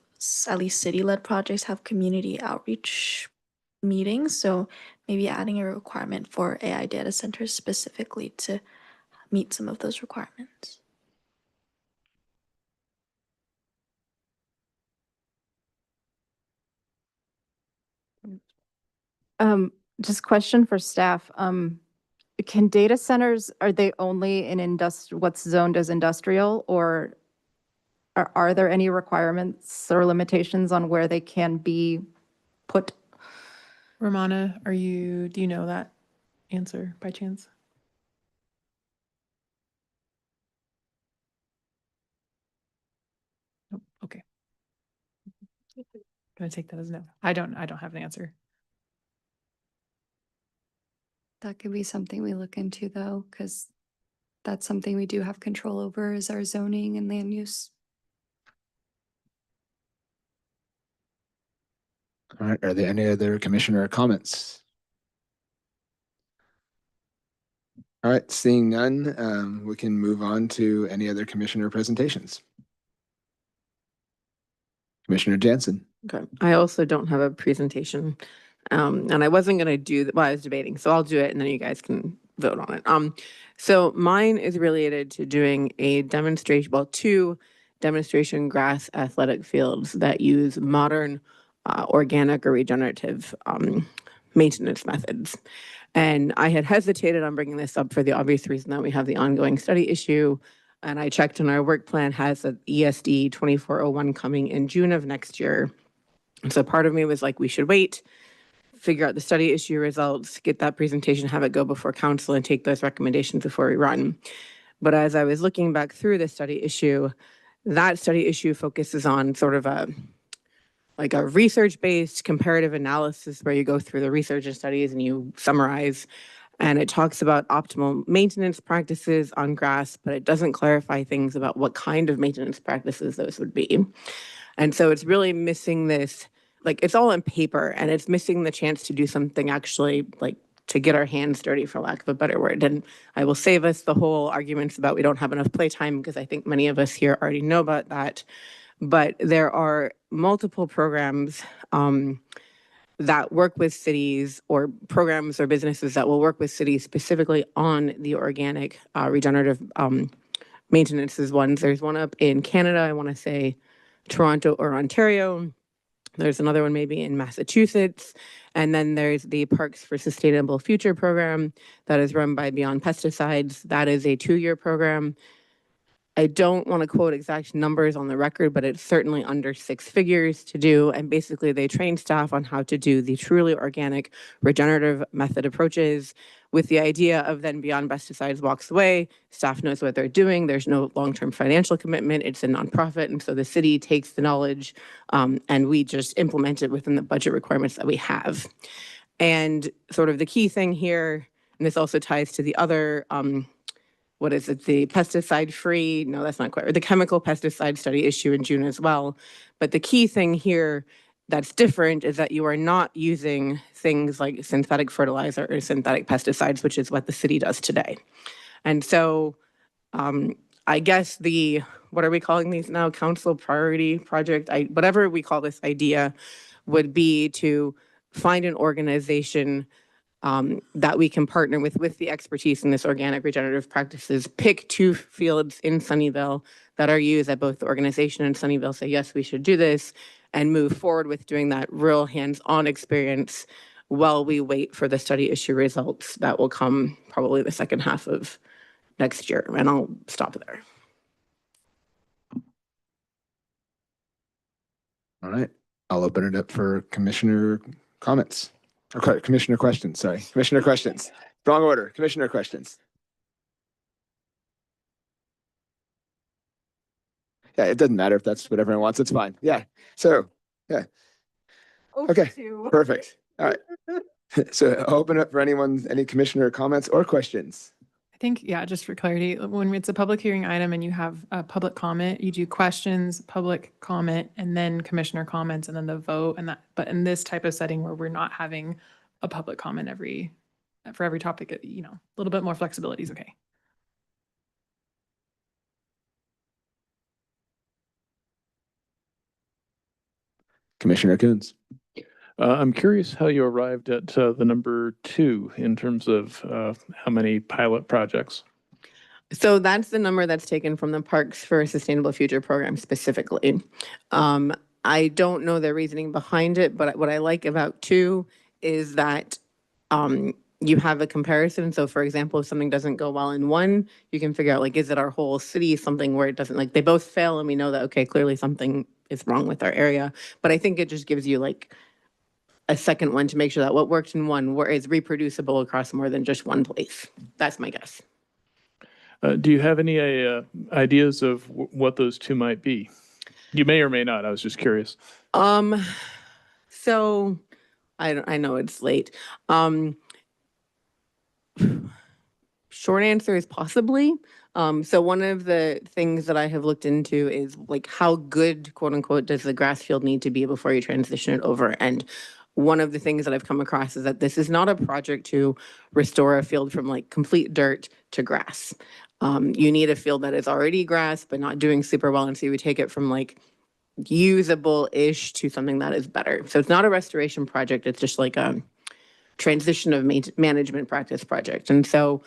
at least city-led projects have community outreach meetings. So maybe adding a requirement for AI data centers specifically to meet some of those requirements. Just question for staff. Can data centers, are they only in what's zoned as industrial, or are there any requirements or limitations on where they can be put? Romana, do you know that answer by chance? Nope. Okay. Gonna take that as no. I don't have an answer. That could be something we look into though, because that's something we do have control over is our zoning and land use. All right, are there any other commissioner comments? All right, seeing none, we can move on to any other commissioner presentations. Commissioner Jansen. Okay. I also don't have a presentation. And I wasn't going to do, well, I was debating, so I'll do it and then you guys can vote on it. So mine is related to doing a demonstration, well, 2 demonstration grass athletic fields that use modern organic or regenerative maintenance methods. And I had hesitated on bringing this up for the obvious reason that we have the ongoing study issue. And I checked, and our work plan has an ESD 2401 coming in June of next year. And so part of me was like, we should wait, figure out the study issue results, get that presentation, have it go before council, and take those recommendations before we run. But as I was looking back through the study issue, that study issue focuses on sort of a research-based comparative analysis where you go through the research and studies and you summarize, and it talks about optimal maintenance practices on grass, but it doesn't clarify things about what kind of maintenance practices those would be. And so it's really missing this, it's all in paper, and it's missing the chance to do something actually, to get our hands dirty, for lack of a better word. And I will save us the whole arguments about we don't have enough playtime, because I think many of us here already know about that. But there are multiple programs that work with cities, or programs or businesses that will work with cities specifically on the organic regenerative maintenance ones. There's one up in Canada, I want to say Toronto or Ontario. There's another one maybe in Massachusetts. And then there's the Parks for Sustainable Future program that is run by Beyond Pesticides. That is a 2-year program. I don't want to quote exact numbers on the record, but it's certainly under 6 figures to do. And basically they train staff on how to do the truly organic regenerative method approaches, with the idea of then Beyond Pesticides walks away, staff knows what they're doing, there's no long-term financial commitment, it's a nonprofit, and so the city takes the knowledge and we just implement it within the budget requirements that we have. And sort of the key thing here, and this also ties to the other what is it, the pesticide-free, no, that's not quite right, the chemical pesticide study issue in June as well. But the key thing here that's different is that you are not using things like synthetic fertilizer or synthetic pesticides, which is what the city does today. And so I guess what are we calling these now? Council priority project, whatever we call this idea, would be to find an organization that we can partner with the expertise in this organic regenerative practices, pick 2 fields in Sunnyvale that are used that both the organization and Sunnyvale say, yes, we should do this, and move forward with doing that real hands-on experience while we wait for the study issue results that will come probably the second half of next year. And I'll stop there. All right, I'll open it up for commissioner comments. Okay, commissioner questions, sorry. Commissioner questions. Wrong order. Commissioner questions. Yeah, it doesn't matter if that's what everyone wants. It's fine. Yeah. So, yeah. Okay, perfect. All right. So I'll open up for any commissioner comments or questions. I think, yeah, just for clarity, when it's a public hearing item and you have a public comment, you do questions, public comment, and then commissioner comments, and then the vote, and that. But in this type of setting where we're not having a public comment for every topic, a little bit more flexibility is okay. Commissioner Coons. I'm curious how you arrived at the number 2 in terms of how many pilot projects. So that's the number that's taken from the Parks for a Sustainable Future program specifically. I don't know the reasoning behind it, but what I like about 2 is that you have a comparison. So for example, if something doesn't go well in one, you can figure out like, is it our whole city something where it doesn't, like they both fail and we know that, okay, clearly something is wrong with our area. But I think it just gives you like a second one to make sure that what worked in one is reproducible across more than just one place. That's my guess. Do you have any ideas of what those two might be? You may or may not. I was just curious. So I know it's late. Short answer is possibly. So one of the things that I have looked into is like how good, quote unquote, does the grass field need to be before you transition it over? And one of the things that I've come across is that this is not a project to restore a field from like complete dirt to grass. You need a field that is already grass, but not doing super well. And so you would take it from like usable-ish to something that is better. So it's not a restoration project. It's just like a transition of management practice project. And so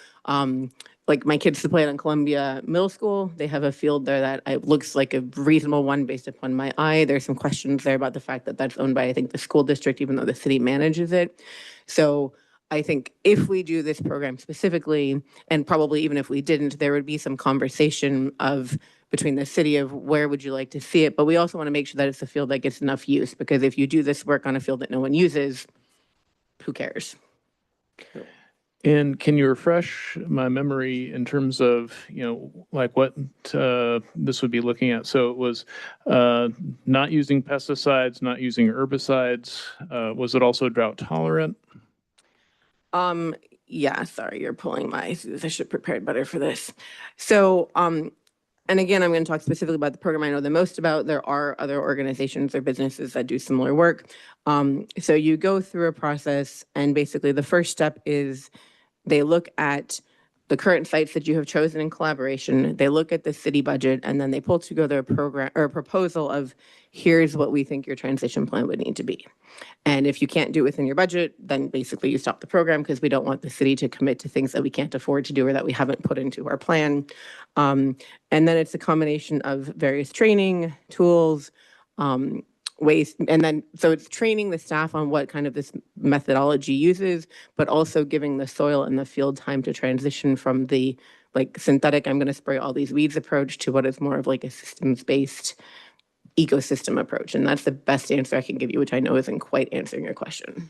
like my kids to play on Columbia Middle School, they have a field there that looks like a reasonable one based upon my eye. There's some questions there about the fact that that's owned by, I think, the school district, even though the city manages it. So I think if we do this program specifically, and probably even if we didn't, there would be some conversation of between the city of where would you like to see it. But we also want to make sure that it's a field that gets enough use, because if you do this work on a field that no one uses, who cares? And can you refresh my memory in terms of, like what this would be looking at? So it was not using pesticides, not using herbicides. Was it also drought tolerant? Yeah, sorry, you're pulling my, I should have prepared better for this. So, and again, I'm going to talk specifically about the program I know the most about. There are other organizations or businesses that do similar work. So you go through a process, and basically the first step is they look at the current sites that you have chosen in collaboration. They look at the city budget, and then they pull together a program or a proposal of here's what we think your transition plan would need to be. And if you can't do it within your budget, then basically you stop the program, because we don't want the city to commit to things that we can't afford to do or that we haven't put into our plan. And then it's a combination of various training tools, ways, and then so it's training the staff on what kind of this methodology uses, but also giving the soil and the field time to transition from the like synthetic, I'm going to spray all these weeds approach to what is more of like a systems-based ecosystem approach. And that's the best answer I can give you, which I know isn't quite answering your question.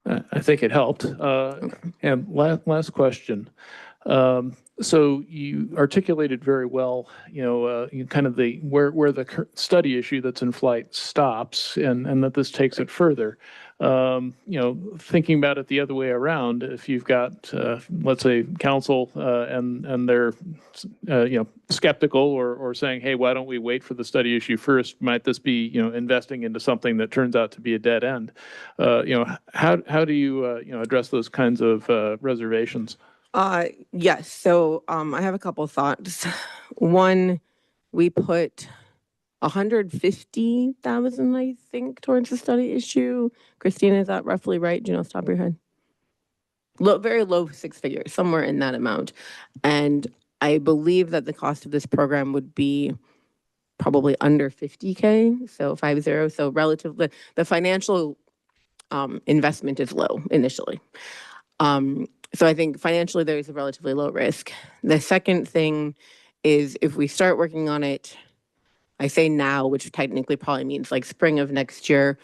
I think it helped. And last question. So you articulated very well, kind of where the study issue that's in flight stops, and that this takes it further. Thinking about it the other way around, if you've got, let's say, council and they're, skeptical or saying, hey, why don't we wait for the study issue first? Might this be, investing into something that turns out to be a dead end? How do you, address those kinds of reservations? Yes. So I have a couple of thoughts. One, we put 150,000, I think, towards the study issue. Christina, is that roughly right? Do you know, stop your head? Very low six figures, somewhere in that amount. And I believe that the cost of this program would be probably under 50K, so 50. So relatively, the financial investment is low initially. So I think financially there is a relatively low risk. The second thing is if we start working on it, I say now, which technically probably means like spring of next year,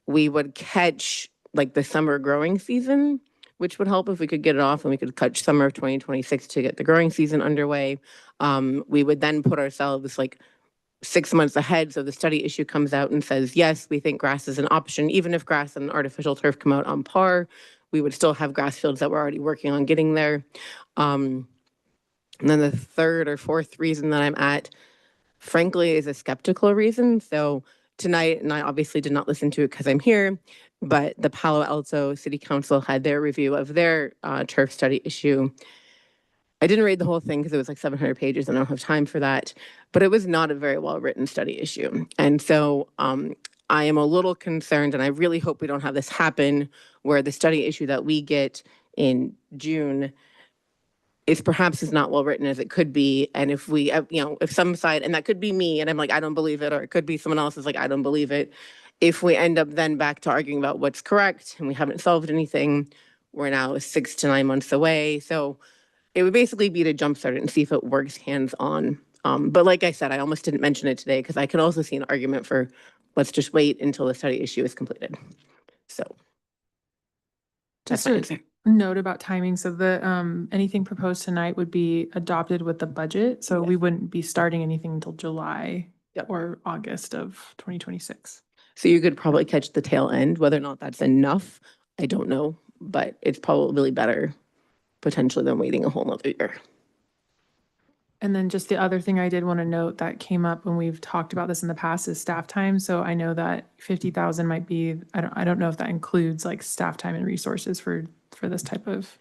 we would catch like the summer growing season, which would help if we could get it off and we could catch summer of 2026 to get the growing season underway. We would then put ourselves like 6 months ahead. So the study issue comes out and says, yes, we think grass is an option. Even if grass and artificial turf come out on par, we would still have grass fields that we're already working on getting there. And then the third or fourth reason that I'm at, frankly, is a skeptical reason. So tonight, and I obviously did not listen to it because I'm here, but the Palo Alto City Council had their review of their turf study issue. I didn't read the whole thing because it was like 700 pages and I don't have time for that, but it was not a very well-written study issue. And so I am a little concerned, and I really hope we don't have this happen, where the study issue that we get in June is perhaps as not well written as it could be. And if we, if some side, and that could be me, and I'm like, I don't believe it, or it could be someone else is like, I don't believe it. if we end up then back to arguing about what's correct and we haven't solved anything, we're now 6 to 9 months away. So it would basically be to jumpstart it and see if it works hands-on. But like I said, I almost didn't mention it today because I could also see an argument for let's just wait until the study issue is completed. So that's Just my a answer. note about timing. So the, anything proposed tonight would be adopted with the budget. So we Yes. wouldn't be starting anything until July Yep. or August of 2026. So you could probably catch the tail end. Whether or not that's enough, I don't know, but it's probably better potentially than waiting a whole nother year. And then just the other thing I did want to note that came up when we've talked about this in the past is staff time. So I know that 50,000 might be, I don't know if that includes like staff time and resources for this type of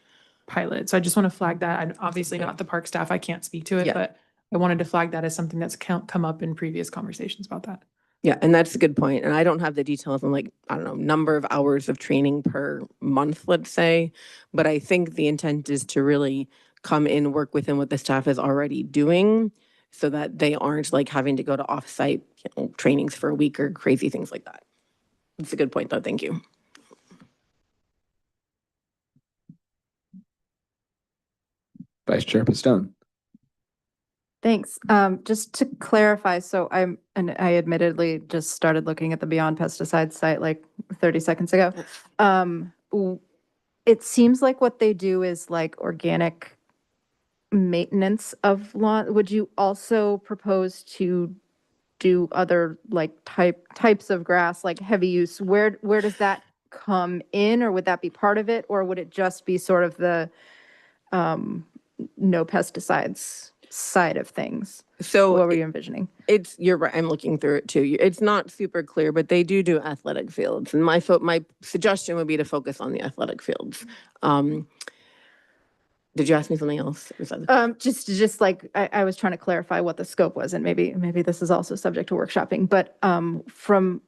pilot. So I just want to flag that. I'm obviously not the park staff. I can't speak to it, Yeah. but I wanted to flag that as something that's come up in previous conversations about that. Yeah, and that's a good point. And I don't have the details on like, I don't know, number of hours of training per month, let's say. But I think the intent is to really come in, work within what the staff is already doing so that they aren't like having to go to offsite, trainings for a week or crazy things like that. It's a good point though. Thank you. Vice Chair Pistone. Thanks. Just to clarify, so I admittedly just started looking at the Beyond Pesticides site like 30 seconds ago. It seems like what they do is like organic maintenance of lawn. Would you also propose to do other like types of grass, like heavy use? Where does that come in, or would that be part of it, or would it just be sort of the no pesticides side of things? So What were you envisioning? you're right. I'm looking through it too. It's not super clear, but they do athletic fields. And my suggestion would be to focus on the athletic fields. Did you ask me something else? Just like I was trying to clarify what the scope was, and maybe this is also subject to workshopping. But from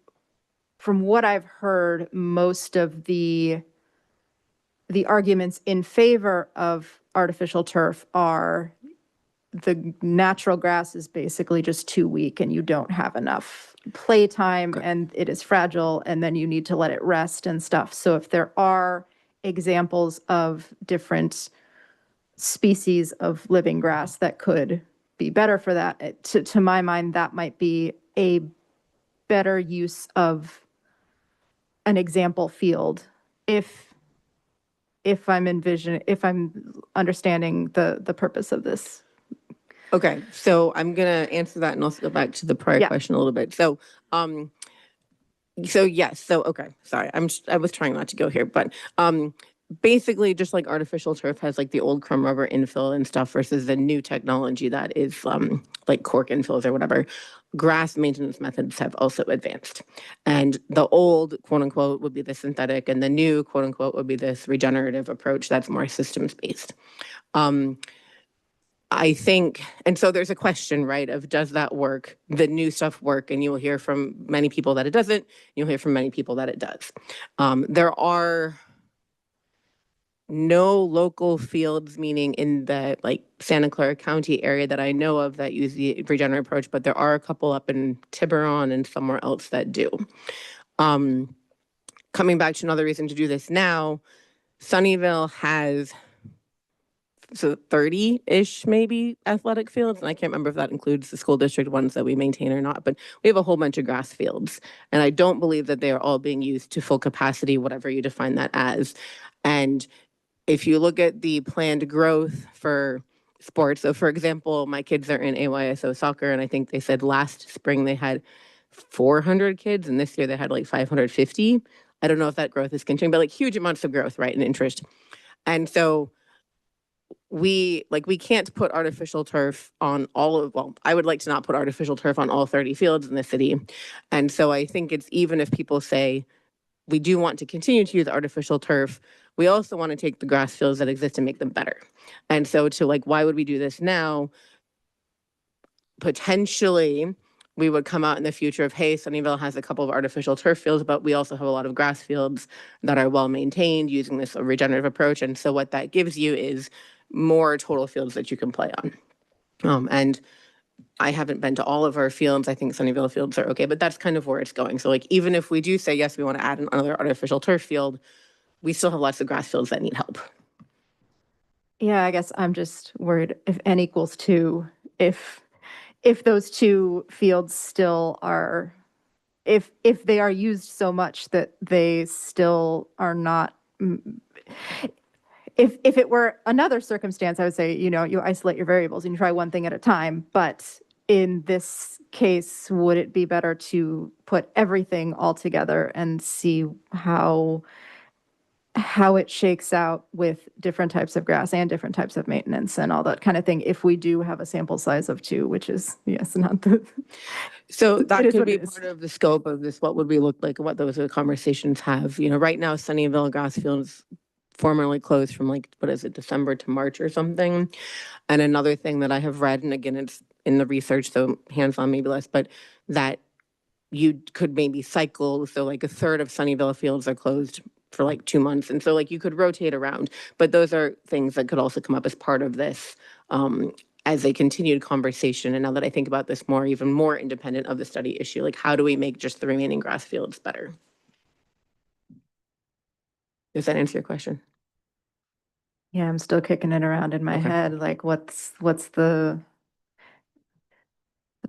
what I've heard, most of the arguments in favor of artificial turf are the natural grass is basically just too weak and you don't have enough playtime and it is fragile and then you need to let it rest and stuff. So if there are examples of different species of living grass that could be better for that, to my mind, that might be a better use of an example field if I'm understanding the purpose of this. Okay, so I'm gonna answer that and also go back to the prior Yeah. question a little bit. So yes, okay, sorry, I was trying not to go here, but basically just like artificial turf has like the old crumb rubber infill and stuff versus the new technology that is like cork infills or whatever. Grass maintenance methods have also advanced, and the old quote unquote would be the synthetic, and the new quote unquote would be this regenerative approach that's more systems based. I think, and so there's a question, right, of does that work? The new stuff work? And you will hear from many people that it doesn't. You'll hear from many people that it does. There are no local fields, meaning in the like Santa Clara County area that I know of that use the regenerative approach, but there are a couple up in Tiburon and somewhere else that do. Coming back to another reason to do this now, Sunnyvale has 30-ish maybe athletic fields. And I can't remember if that includes the school district ones that we maintain or not, but we have a whole bunch of grass fields. And I don't believe that they are all being used to full capacity, whatever you define that as. And if you look at the planned growth for sports, so for example, my kids are in AYSO soccer, and I think they said last spring they had 400 kids, and this year they had like 550. I don't know if that growth is continuing, but like huge amounts of growth, right, and interest. And so we can't put artificial turf on I would like to not put artificial turf on all 30 fields in the city. And so I think it's, even if people say we do want to continue to use artificial turf, we also want to take the grass fields that exist and make them better. And so to like, why would we do this now? Potentially, we would come out in the future of, hey, Sunnyvale has a couple of artificial turf fields, but we also have a lot of grass fields that are well maintained using this regenerative approach. And so what that gives you is more total fields that you can play on. And I haven't been to all of our fields. I think Sunnyvale fields are okay, but that's kind of where it's going. So like, even if we do say, yes, we want to add another artificial turf field, we still have lots of grass fields that need help. Yeah, I guess I'm just worried if n equals 2, if those 2 fields still are, if they are used so much that they still are not, if it were another circumstance, I would say, you isolate your variables and you try one thing at a time. But in this case, would it be better to put everything all together and see how it shakes out with different types of grass and different types of maintenance and all that kind of thing, if we do have a sample size of 2, which is, yes, not the. So It that is could what be it is. part of the scope of this. What would we look like? What those conversations have? Right now, Sunnyvale Grassfields formerly closed from like, what is it, December to March or something. And another thing that I have read, and again, it's in the research, so hands-on maybe less, but that you could maybe cycle. So like a third of Sunnyvale fields are closed for like 2 months. And so like you could rotate around, but those are things that could also come up as part of this as a continued conversation. And now that I think about this more, even more independent of the study issue, like how do we make just the remaining grass fields better? Does that answer your question? Yeah, I'm still kicking it around in my Okay. head, like what's the,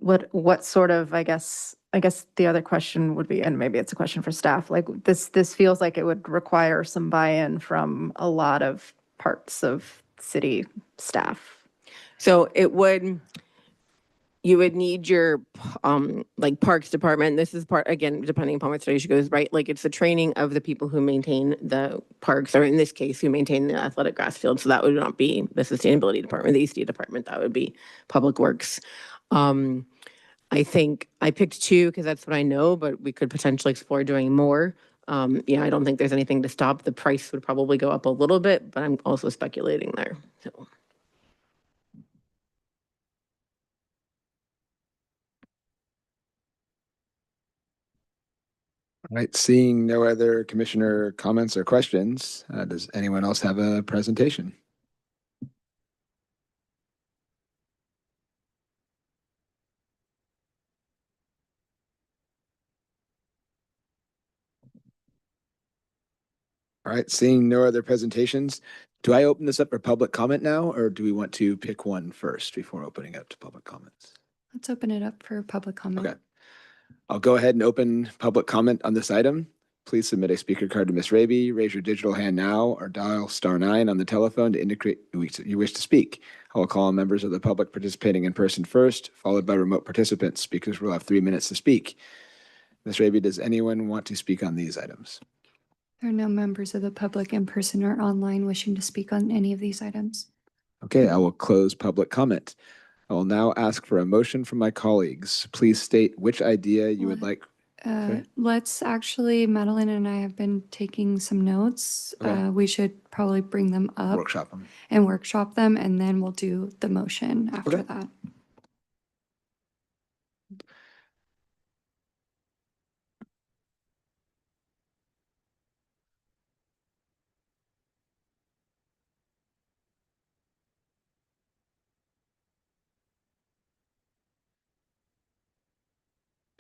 what sort of, I guess the other question would be, and maybe it's a question for staff, like this feels like it would require some buy-in from a lot of parts of city staff. So you would need your like parks department. This is part, again, depending upon what study she goes, right? Like it's the training of the people who maintain the parks, or in this case, who maintain the athletic grass field. So that would not be the sustainability department, the ESD department, that would be public works. I think I picked 2 because that's what I know, but we could potentially explore doing more. Yeah, I don't think there's anything to stop. The price would probably go up a little bit, but I'm also speculating there. So. All right, seeing no other commissioner comments or questions, does anyone else have a presentation? All right, seeing no other presentations, do I open this up for public comment now, or do we want to pick one first before opening up to public comments? Let's open it up for public comment. Okay. I'll go ahead and open public comment on this item. Please submit a speaker card to Ms. Raby. Raise your digital hand now or dial *9 on the telephone to indicate you wish to speak. I will call on members of the public participating in person first, followed by remote participants. Speakers will have 3 minutes to speak. Ms. Raby, does anyone want to speak on these items? There are no members of the public in person or online wishing to speak on any of these items. Okay, I will close public comment. I will now ask for a motion from my colleagues. Please state which idea you would like. Sorry? Let's actually, Madeline and I have been taking some notes. Okay. We should probably bring them up Workshop them. and workshop them, and then we'll do the motion after Okay. that.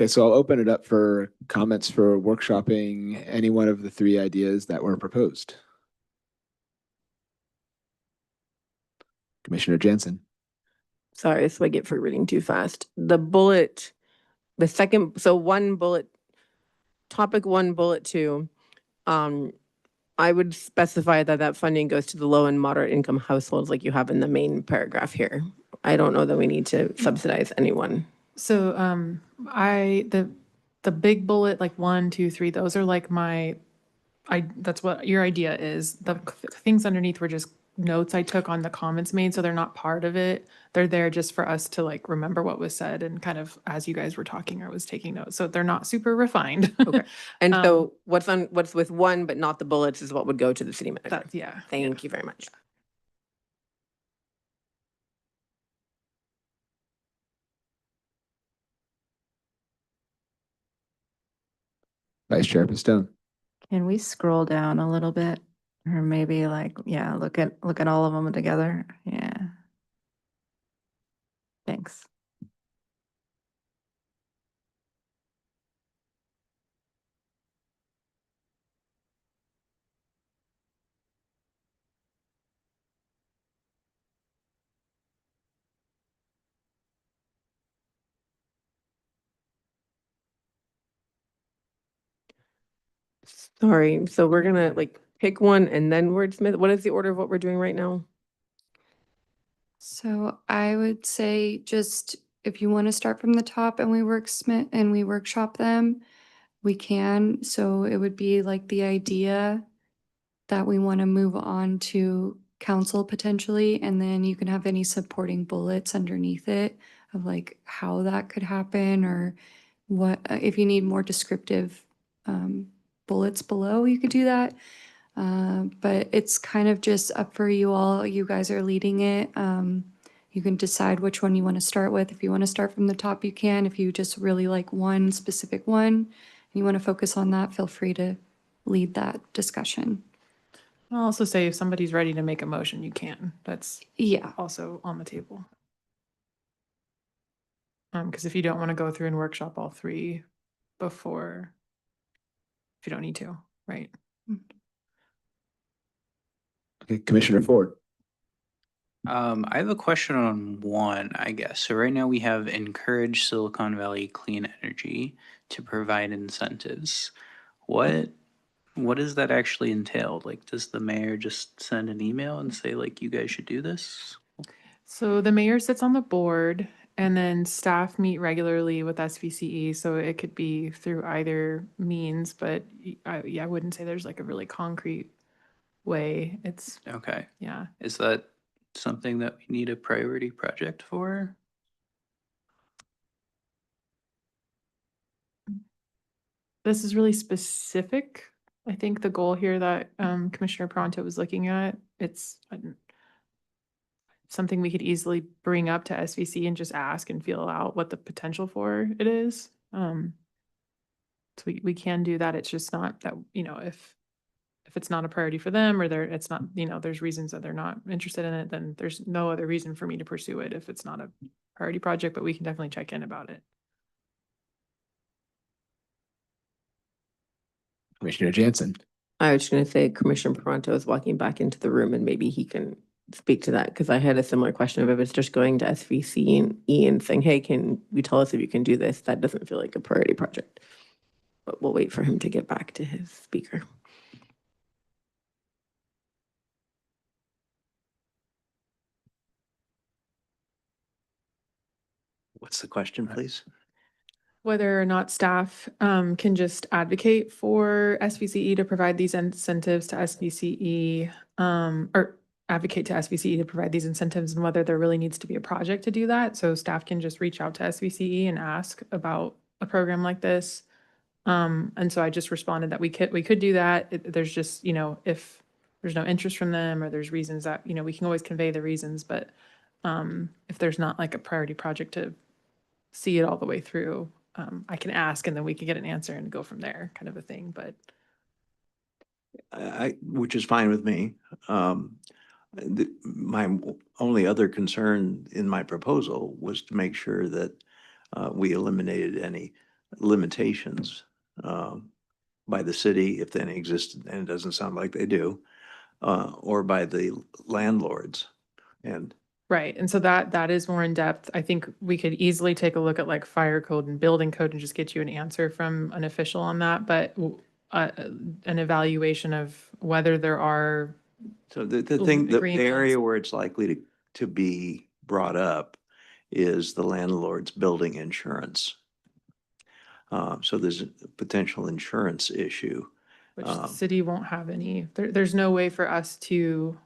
Okay, so I'll open it up for comments for workshopping any one of the 3 ideas that were proposed. Commissioner Jansen. Sorry, this is what I get for reading too fast. The second, so 1 bullet, topic 1, bullet 2, I would specify that funding goes to the low and moderate income households like you have in the main paragraph here. I don't know that we need to subsidize anyone. So the big bullet, like 1, 2, 3, those are like that's what your idea is. The things underneath were just notes I took on the comments made, so they're not part of it. They're there just for us to like remember what was said, and kind of as you guys were talking, I was taking notes. So they're not super refined. Okay. And so what's with 1 but not the bullets is what would go to the city manager. Yeah. Thank you very much. Vice Chair Pistone. Can we scroll down a little bit? Or maybe like, yeah, look at all of them together. Yeah. Thanks. Sorry, so we're gonna like pick one and then wordsmith. What is the order of what we're doing right now? So I would say just if you want to start from the top and we workshop them, we can. So it would be like the idea that we want to move on to council potentially, and then you can have any supporting bullets underneath it of like how that could happen or what, if you need more descriptive bullets below, you could do that. But it's kind of just up for you all. You guys are leading it. You can decide which one you want to start with. If you want to start from the top, you can. If you just really like one specific one and you want to focus on that, feel free to lead that discussion. I'll also say if somebody's ready to make a motion, you can. That's Yeah. also on the table. Because if you don't want to go through and workshop all three before, if you don't need to, right? Okay, Commissioner Ford. I have a question on one, I guess. So right now we have encourage Silicon Valley clean energy to provide incentives. What does that actually entail? Like, does the mayor just send an email and say like, you guys should do this? So the mayor sits on the board and then staff meet regularly with SVCE. So it could be through either means, but I wouldn't say there's like a really concrete way. It's, Okay. yeah. Is that something that we need a priority project for? This is really specific. I think the goal here that Commissioner Pronto was looking at, it's something we could easily bring up to SVC and just ask and feel out what the potential for it is. So we can do that. It's just not that, if it's not a priority for them or it's not, there's reasons that they're not interested in it, then there's no other reason for me to pursue it if it's not a priority project, but we can definitely check in about it. Commissioner Jansen. I was just gonna say Commissioner Pronto is walking back into the room and maybe he can speak to that because I had a similar question of if it's just going to SVC and Ian saying, hey, can you tell us if you can do this? That doesn't feel like a priority project. But we'll wait for him to get back to his speaker. What's the question, please? Whether or not staff can just advocate for SVCE to provide these incentives to SVCE, or advocate to SVCE to provide these incentives, and whether there really needs to be a project to do that. So staff can just reach out to SVCE and ask about a program like this. And so I just responded that we could do that. There's just, if there's no interest from them or there's reasons that, we can always convey the reasons, but if there's not like a priority project to see it all the way through, I can ask and then we can get an answer and go from there, kind of a thing, but. Which is fine with me. My only other concern in my proposal was to make sure that we eliminated any limitations by the city, if any existed, and it doesn't sound like they do, or by the landlords. And Right, and so that is more in depth. I think we could easily take a look at like fire code and building code and just get you an answer from an official on that, but an evaluation of whether there are. so the thing, the Agreements. area where it's likely to be brought up is the landlord's building insurance. So there's a potential insurance issue. Which the city won't have any, there's no way for us to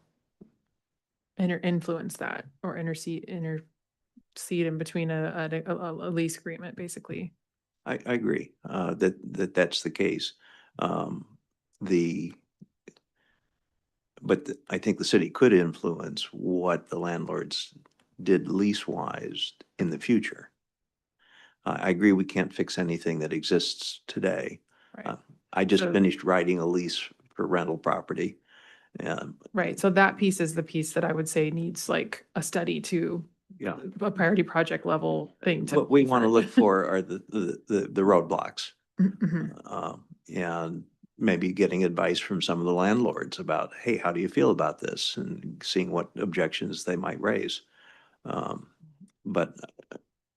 influence that or intercede in between a lease agreement, basically. I agree that's the case. But I think the city could influence what the landlords did lease-wise in the future. I agree we can't fix anything that exists today. Right. I just So- finished writing a lease for rental property. Right, so that piece is the piece that I would say needs like a study to Yeah. a priority project level thing to. What we want to look for are the roadblocks. Mhm. And maybe getting advice from some of the landlords about, hey, how do you feel about this? And seeing what objections they might raise. But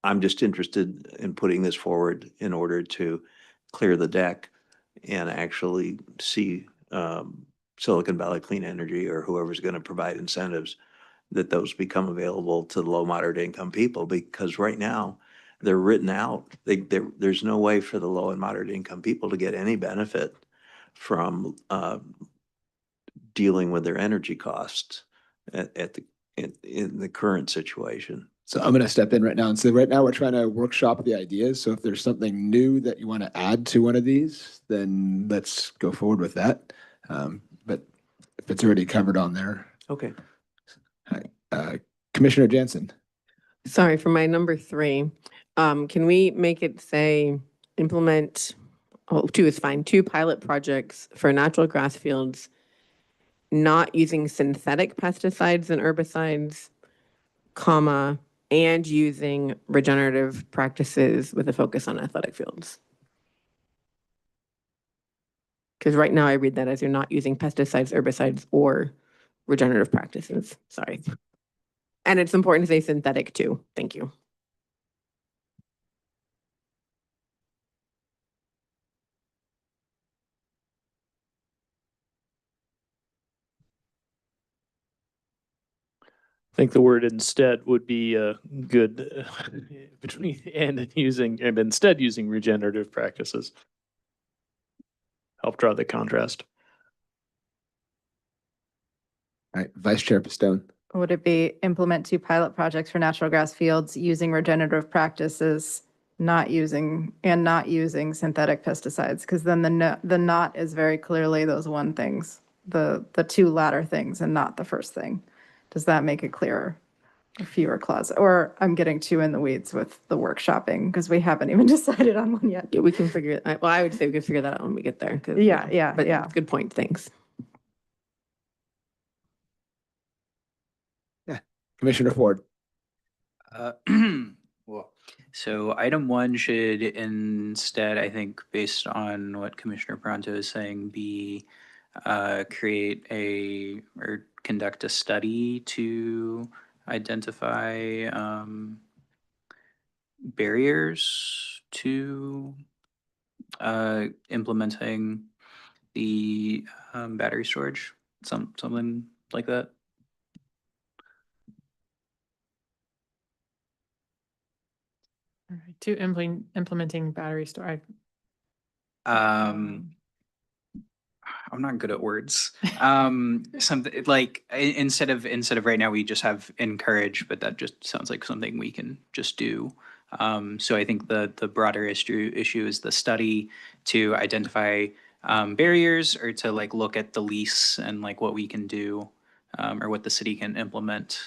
I'm just interested in putting this forward in order to clear the deck and actually see Silicon Valley Clean Energy or whoever's going to provide incentives, that those become available to the low moderate income people, because right now they're written out. There's no way for the low and moderate income people to get any benefit from dealing with their energy costs in the current situation. So I'm going to step in right now and say, right now we're trying to workshop the ideas. So if there's something new that you want to add to one of these, then let's go forward with that. But if it's already covered on there, Okay. Commissioner Jansen. Sorry, for my number 3, can we make it say implement, 2 is fine, 2 pilot projects for natural grass fields not using synthetic pesticides and herbicides, comma, and using regenerative practices with a focus on athletic fields. Because right now I read that as you're not using pesticides, herbicides, or regenerative practices. Sorry. And it's important to say synthetic too. Thank you. I think the word instead would be good between and instead using regenerative practices. Help draw the contrast. All right, Vice Chair Pistone. Would it be implement 2 pilot projects for natural grass fields using regenerative practices, not using synthetic pesticides? Because then the not is very clearly those one things, the 2 latter things and not the first thing. Does that make it clearer? Or fewer clauses? Or I'm getting too in the weeds with the workshopping because we haven't even decided on one yet. Yeah, we can figure it. Well, I would say we can figure that out when we get there. Yeah, But yeah. good point. Thanks. Yeah, Commissioner Ford. Well, so item 1 should instead, I think, based on what Commissioner Pronto is saying, be create or conduct a study to identify barriers to implementing the battery storage, something like that. All right, to implementing battery storage. I'm not good at words. Something like instead of right now we just have encourage, but that just sounds like something we can just do. So I think the broader issue is the study to identify barriers, or to like look at the lease and like what we can do, or what the city can implement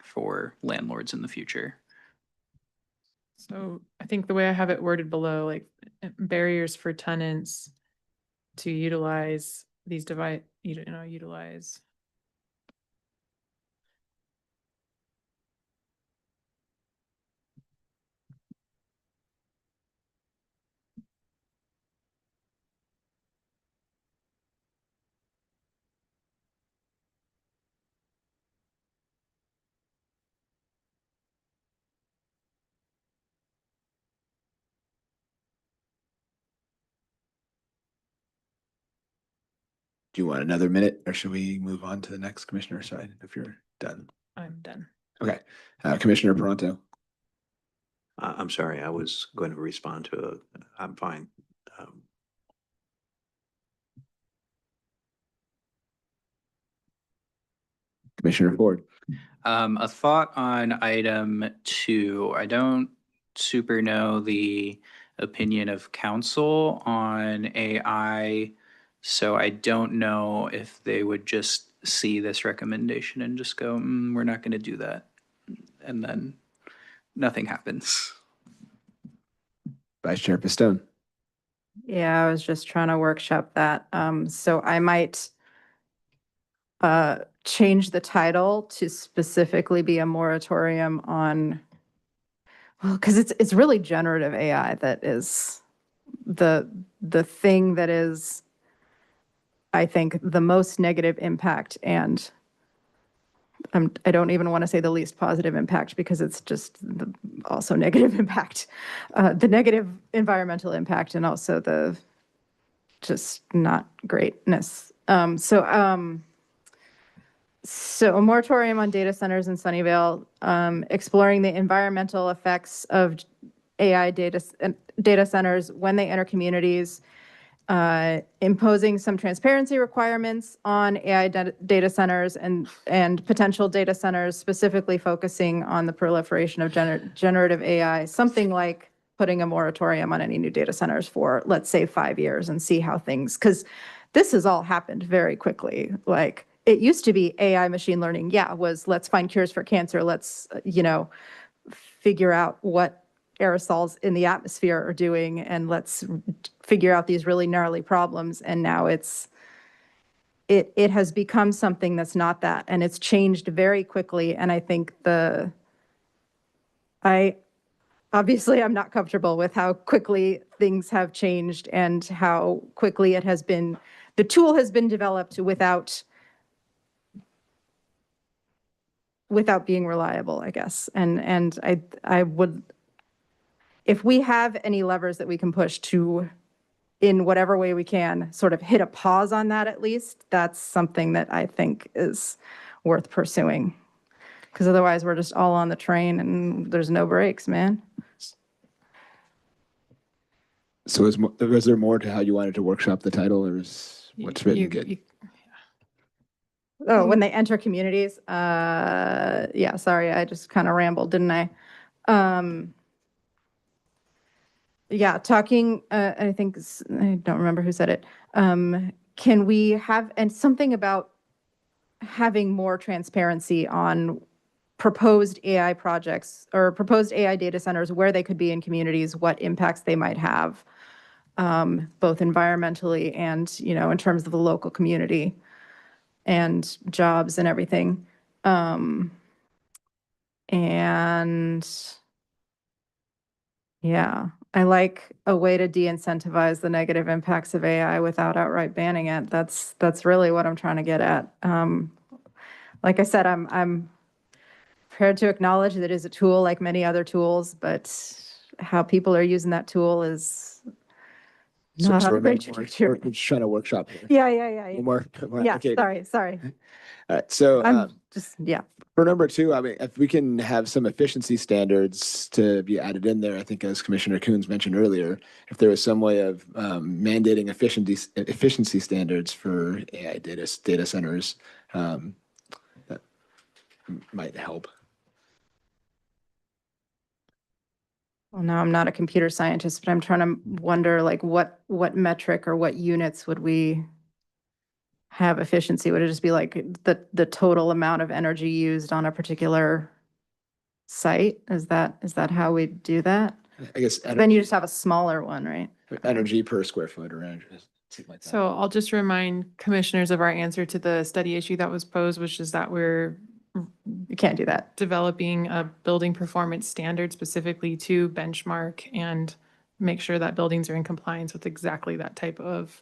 for landlords in the future. So I think the way I have it worded below, like barriers for tenants to utilize these utilize. Do you want another minute or should we move on to the next commissioner side if you're done? I'm done. Okay, Commissioner Pronto. I'm sorry, I was going to respond to I'm fine. Commissioner Ford. A thought on item 2. I don't super know the opinion of council on AI, so I don't know if they would just see this recommendation and just go, we're not going to do that. And then nothing happens. Vice Chair Pistone. Yeah, I was just trying to workshop that. So I might change the title to specifically be a moratorium on, well, because it's really generative AI that is the thing that is, I think, the most negative impact, and I don't even want to say the least positive impact because it's just also negative impact, the negative environmental impact, and also the just not greatness. So a moratorium on data centers in Sunnyvale, exploring the environmental effects of AI data centers when they enter communities, imposing some transparency requirements on AI data centers and potential data centers, specifically focusing on the proliferation of generative AI, something like putting a moratorium on any new data centers for, let's say, 5 years and see how things, because this has all happened very quickly. Like, it used to be AI machine learning, was let's find cures for cancer, let's, figure out what aerosols in the atmosphere are doing, and let's figure out these really gnarly problems. And now it has become something that's not that, and it's changed very quickly. And I think obviously I'm not comfortable with how quickly things have changed and how quickly the tool has been developed without being reliable, I guess. And I would, if we have any levers that we can push to, in whatever way we can, sort of hit a pause on that at least, that's something that I think is worth pursuing. Because otherwise we're just all on the train and there's no brakes, man. So is there more to how you wanted to workshop the title, or is what's written good? Oh, when they enter communities, yeah, sorry, I just kind of rambled, didn't I? Yeah, talking, I think, I don't remember who said it. Can we have, and something about having more transparency on proposed AI projects or proposed AI data centers, where they could be in communities, what impacts they might have, both environmentally and, in terms of the local community and jobs and everything. And yeah, I like a way to de-incentivize the negative impacts of AI without outright banning it. That's really what I'm trying to get at. Like I said, I'm prepared to acknowledge that it is a tool like many other tools, but how people are using that tool is not on a great trajectory. We're just trying to workshop here. Yeah. More, Yeah, okay. sorry. All right, so I'm just, yeah. for number 2, I mean, if we can have some efficiency standards to be added in there, I think as Commissioner Coons mentioned earlier, if there was some way of mandating efficiency standards for AI data centers, that might help. Well, no, I'm not a computer scientist, but I'm trying to wonder, like, what metric or what units would we have efficiency? Would it just be like the total amount of energy used on a particular site? Is that how we do that? I guess Then you just have a smaller one, right? energy per square foot or something like that. So I'll just remind commissioners of our answer to the study issue that was posed, which is that we're You can't do that. developing a building performance standard specifically to benchmark and make sure that buildings are in compliance with exactly that type of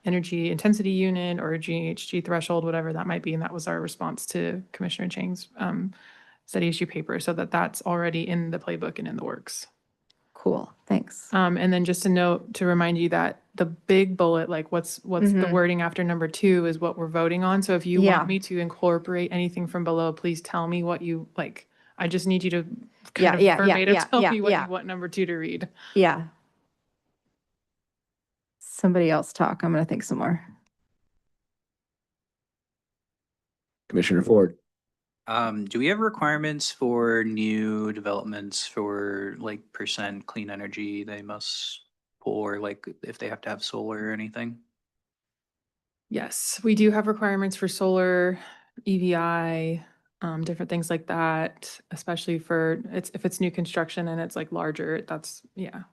energy intensity unit or GHG threshold, whatever that might be. And that was our response to Commissioner Chang's study issue paper, so that's already in the playbook and in the works. Cool, thanks. And then just a note to remind you that the big bullet, like what's the wording after number 2 is what we're voting on. So if you Yeah. want me to incorporate anything from below, please tell me what you like. I just need you to Yeah, kind of yeah, verbatim yeah, tell yeah, me what yeah. you want number 2 to read. Yeah. Somebody else talk. I'm gonna think some more. Commissioner Ford. Do we have requirements for new developments for like percent clean energy they must pull, or like if they have to have solar or anything? Yes, we do have requirements for solar, EVI, different things like that, especially for if it's new construction and it's like larger, yeah.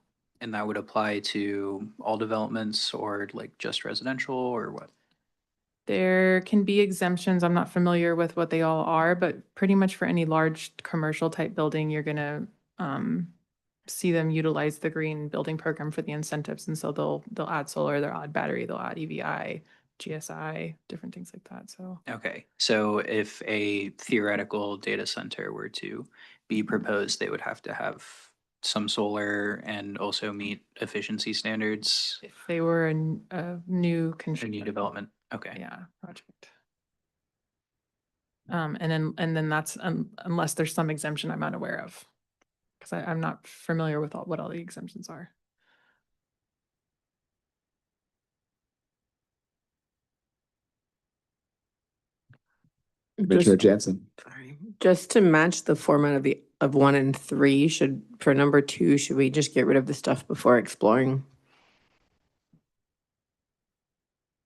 And that would apply to all developments or like just residential or what? There can be exemptions. I'm not familiar with what they all are, but pretty much for any large commercial type building, you're gonna see them utilize the green building program for the incentives. And so they'll add solar, they'll add battery, they'll add EVI, GSI, different things like that. So Okay, so if a theoretical data center were to be proposed, they would have to have some solar and also meet efficiency standards? If they were a new A construction. new development? Okay. Yeah, project. And then that's unless there's some exemption I'm unaware of. Because I'm not familiar with what all the exemptions are. Commissioner Just, Jansen. sorry, just to match the format of 1 and 3, for number 2, should we just get rid of the stuff before exploring?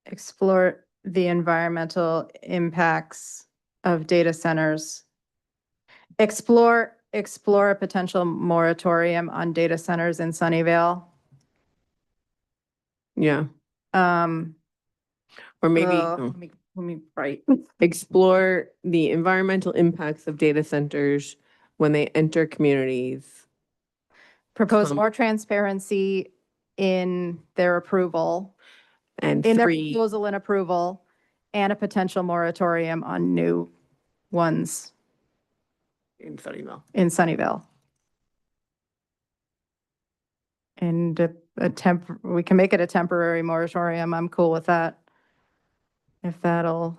Explore the environmental impacts of data centers. Explore a potential moratorium on data centers in Sunnyvale. Yeah, Um, or maybe let me write. explore the environmental impacts of data centers when they enter communities. Propose more transparency in their approval, And in their 3, proposal and approval, and a potential moratorium on new ones in Sunnyvale. in Sunnyvale. And we can make it a temporary moratorium. I'm cool with that. If that'll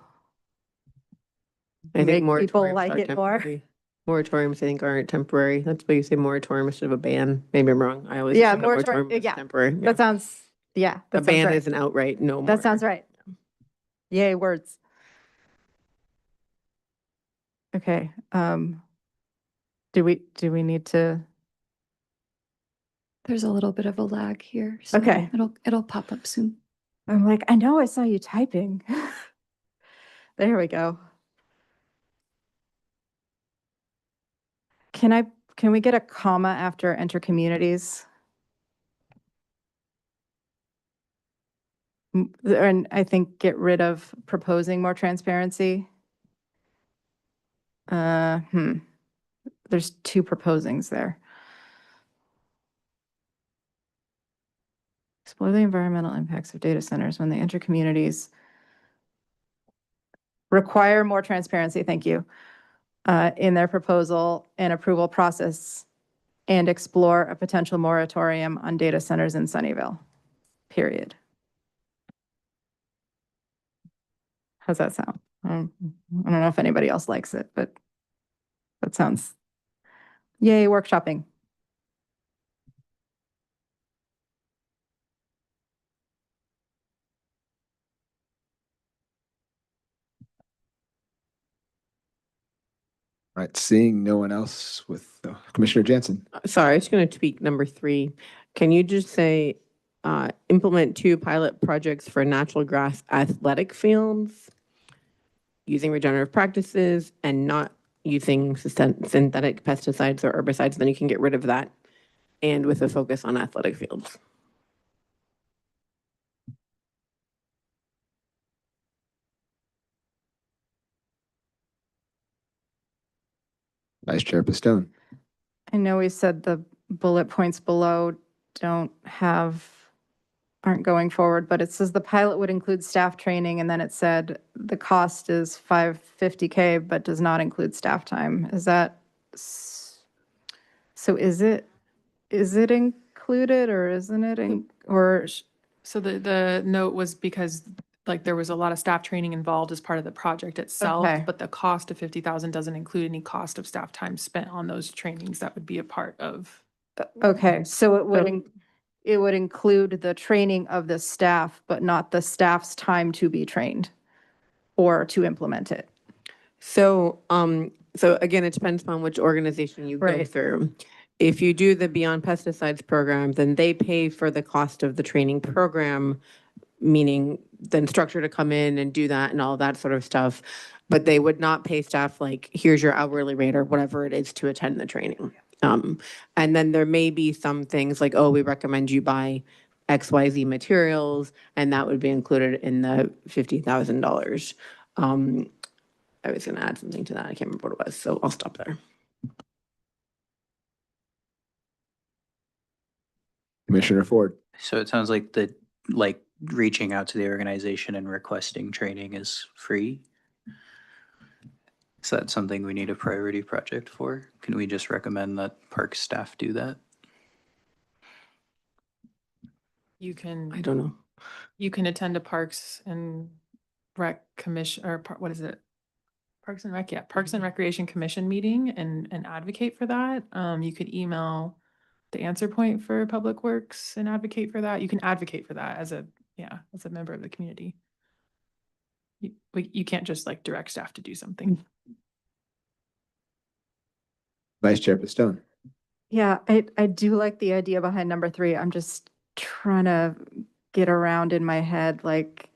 I think make people moratoriums like are it more. temporary. Moratoriums, I think, aren't temporary. That's why you say moratorium instead of a ban. Maybe I'm wrong. I always Yeah, assume that moratorium, was yeah. temporary. Yeah. That sounds, yeah. A That sounds ban right. is an outright no more. That sounds right. Yay, words. Okay, do we need to? There's a little bit of a lag here. So Okay. It'll pop up soon. I'm like, I know I saw you typing. There we go. Can we get a comma after enter communities? And I think get rid of proposing more transparency. There's 2 proposings there. Explore the environmental impacts of data centers when they enter communities. Require more transparency, thank you, in their proposal and approval process, and explore a potential moratorium on data centers in Sunnyvale, period. How's that sound? I don't know if anybody else likes it, but that sounds, yay, workshopping. All right, seeing no one else with Commissioner Jansen. Sorry, I was going to tweak number 3. Can you just say, implement 2 pilot projects for natural grass athletic fields using regenerative practices and not using synthetic pesticides or herbicides? Then you can get rid of that, and with a focus on athletic fields. Vice Chair Pistone. I know we said the bullet points below aren't going forward, but it says the pilot would include staff training, and then it said the cost is $550K, but does not include staff time. Is that, so is it included or isn't it, or? So the note was because like there was a lot of staff training involved as part of the project itself, Okay. but the cost of 50,000 doesn't include any cost of staff time spent on those trainings. That would be a part of. Okay, so it would include the training of the staff, but not the staff's time to be trained or to implement it. So, so again, it depends on which organization you go Right. through. If you do the Beyond Pesticides program, then they pay for the cost of the training program, meaning the instructor to come in and do that and all that sort of stuff. But they would not pay staff like, here's your hourly rate or whatever it is to attend the training. And then there may be some things like, oh, we recommend you buy XYZ materials, and that would be included in the $50,000. I was going to add something to that. I can't remember what it was, so I'll stop there. Commissioner Ford. So it sounds like reaching out to the organization and requesting training is free. Is that something we need a priority project for? Can we just recommend that park staff do that? You can. I don't know. You can attend a Parks and Rec Commission, or what is it? Parks and Rec, yeah, Parks and Recreation Commission meeting and advocate for that. You could email the answer point for Public Works and advocate for that. You can advocate for that as as a member of the community. You can't just like direct staff to do something. Vice Chair Pistone. Yeah, I do like the idea behind number 3. I'm just trying to get around in my head, like,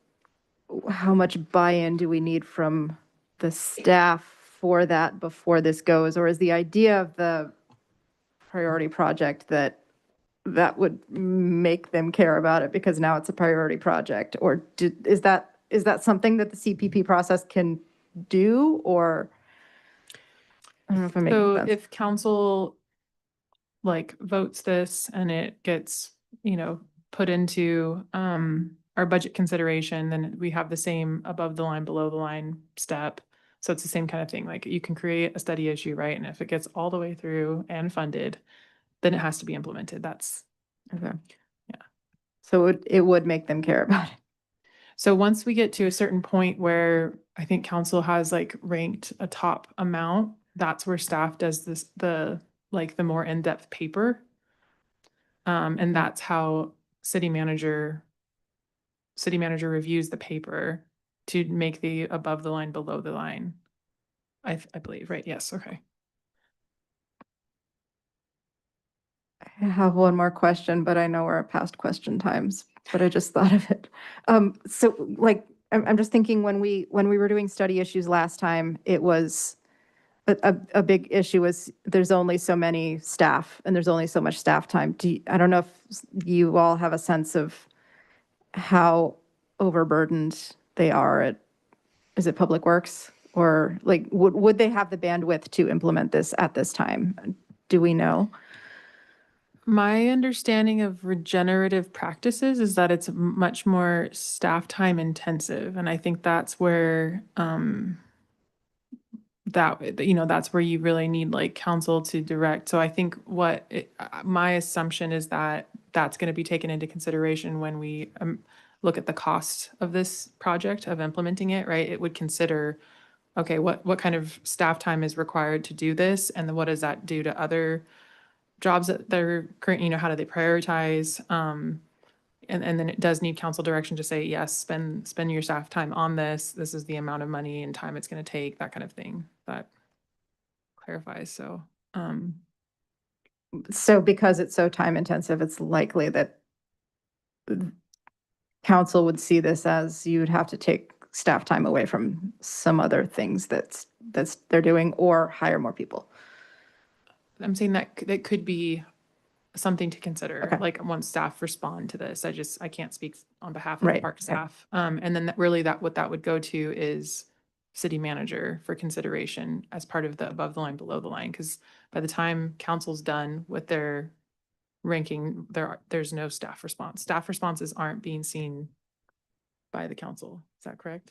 how much buy-in do we need from the staff for that before this goes? Or is the idea of the priority project that would make them care about it because now it's a priority project? Or is that something that the CPP process can do? Or I don't know if I'm making So sense. if council like votes this and it gets, put into our budget consideration, then we have the same above the line, below the line step. So it's the same kind of thing. Like you can create a study issue, right? And if it gets all the way through and funded, then it has to be implemented. That's Okay. Yeah. So it would make them care about it. So once we get to a certain point where I think council has like ranked a top amount, that's where staff does the more in-depth paper. And that's how city manager reviews the paper to make the above the line, below the line. I believe, right? Yes, okay. I have one more question, but I know we're at past question times, but I just thought of it. So like, I'm just thinking when we were doing study issues last time, it was a big issue was there's only so many staff and there's only so much staff time. I don't know if you all have a sense of how overburdened they are is it Public Works? Or like, would they have the bandwidth to implement this at this time? Do we know? My understanding of regenerative practices is that it's much more staff time intensive. And I think that's where, that's where you really need like council to direct. So I think my assumption is that that's going to be taken into consideration when we look at the cost of this project, of implementing it, right? It would consider, okay, what kind of staff time is required to do this? And then what does that do to other jobs that they're current, how do they prioritize? And then it does need council direction to say, yes, spend your staff time on this. This is the amount of money and time it's going to take, that kind of thing. That clarifies. So because it's so time intensive, it's likely that council would see this as you'd have to take staff time away from some other things that's they're doing or hire more people. I'm saying that could be something to consider, Okay. like once staff respond to this. I can't speak on behalf of the Right, park okay. staff. And then what that would go to is city manager for consideration as part of the above the line, below the line. Because by the time council's done with their ranking, there's no staff response. Staff responses aren't being seen by the council. Is that correct?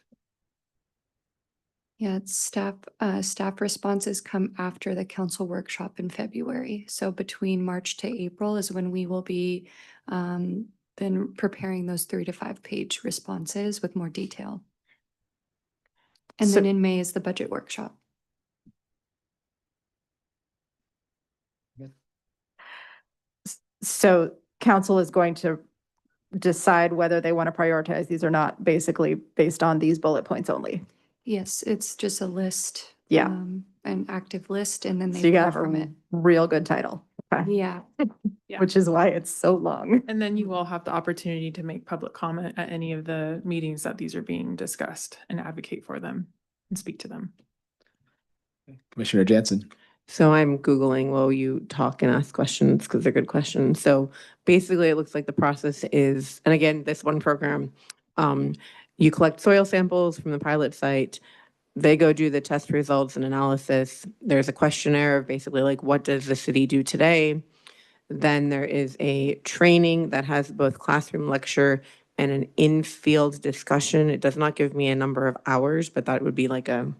Yeah, it's staff responses come after the council workshop in February. So between March to April is when we will be then preparing those 3 to 5 page responses with more detail. And then in May is the budget workshop. So council is going to decide whether they want to prioritize these or not, basically based on these bullet points only. Yes, it's just a list. Yeah. An active list, and then So they you pull got from a it. real good title. Okay. Yeah. Yeah. Which is why it's so long. And then you will have the opportunity to make public comment at any of the meetings that these are being discussed and advocate for them and speak to them. Commissioner Jansen. So I'm Googling while you talk and ask questions because they're good questions. So basically it looks like the process is, and again, this one program, you collect soil samples from the pilot site. They go do the test results and analysis. There's a questionnaire of basically like, what does the city do today? Then there is a training that has both classroom lecture and an in-field discussion. It does not give me a number of hours, but that would be like a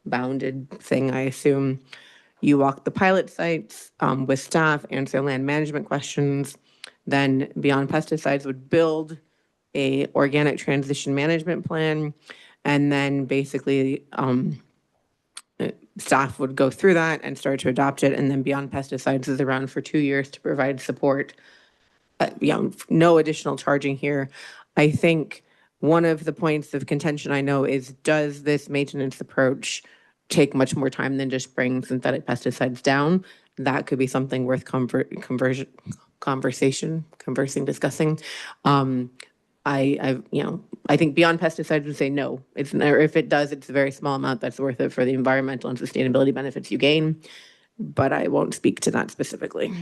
bounded thing, I assume. You walk the pilot sites with staff, answer land management questions. Then Beyond Pesticides would build a organic transition management plan. And then basically, staff would go through that and start to adopt it. And then Beyond Pesticides is around for 2 years to provide support. No additional charging here. I think one of the points of contention I know is, does this maintenance approach take much more time than just bring synthetic pesticides down? That could be something worth discussing. I think Beyond Pesticides would say no. It's never, if it does, it's a very small amount that's worth it for the environmental and sustainability benefits you gain. But I won't speak to that specifically.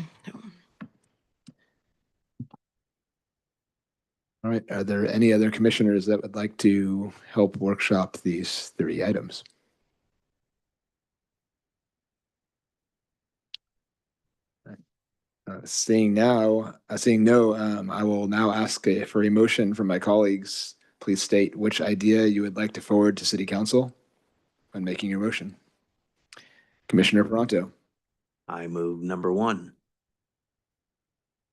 All right, are there any other commissioners that would like to help workshop these 3 items? Seeing no, I will now ask for a motion from my colleagues. Please state which idea you would like to forward to City Council when making your motion. Commissioner Peranto, I move number 1.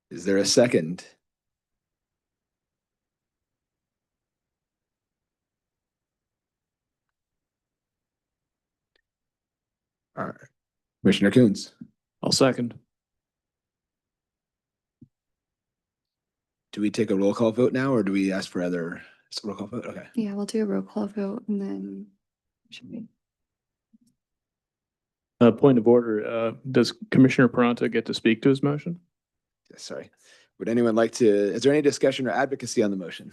is there a second? All right. Commissioner Coons, I'll second. do we take a roll call vote now, or do we ask for other roll call vote? Okay. Yeah, we'll do a roll call vote and then should we? Point of order, does Commissioner Peranto get to speak to his motion? Sorry. Would anyone like to, is there any discussion or advocacy on the motion?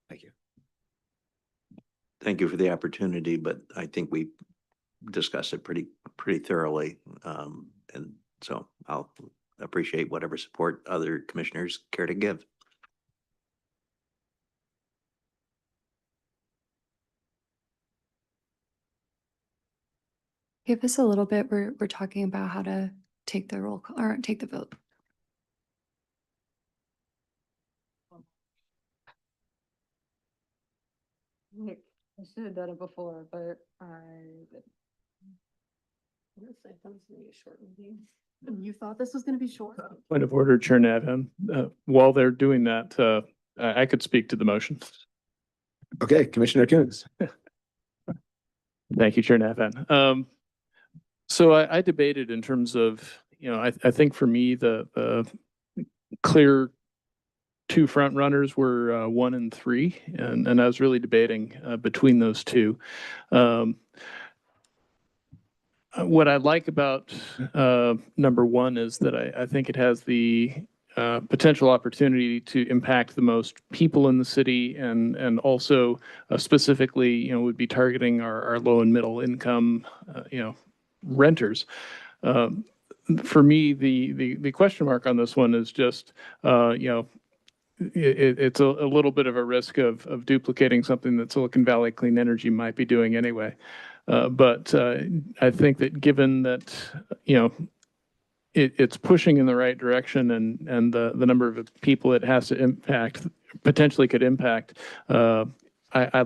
Thank you. Thank you for the opportunity, but I think we discussed it pretty thoroughly. And so I'll appreciate whatever support other commissioners care to give. Give us a little bit. We're talking about how to take the roll call or take the vote. I should have done it before, but you thought this was going to be short? Point of order, Chair Navin. While they're doing that, I could speak to the motion. Okay, Commissioner Coons. Thank you, Chair Navin. So I debated in terms of, I think for me, the clear 2 front runners were 1 and 3, and I was really debating between those 2. What I like about number 1 is that I think it has the potential opportunity to impact the most people in the city, and also specifically, would be targeting our low and middle income, renters. For me, the question mark on this one is just, it's a little bit of a risk of duplicating something that Silicon Valley Clean Energy might be doing anyway. But I think that given that, it's pushing in the right direction, and the number of people it has to impact, potentially could impact, I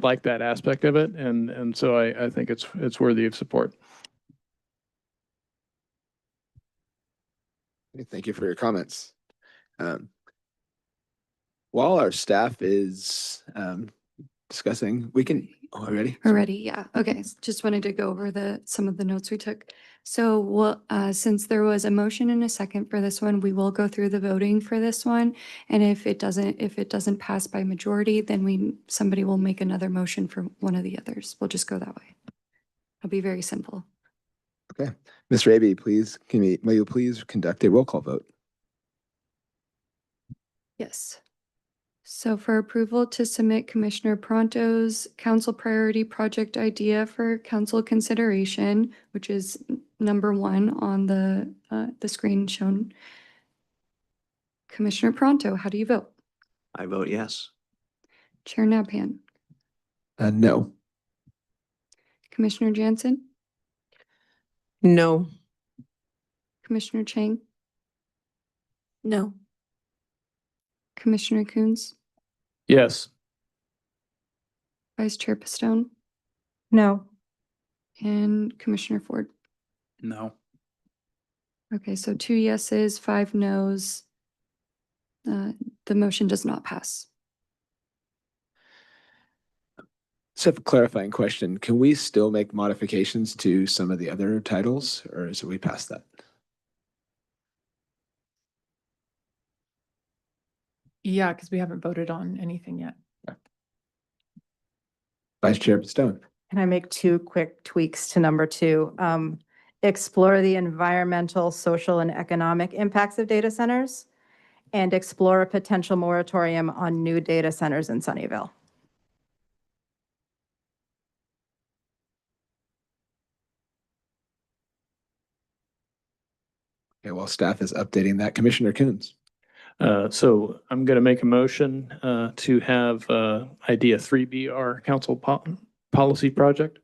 like that aspect of it. And so I think it's worthy of support. Thank you for your comments. While our staff is discussing, we can, we're ready? We're ready, yeah. Okay, just wanted to go over some of the notes we took. So since there was a motion and a second for this one, we will go through the voting for this one. And if it doesn't pass by majority, then somebody will make another motion for one of the others. We'll just go that way. It'll be very simple. Okay. Ms. Raby, please, will you please conduct a roll call vote? Yes. So for approval to submit Commissioner Peranto's council priority project idea for council consideration, which is number 1 on the screen shown. Commissioner Peranto, how do you vote? I vote yes. Chair Nabhan. No. Commissioner Jansen? No. Commissioner Chang? No. Commissioner Coons? Yes. Vice Chair Pistone? No. And Commissioner Ford? No. Okay, so 2 yeses, 5 nos. The motion does not pass. So I have a clarifying question. Can we still make modifications to some of the other titles, or is it we past that? Yeah, because we haven't voted on anything yet. Vice Chair Stone. Can I make two quick tweaks to number 2? Explore the environmental, social, and economic impacts of data centers, and explore a potential moratorium on new data centers in Sunnyvale. Okay, while staff is updating that, Commissioner Coons. So I'm going to make a motion to have idea 3B our council policy project.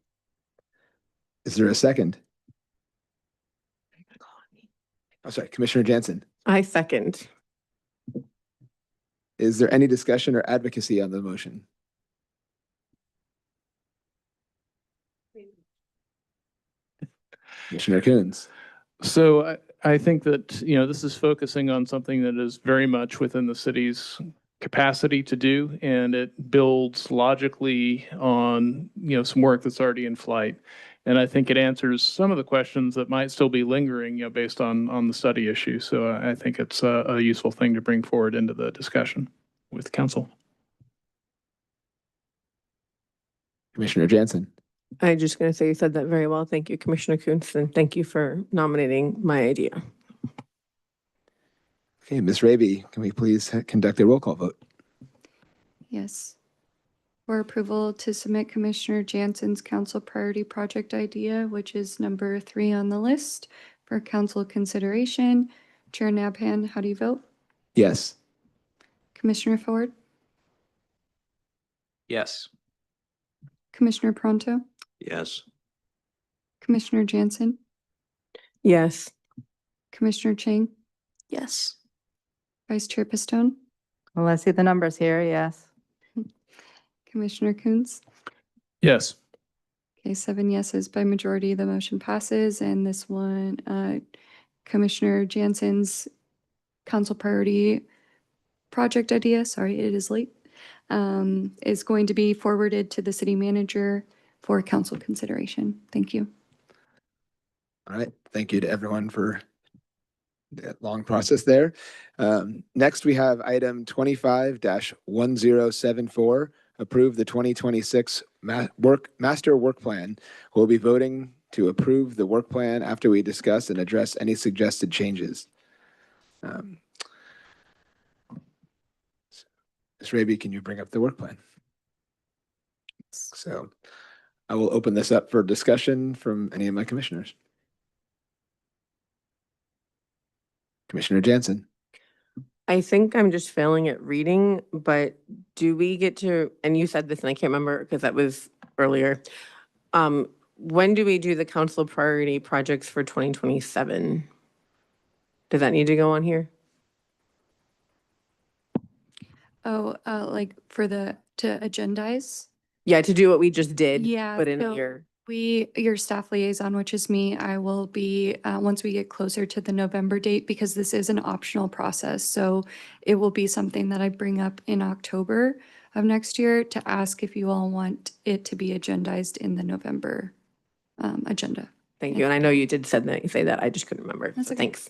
Is there a second? Oh, sorry, Commissioner Jansen. I second. Is there any discussion or advocacy on the motion? Commissioner Coons. So I think that, you know, this is focusing on something that is very much within the city's capacity to do, and it builds logically on, you know, some work that's already in flight. And I think it answers some of the questions that might still be lingering, you know, based on the study issue. So I think it's a useful thing to bring forward into the discussion with council. Commissioner Jansen. I'm just going to say you said that very well. Thank you, Commissioner Kuntz, and thank you for nominating my idea. Okay, Ms. Raby, can we please conduct a roll call vote? Yes. For approval to submit Commissioner Jansen's council priority project idea, which is number 3 on the list for council consideration. Chair Nabhan, how do you vote? Yes. Commissioner Ford? Yes. Commissioner Pronto? Yes. Commissioner Jansen? Yes. Commissioner Chang? Yes. Vice Chair Pistone? Well, let's see the numbers here. Yes. Commissioner Coons? Yes. Okay, 7 yeses by majority. The motion passes, and this one, Commissioner Jansen's council priority project idea, sorry, it is late, is going to be forwarded to the city manager for council consideration. Thank you. All right. Thank you to everyone for that long process there. Next, we have item 25-1074, approve the 2026 master work plan. We'll be voting to approve the work plan after we discuss and address any suggested changes. Ms. Raby, can you bring up the work plan? So I will open this up for discussion from any of my commissioners. Commissioner Jansen. I think I'm just failing at reading, but do we get to, and you said this and I can't remember because that was earlier. When do we do the council priority projects for 2027? Does that need to go on here? Oh, like for to agendize? Yeah, to do what we just did. Yeah, But in so here. your staff liaison, which is me, I will be, once we get closer to the November date, because this is an optional process. So it will be something that I bring up in October of next year to ask if you all want it to be agendized in the November agenda. Thank you. And I know you did say that. I just couldn't remember. That's So okay. thanks.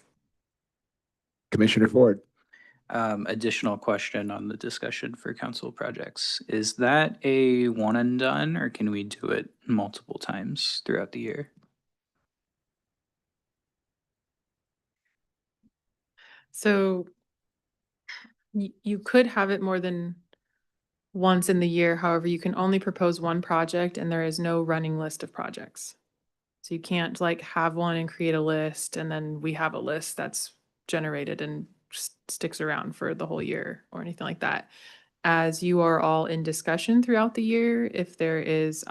Commissioner Ford. Additional question on the discussion for council projects. Is that a one and done, or can we do it multiple times throughout the year? So you could have it more than once in the year. However, you can only propose one project and there is no running list of projects. So you can't like have one and create a list and then we have a list that's generated and sticks around for the whole year or anything like that. As you are all in discussion throughout the year, if there is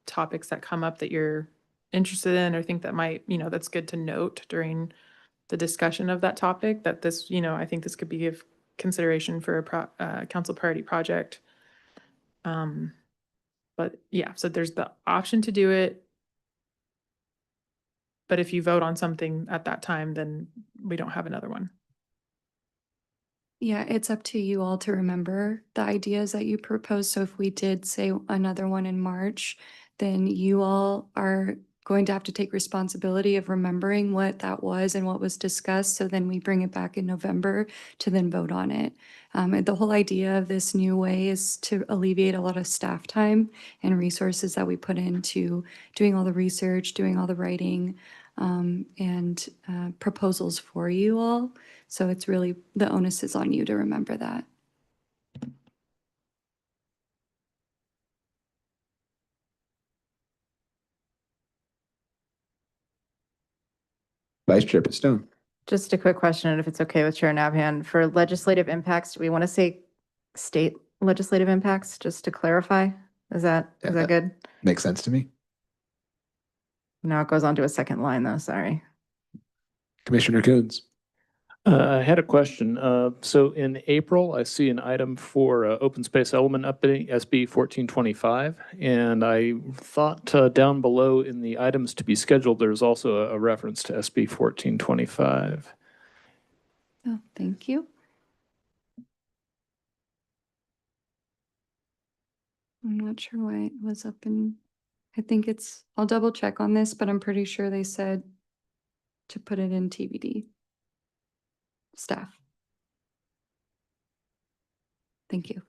topics that come up that you're interested in or think that might, you know, that's good to note during the discussion of that topic, that this, you know, I think this could be of consideration for a council priority project. But yeah, so there's the option to do it. But if you vote on something at that time, then we don't have another one. Yeah, it's up to you all to remember the ideas that you proposed. So if we did say another one in March, then you all are going to have to take responsibility of remembering what that was and what was discussed. So then we bring it back in November to then vote on it. And the whole idea of this new way is to alleviate a lot of staff time and resources that we put into doing all the research, doing all the writing, and proposals for you all. So it's really, the onus is on you to remember that. Vice Chair Pistone. Just a quick question, and if it's okay with Chair Nabhan, for legislative impacts, do we want to say state legislative impacts, just to clarify? Is that good? Makes sense to me. No, it goes on to a second line though, sorry. Commissioner Coons. I had a question. So in April, I see an item for open space element update, SB 1425. And I thought down below in the items to be scheduled, there's also a reference to SB 1425. Oh, thank you. I'm not sure why it was up in, I think it's, I'll double check on this, but I'm pretty sure they said to put it in TBD. Staff. Thank you.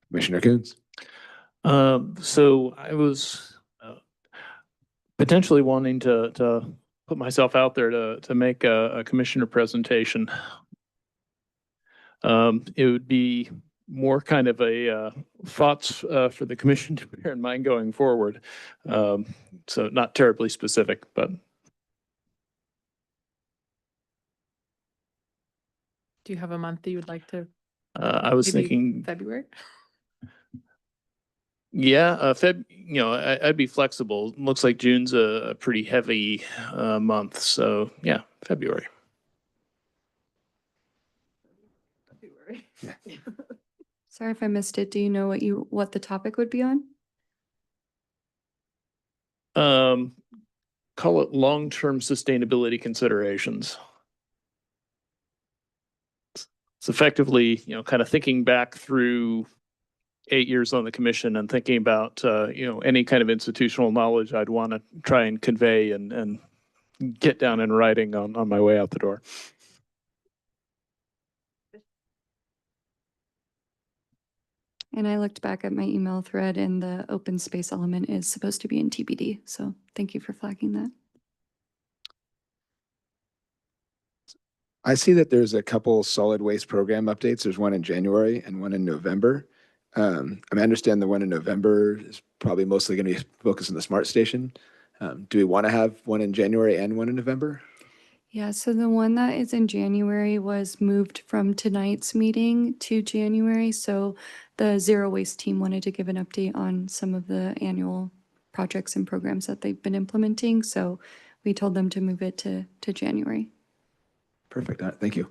Commissioner Coons. So I was potentially wanting to put myself out there to make a commissioner presentation. It would be more kind of a thoughts for the commission to bear in mind going forward. So not terribly specific, but. Do you have a month that you would like to? I was Maybe thinking, February? yeah, I'd be flexible. Looks like June's a pretty heavy month, so yeah, February. Sorry if I missed it. Do you know what the topic would be on? Call it long-term sustainability considerations. It's effectively, kind of thinking back through 8 years on the commission and thinking about, any kind of institutional knowledge I'd want to try and convey and get down in writing on my way out the door. And I looked back at my email thread and the open space element is supposed to be in TBD. So thank you for flagging that. I see that there's a couple solid waste program updates. There's one in January and one in November. I understand the one in November is probably mostly going to be focused on the smart station. Do we want to have one in January and one in November? Yeah, so the one that is in January was moved from tonight's meeting to January. So the Zero Waste team wanted to give an update on some of the annual projects and programs that they've been implementing. So we told them to move it to January. Perfect. Thank you.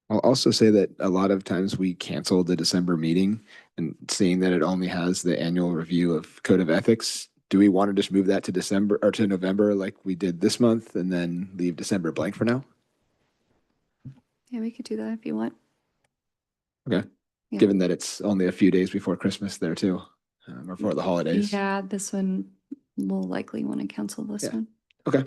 I'll also say that a lot of times we cancel the December meeting and seeing that it only has the annual review of Code of Ethics. Do we want to just move that to December or to November like we did this month and then leave December blank for now? Yeah, we could do that if you want. Okay. Yeah. Given that it's only a few days before Christmas there too, or for the holidays. Yeah, this one we'll likely want to cancel this Yeah. one. Okay.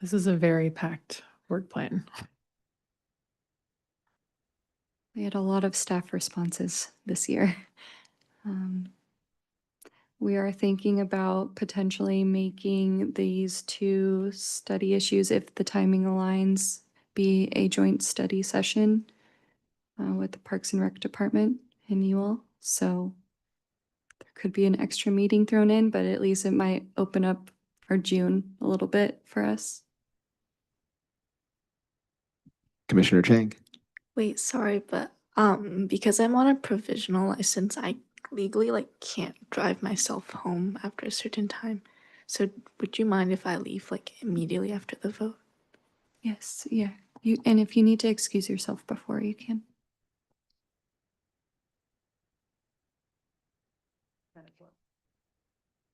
This is a very packed work plan. We had a lot of staff responses this year. We are thinking about potentially making these two study issues, if the timing aligns, be a joint study session with the Parks and Rec Department and you all. So there could be an extra meeting thrown in, but at least it might open up our June a little bit for us. Commissioner Chang. Wait, sorry, but because I'm on a provisional license, I legally like can't drive myself home after a certain time. So would you mind if I leave like immediately after the vote? Yes, yeah. And if you need to excuse yourself before, you can.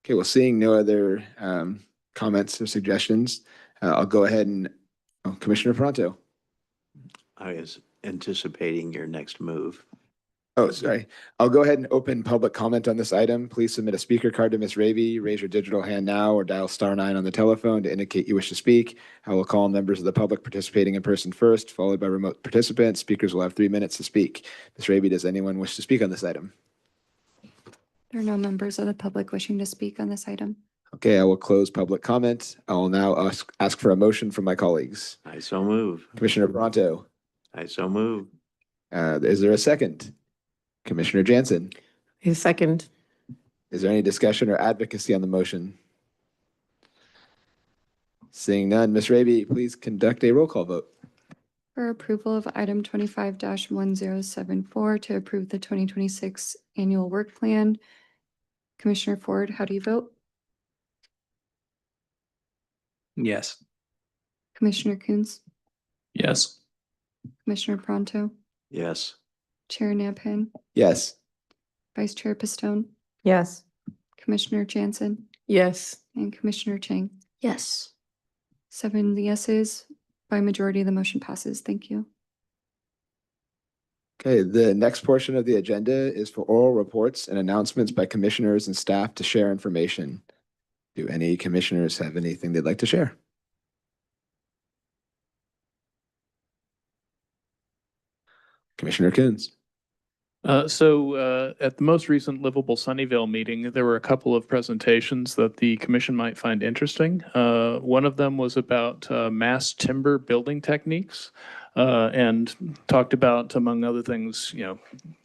Okay, well, seeing no other comments or suggestions, I'll go ahead and, Commissioner Pronto. I was anticipating your next move. Oh, sorry. I'll go ahead and open public comment on this item. Please submit a speaker card to Ms. Raby. Raise your digital hand now or dial *9 on the telephone to indicate you wish to speak. I will call members of the public participating in person first, followed by remote participants. Speakers will have 3 minutes to speak. Ms. Raby, does anyone wish to speak on this item? There are no members of the public wishing to speak on this item. Okay, I will close public comment. I will now ask for a motion from my colleagues. I so move. Commissioner Pronto, I so move. is there a second? Commissioner Jansen, A second. is there any discussion or advocacy on the motion? Seeing none, Ms. Raby, please conduct a roll call vote. For approval of item 25-1074 to approve the 2026 annual work plan, Commissioner Ford, how do you vote? Yes. Commissioner Coons, Yes. Commissioner Pronto, Yes. Chair Nabhan, Yes. Vice Chair Pistone, Yes. Commissioner Jansen, Yes. and Commissioner Chang. Yes. 7 yeses. By majority, the motion passes. Thank you. Okay, the next portion of the agenda is for oral reports and announcements by commissioners and staff to share information. Do any commissioners have anything they'd like to share? Commissioner Coons. At the most recent Livable Sunnyvale meeting, there were a couple of presentations that the commission might find interesting. One of them was about mass timber building techniques and talked about, among other things,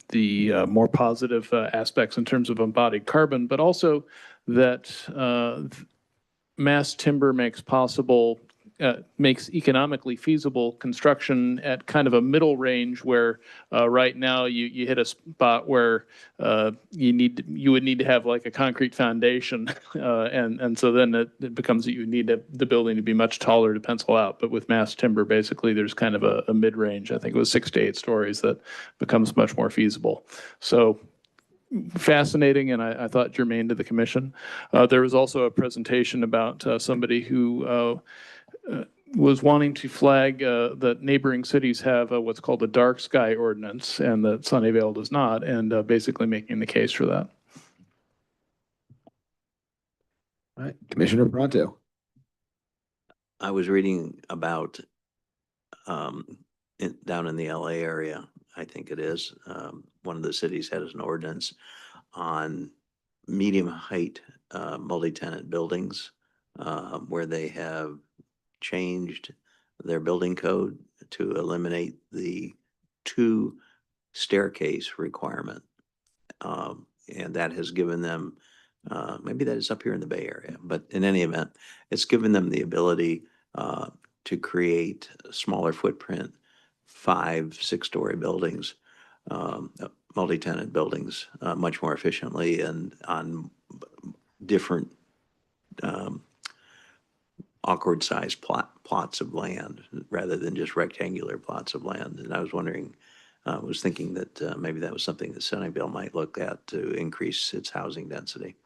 the more positive aspects in terms of embodied carbon, but also that mass timber makes economically feasible construction at kind of a middle range where right now you hit a spot where you would need to have like a concrete foundation and so then it becomes that you need the building to be much taller to pencil out. But with mass timber, basically there's kind of a mid-range, I think it was 6 to 8 stories, that becomes much more feasible. So fascinating, and I thought germane to the commission. There was also a presentation about somebody who was wanting to flag that neighboring cities have what's called a dark sky ordinance and that Sunnyvale does not, and basically making the case for that. All right, Commissioner Pronto. I was reading about down in the LA area, I think it is, one of the cities has an ordinance on medium height multi-tenant buildings where they have changed their building code to eliminate the 2 staircase requirement. And that has given them, maybe that is up here in the Bay Area, but in any event, it's given them the ability to create a smaller footprint, 5-6 story buildings, multi-tenant buildings, much more efficiently and on different awkward sized plots of land rather than just rectangular plots of land. And I was wondering, was thinking that maybe that was something that Sunnyvale might look at to increase its housing density.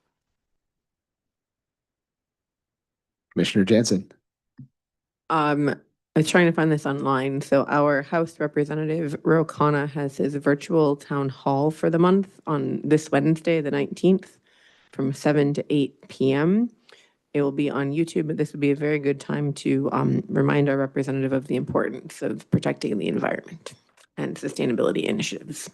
Commissioner Jansen. I was trying to find this online. So our House Representative Ro Khanna has his virtual town hall for the month on this Wednesday, the 19th, from 7 to 8 p.m. It will be on YouTube, but this would be a very good time to remind our representative of the importance of protecting the environment and sustainability initiatives.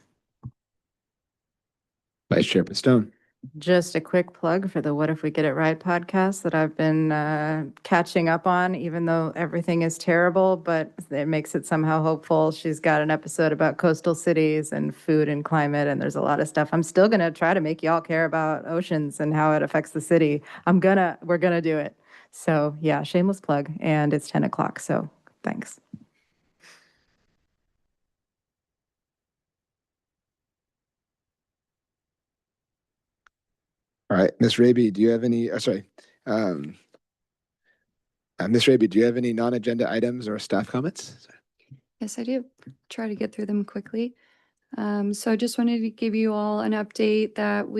Vice Chair Pistone. Just a quick plug for the What If We Get It Right podcast that I've been catching up on, even though everything is terrible, but it makes it somehow hopeful. She's got an episode about coastal cities and food and climate, and there's a lot of stuff. I'm still going to try to make y'all care about oceans and how it affects the city. We're going to do it. So yeah, shameless plug, and it's 10 o'clock, so thanks. All right, Ms. Raby, do you have any, Ms. Raby, do you have any non-agenda items or staff comments? Yes, I do. Try to get through them quickly. So I just wanted to give you all an update that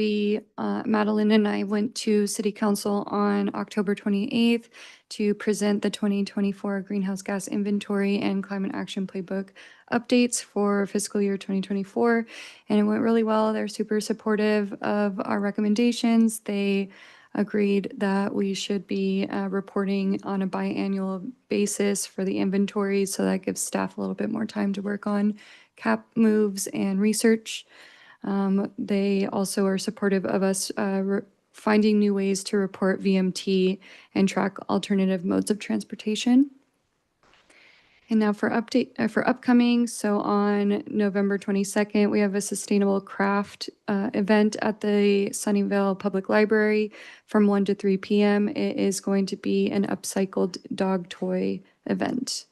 Madeline and I went to City Council on October 28th to present the 2024 Greenhouse Gas Inventory and Climate Action Playbook updates for fiscal year 2024. And it went really well. They're super supportive of our recommendations. They agreed that we should be reporting on a biannual basis for the inventory, so that gives staff a little bit more time to work on cap moves and research. They also are supportive of us finding new ways to report VMT and track alternative modes of transportation. And now for upcoming, so on November 22nd, we have a sustainable craft event at the Sunnyvale Public Library from 1 to 3 p.m. It is going to be an upcycled dog toy event.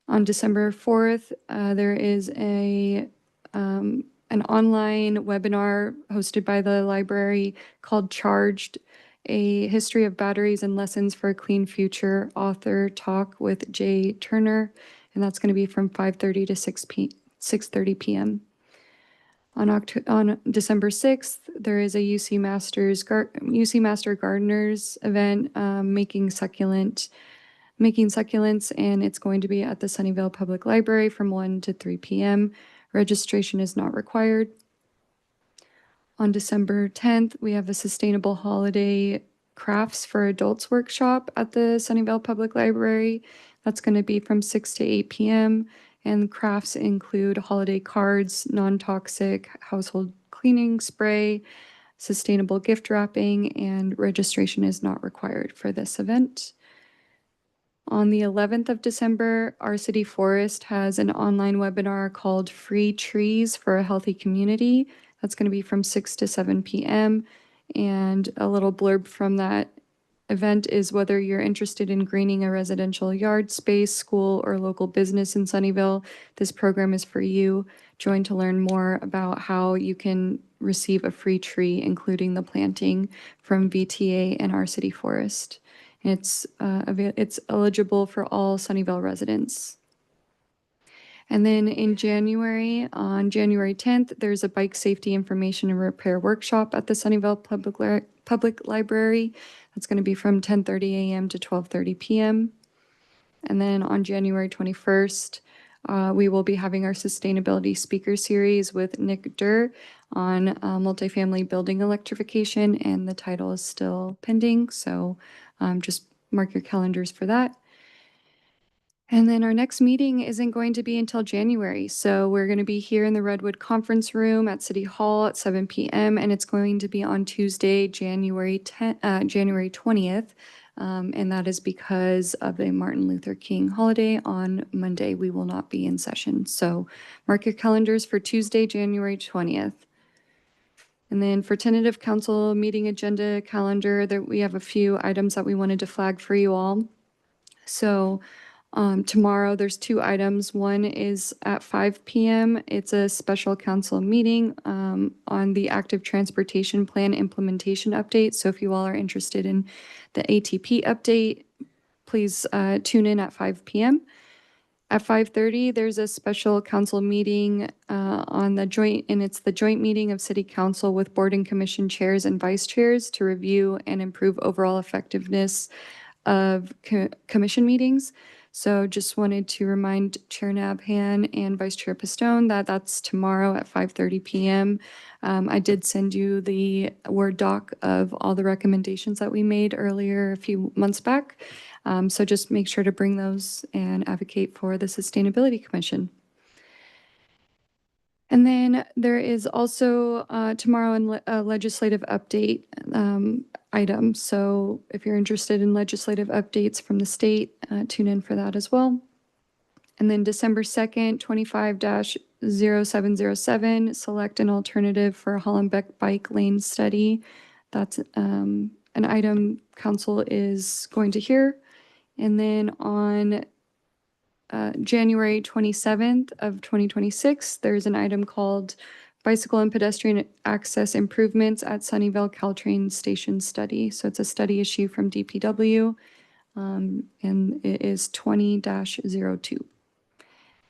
On December 4th, there is an online webinar hosted by the library called Charged, a history of batteries and lessons for a clean future author talk with Jay Turner. And that's going to be from 5:30 to 6:30 p.m. On December 6th, there is a UC Master Gardeners event, making succulents, and it's going to be at the Sunnyvale Public Library from 1 to 3 p.m. Registration is not required. On December 10th, we have a Sustainable Holiday Crafts for Adults workshop at the Sunnyvale Public Library. That's going to be from 6 to 8 p.m. And crafts include holiday cards, non-toxic household cleaning spray, sustainable gift wrapping, and registration is not required for this event. On the 11th of December, our city forest has an online webinar called Free Trees for a Healthy Community. That's going to be from 6 to 7 p.m. And a little blurb from that event is whether you're interested in greening a residential yard space, school, or local business in Sunnyvale, this program is for you. Join to learn more about how you can receive a free tree, including the planting from VTA and our city forest. It's eligible for all Sunnyvale residents. And then in January, on January 10th, there's a bike safety information and repair workshop at the Sunnyvale Public Library. That's going to be from 10:30 a.m. to 12:30 p.m. And then on January 21st, we will be having our sustainability speaker series with Nick Durr on multifamily building electrification, and the title is still pending, so just mark your calendars for that. And then our next meeting isn't going to be until January. So we're going to be here in the Redwood Conference Room at City Hall at 7 p.m. And it's going to be on Tuesday, January 20th. And that is because of the Martin Luther King holiday. On Monday, we will not be in session. So mark your calendars for Tuesday, January 20th. And then for tentative council meeting agenda calendar, we have a few items that we wanted to flag for you all. So tomorrow, there's 2 items. One is at 5 p.m. It's a special council meeting on the active transportation plan implementation update. So if you all are interested in the ATP update, please tune in at 5 p.m. At 5:30, there's a special council meeting on the joint, and it's the joint meeting of City Council with Board and Commission chairs and vice chairs to review and improve overall effectiveness of commission meetings. So just wanted to remind Chair Nabhan and Vice Chair Pistone that that's tomorrow at 5:30 p.m. I did send you the Word doc of all the recommendations that we made earlier a few months back. So just make sure to bring those and advocate for the Sustainability Commission. And then there is also tomorrow a legislative update item. So if you're interested in legislative updates from the state, tune in for that as well. And then December 2nd, 25-0707, select an alternative for Hollenbeck Bike Lane Study. That's an item council is going to hear. And then on January 27th of 2026, there's an item called Bicycle and Pedestrian Access Improvements at Sunnyvale Caltrain Station Study. So it's a study issue from DPW, and it is 20-02.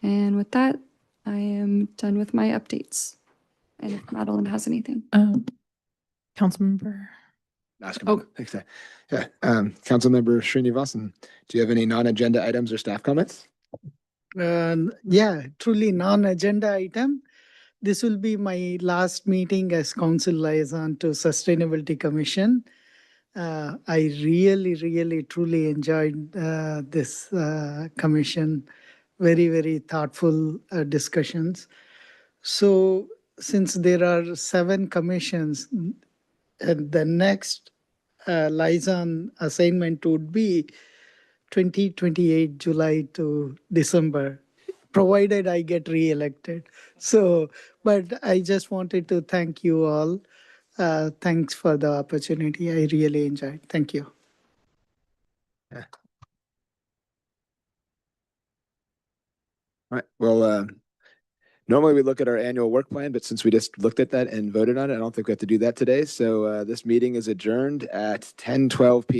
And with that, I am done with my updates. And if Madeline has anything. Councilmember. Thanks. Yeah, Councilmember Srinivasan, do you have any non-agenda items or staff comments? Yeah, truly non-agenda item. This will be my last meeting as council liaison to Sustainability Commission. I really, truly enjoyed this commission. Very, very thoughtful discussions. So since there are 7 commissions, the next liaison assignment would be 2028 July to December, provided I get re-elected. So, but I just wanted to thank you all. Thanks for the opportunity. I really enjoyed. Thank you. All right, well, normally we look at our annual work plan, but since we just looked at that and voted on it, I don't think we have to do that today. So this meeting is adjourned at 10:12 p.m.